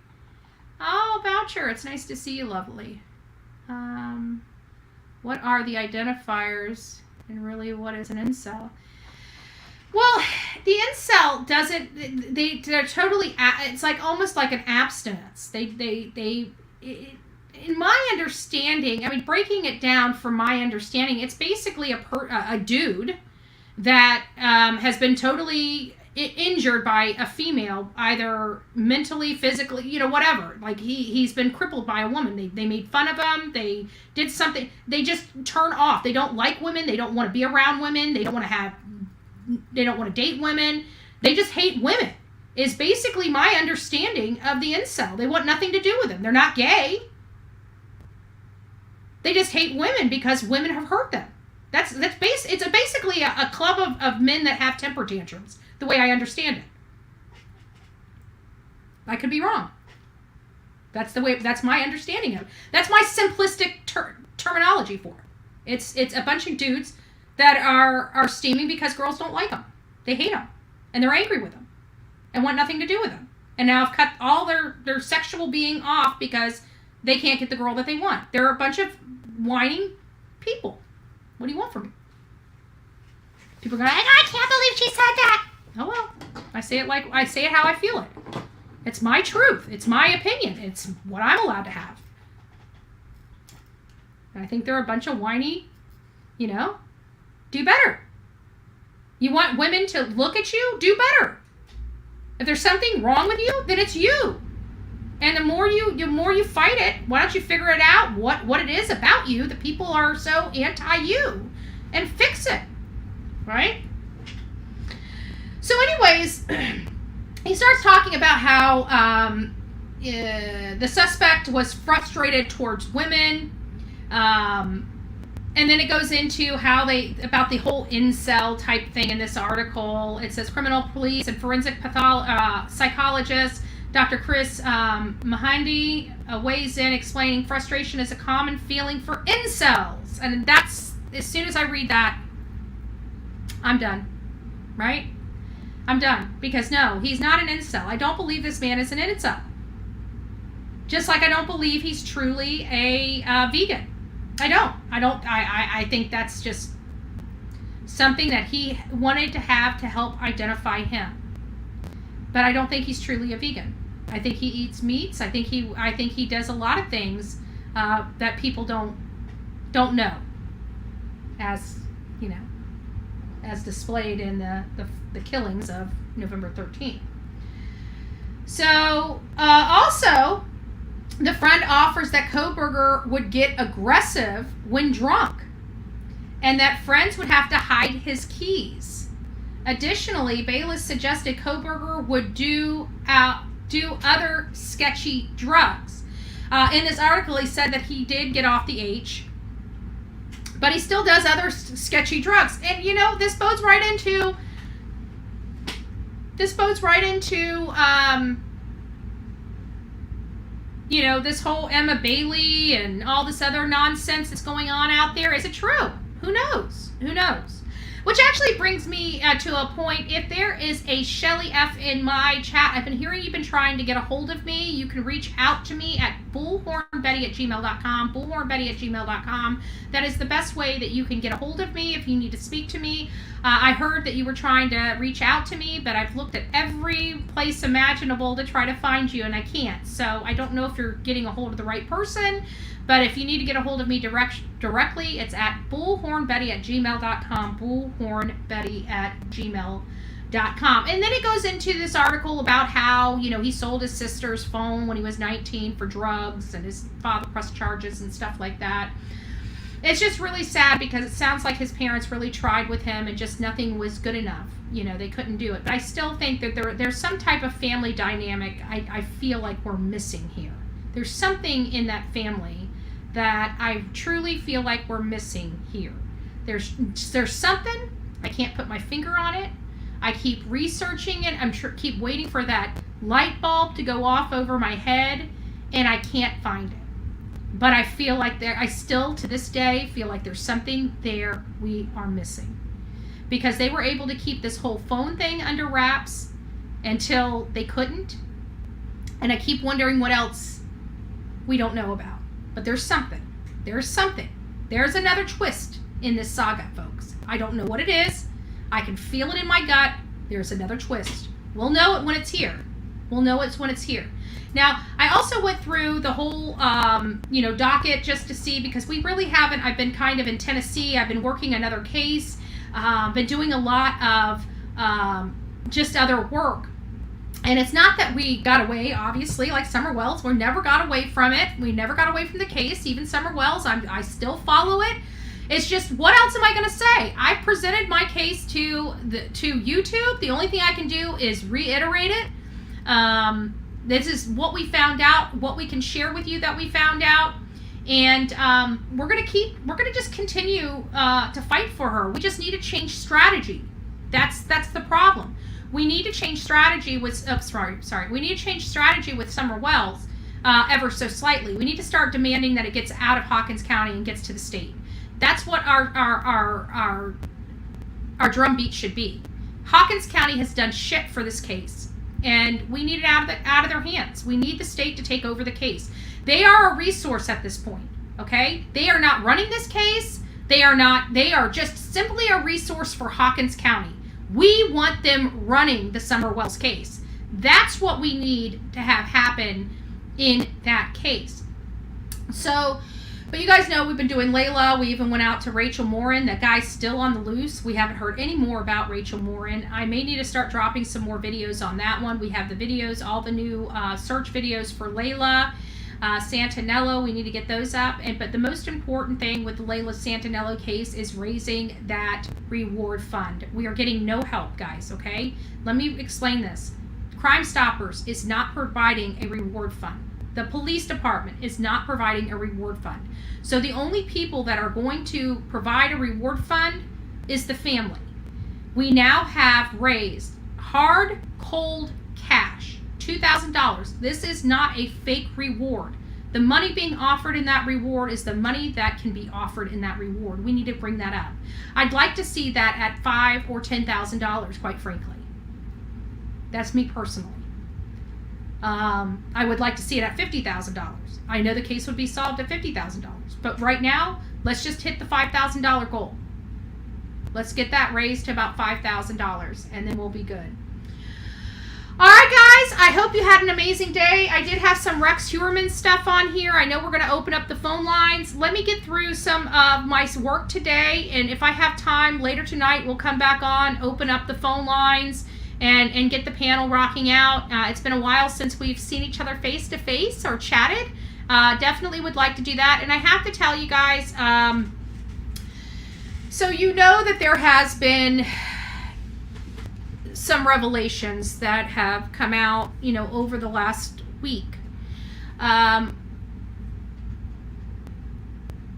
Oh, voucher, it's nice to see you, lovely. What are the identifiers, and really what is an incel? Well, the incel doesn't... They're totally... It's like almost like an abstinence. In my understanding, I mean, breaking it down from my understanding, it's basically a dude that has been totally injured by a female, either mentally, physically, you know, whatever. Like, he's been crippled by a woman. They made fun of him. They did something. They just turn off. They don't like women. They don't want to be around women. They don't want to date women. They just hate women, is basically my understanding of the incel. They want nothing to do with them. They're not gay. They just hate women because women have hurt them. It's basically a club of men that have temper tantrums, the way I understand it. I could be wrong. That's my understanding of it. That's my simplistic terminology for it. It's a bunch of dudes that are steaming because girls don't like them. They hate them. And they're angry with them. And want nothing to do with them. And now have cut all their sexual being off because they can't get the girl that they want. They're a bunch of whining people. What do you want from me? People are going, I can't believe she said that. Oh well, I say it how I feel it. It's my truth. It's my opinion. It's what I'm allowed to have. And I think they're a bunch of whiny, you know, do better. You want women to look at you? Do better. If there's something wrong with you, then it's you. And the more you fight it, why don't you figure it out what it is about you that people are so anti-you, and fix it, right? So anyways, he starts talking about how the suspect was frustrated towards women, and then it goes into how about the whole incel type thing in this article. It says criminal police and forensic psychologist Dr. Chris Mahandi weighs in, explaining frustration is a common feeling for incels. And that's, as soon as I read that, I'm done. Right? I'm done. Because no, he's not an incel. I don't believe this man is an incel. Just like I don't believe he's truly a vegan. I think that's just something that he wanted to have to help identify him. But I don't think he's truly a vegan. I think he eats meats. I think he does a lot of things that people don't know, as you know, as displayed in the killings of November 13th. So also, the friend offers that Kohberger would get aggressive when drunk, and that friends would have to hide his keys. Additionally, Bayless suggested Kohberger would do other sketchy drugs. In this article, he said that he did get off the H, but he still does other sketchy drugs. And, you know, this bodes right into this bodes right into, you know, this whole Emma Bailey and all this other nonsense that's going on out there. Is it true? Who knows? Who knows? Which actually brings me to a point. If there is a Shelly F in my chat, I've been hearing you've been trying to get a hold of me. You can reach out to me at bullhornbetty@gmail.com, bullhornbetty@gmail.com. That is the best way that you can get a hold of me if you need to speak to me. I heard that you were trying to reach out to me, but I've looked at every place imaginable to try to find you, and I can't. So I don't know if you're getting a hold of the right person. But if you need to get a hold of me directly, it's at bullhornbetty@gmail.com, bullhornbetty@gmail.com. And then it goes into this article about how, you know, he sold his sister's phone when he was 19 for drugs, and his father pressed charges and stuff like that. It's just really sad because it sounds like his parents really tried with him and just nothing was good enough. You know, they couldn't do it. But I still think that there's some type of family dynamic I feel like we're missing here. There's something in that family that I truly feel like we're missing here. There's something. I can't put my finger on it. I keep researching it. Keep waiting for that light bulb to go off over my head, and I can't find it. But I feel like I still, to this day, feel like there's something there we are missing. Because they were able to keep this whole phone thing under wraps until they couldn't. And I keep wondering what else we don't know about. But there's something. There's something. There's another twist in this saga, folks. I don't know what it is. I can feel it in my gut. There's another twist. We'll know it when it's here. We'll know it's when it's here. Now, I also went through the whole, docket just to see, because we really haven't. I've been kind of in Tennessee. I've been working another case. Been doing a lot of just other work. And it's not that we got away, obviously, like Summer Wells. We never got away from it. We never got away from the case. Even Summer Wells, I still follow it. It's just, what else am I going to say? I presented my case to YouTube. The only thing I can do is reiterate it. This is what we found out, what we can share with you that we found out. And we're going to just continue to fight for her. We just need to change strategy. That's the problem. We need to change strategy with, we need to change strategy with Summer Wells ever so slightly. We need to start demanding that it gets out of Hawkins County and gets to the state. That's what our drumbeat should be. Hawkins County has done shit for this case, and we need it out of their hands. We need the state to take over the case. They are a resource at this point, okay? They are not running this case. They are just simply a resource for Hawkins County. We want them running the Summer Wells case. That's what we need to have happen in that case. So, but you guys know we've been doing Layla. We even went out to Rachel Morin. That guy's still on the loose. We haven't heard any more about Rachel Morin. I may need to start dropping some more videos on that one. We have the videos, all the new search videos for Layla Santanello. We need to get those up. But the most important thing with the Layla Santanello case is raising that reward fund. We are getting no help, guys, okay? Let me explain this. Crime Stoppers is not providing a reward fund. The police department is not providing a reward fund. So the only people that are going to provide a reward fund is the family. We now have raised hard, cold cash, $2,000. This is not a fake reward. The money being offered in that reward is the money that can be offered in that reward. We need to bring that up. I'd like to see that at $5,000 or $10,000, quite frankly. That's me personally. I would like to see it at $50,000. I know the case would be solved at $50,000. But right now, let's just hit the $5,000 goal. Let's get that raised to about $5,000, and then we'll be good. All right, guys, I hope you had an amazing day. I did have some Rex Heuermann stuff on here. I know we're going to open up the phone lines. Let me get through some of my work today, and if I have time later tonight, we'll come back on, open up the phone lines, and get the panel rocking out. It's been a while since we've seen each other face-to-face or chatted. Definitely would like to do that. And I have to tell you guys, so you know that there has been some revelations that have come out, over the last week.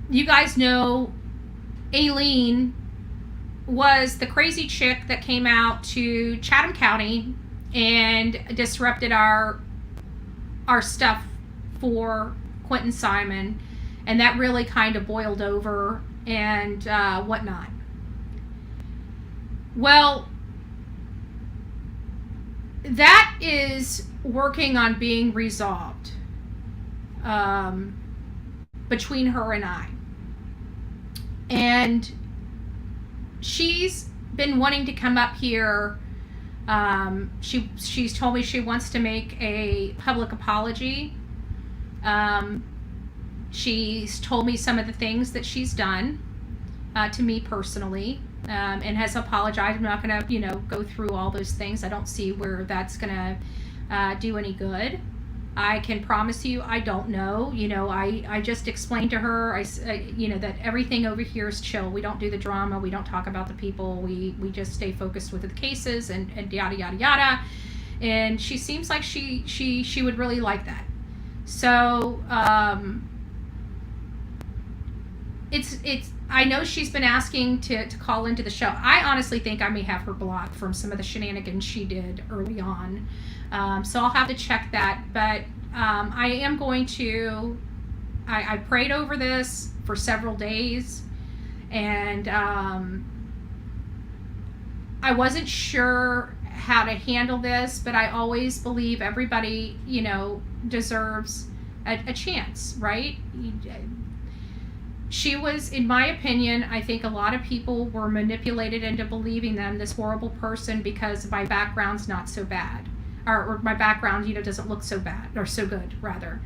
You guys know Aileen was the crazy chick that came out to Chatham County and disrupted our stuff for Quentin Simon, and that really kind of boiled over and whatnot. Well, that is working on being resolved between her and I. And she's been wanting to come up here. She's told me she wants to make a public apology. She's told me some of the things that she's done to me personally, and has apologized. I'm not going to, go through all those things. I don't see where that's going to do any good. I can promise you, I don't know. I just explained to her, that everything over here is chill. We don't do the drama. We don't talk about the people. We just stay focused with the cases and yada, yada, yada. And she seems like she would really like that. So, I know she's been asking to call into the show. I honestly think I may have her blocked from some of the shenanigans she did early on. So I'll have to check that. But I am going to, I prayed over this for several days, and I wasn't sure how to handle this, but I always believe everybody, deserves a chance, right? She was, in my opinion, I think a lot of people were manipulated into believing them this horrible person because my background's not so bad, or my background, doesn't look so bad, or so good, rather.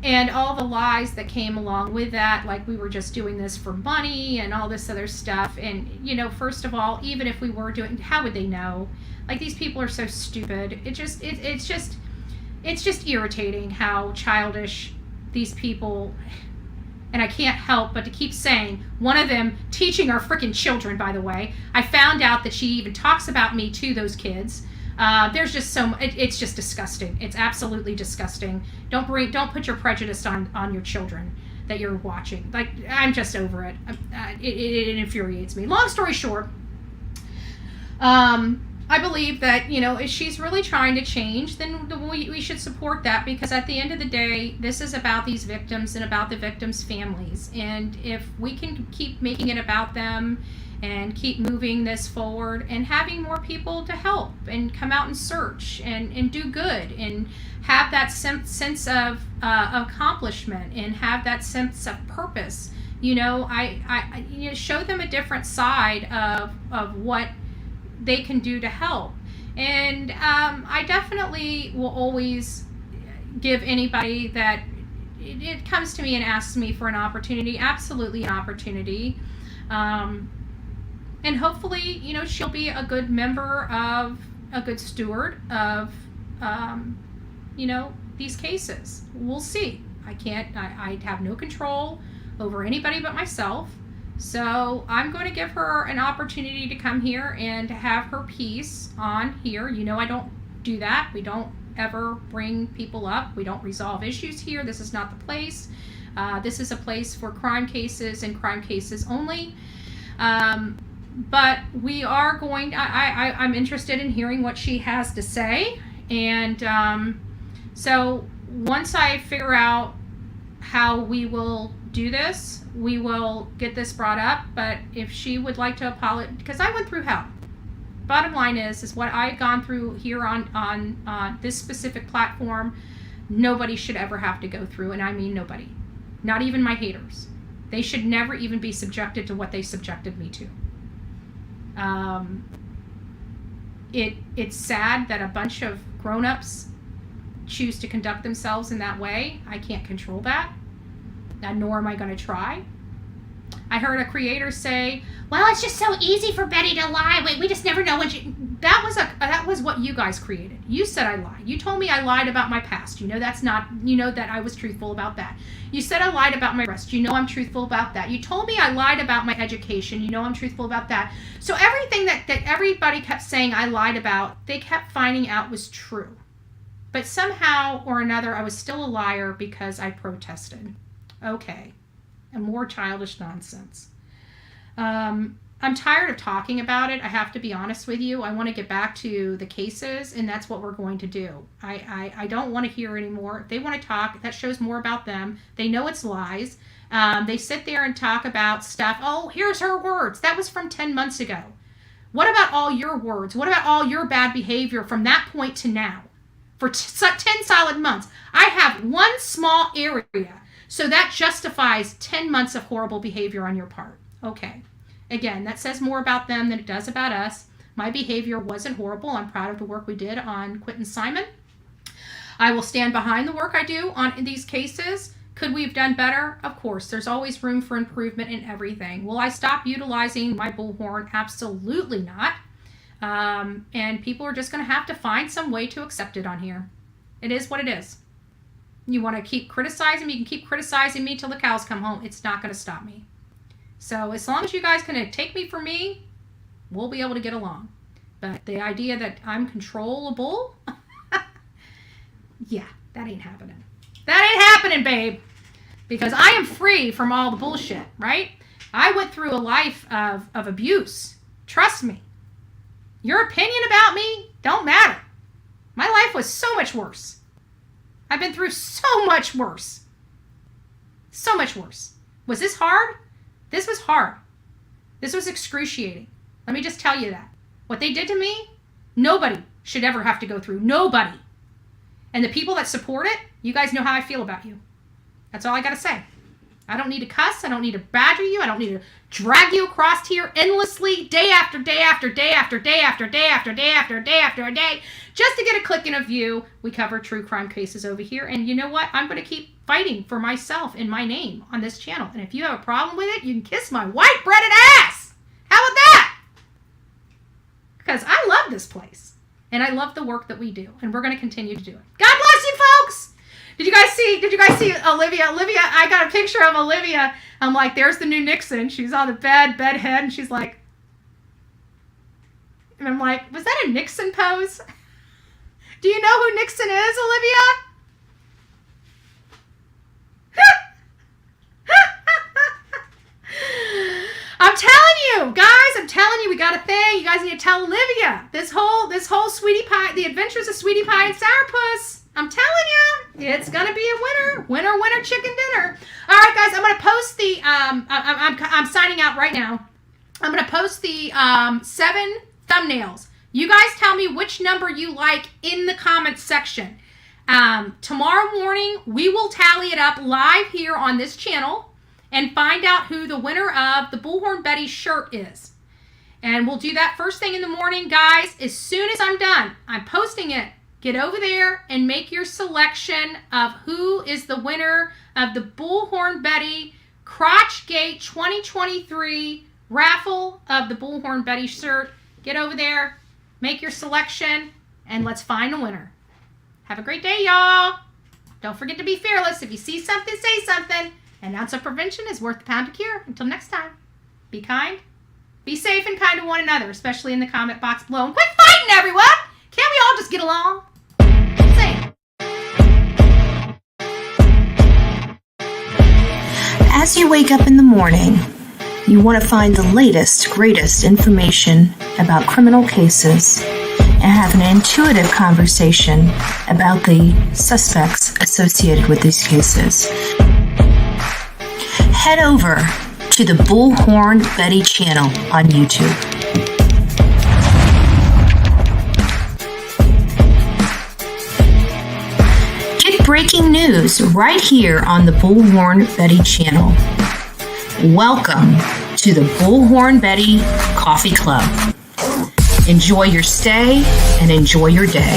And all the lies that came along with that, like we were just doing this for money and all this other stuff. And, first of all, even if we were doing, how would they know? Like, these people are so stupid. It's just irritating how childish these people, and I can't help but to keep saying, one of them teaching our freaking children, by the way. I found out that she even talks about me to those kids. There's just it's just disgusting. It's absolutely disgusting. Don't put your prejudice on your children that you're watching. Like, I'm just over it. It infuriates me. Long story short, I believe that, if she's really trying to change, then we should support that, because at the end of the day, this is about these victims and about the victims' families. And if we can keep making it about them and keep moving this forward and having more people to help and come out and search and do good and have that sense of accomplishment and have that sense of purpose, I show them a different side of what they can do to help. And I definitely will always give anybody that it comes to me and asks me for an opportunity, absolutely an opportunity. And hopefully, she'll be a good member of, a good steward of, these cases. We'll see. I have no control over anybody but myself. So I'm going to give her an opportunity to come here and have her piece on here. I don't do that. We don't ever bring people up. We don't resolve issues here. This is not the place. This is a place for crime cases and crime cases only. But we are going, I'm interested in hearing what she has to say. And so once I figure out how we will do this, we will get this brought up. But if she would like to apologize, because I went through hell. Bottom line is what I've gone through here on this specific platform, nobody should ever have to go through, and I mean nobody. Not even my haters. They should never even be subjected to what they subjected me to. It's sad that a bunch of grown-ups choose to conduct themselves in that way. I can't control that. Nor am I going to try. I heard a creator say, well, it's just so easy for Betty to lie. Wait, we just never know when she... That was what you guys created. You said I lied. You told me I lied about my past. That's not... that I was truthful about that. You said I lied about my arrest. I'm truthful about that. You told me I lied about my education. I'm truthful about that. So everything that everybody kept saying I lied about, they kept finding out was true. But somehow or another, I was still a liar because I protested. Okay. And more childish nonsense. I'm tired of talking about it. I have to be honest with you. I want to get back to the cases, and that's what we're going to do. I don't want to hear anymore. If they want to talk, that shows more about them. They know it's lies. They sit there and talk about stuff. Oh, here's her words. That was from 10 months ago. What about all your words? What about all your bad behavior from that point to now? For 10 solid months. I have one small area. So that justifies 10 months of horrible behavior on your part. Okay. Again, that says more about them than it does about us. My behavior wasn't horrible. I'm proud of the work we did on Quentin Simon. I will stand behind the work I do on these cases. Could we have done better? Of course. There's always room for improvement in everything. Will I stop utilizing my bullhorn? Absolutely not. And people are just going to have to find some way to accept it on here. It is what it is. You want to keep criticizing me? You can keep criticizing me till the cows come home. It's not going to stop me. So as long as you guys can take me for me, we'll be able to get along. But the idea that I'm controllable, yeah, that ain't happening. That ain't happening, babe. Because I am free from all the bullshit, right? I went through a life of abuse. Trust me. Your opinion about me don't matter. My life was so much worse. I've been through so much worse. So much worse. Was this hard? This was hard. This was excruciating. Let me just tell you that. What they did to me, nobody should ever have to go through. Nobody. And the people that support it, you guys know how I feel about you. That's all I got to say. I don't need to cuss. I don't need to badger you. I don't need to drag you across here endlessly, day after day after day after day after day after day after day after a day, just to get a click and a view. We cover true crime cases over here. And you know what? I'm going to keep fighting for myself and my name on this channel. And if you have a problem with it, you can kiss my white-breaded ass. How about that? Because I love this place. And I love the work that we do. And we're going to continue to do it. God bless you, folks. Did you guys see Olivia? I got a picture of Olivia. I'm like, there's the new Nixon. She's on the bedhead, and she's like, and I'm like, was that a Nixon pose? Do you know who Nixon is, Olivia? I'm telling you, guys, we got a thing. You guys need to tell Olivia. This whole Sweetie Pie, the adventures of Sweetie Pie and Sourpuss. I'm telling you, it's gonna be a winner chicken dinner. All right, guys, I'm gonna post the. I'm signing out right now. I'm gonna post the 7 thumbnails. You guys tell me which number you like in the comments section. Tomorrow morning we will tally it up live here on this channel and find out who the winner of the Bullhorn Betty shirt is. And we'll do that first thing in the morning, guys. As soon as I'm done, I'm posting it. Get over there and make your selection of who is the winner of the Bullhorn Betty Crotch-Gate 2023 raffle of the Bullhorn Betty shirt. Get over there, make your selection, and let's find a winner. Have a great day, y'all. Don't forget to be fearless. If you see something, say something. An ounce of prevention is worth a pound of cure. Until next time, be kind, be safe, and kind to one another, especially in the comment box below. And quit fighting, everyone! Can't we all just get along? As you wake up in the morning, you want to find the latest, greatest information about criminal cases and have an intuitive conversation about the suspects associated with these cases. Head over to the Bullhorn Betty channel on YouTube. Breaking news right here on the Bullhorn Betty channel. Welcome to the Bullhorn Betty Coffee Club. Enjoy your stay and enjoy your day.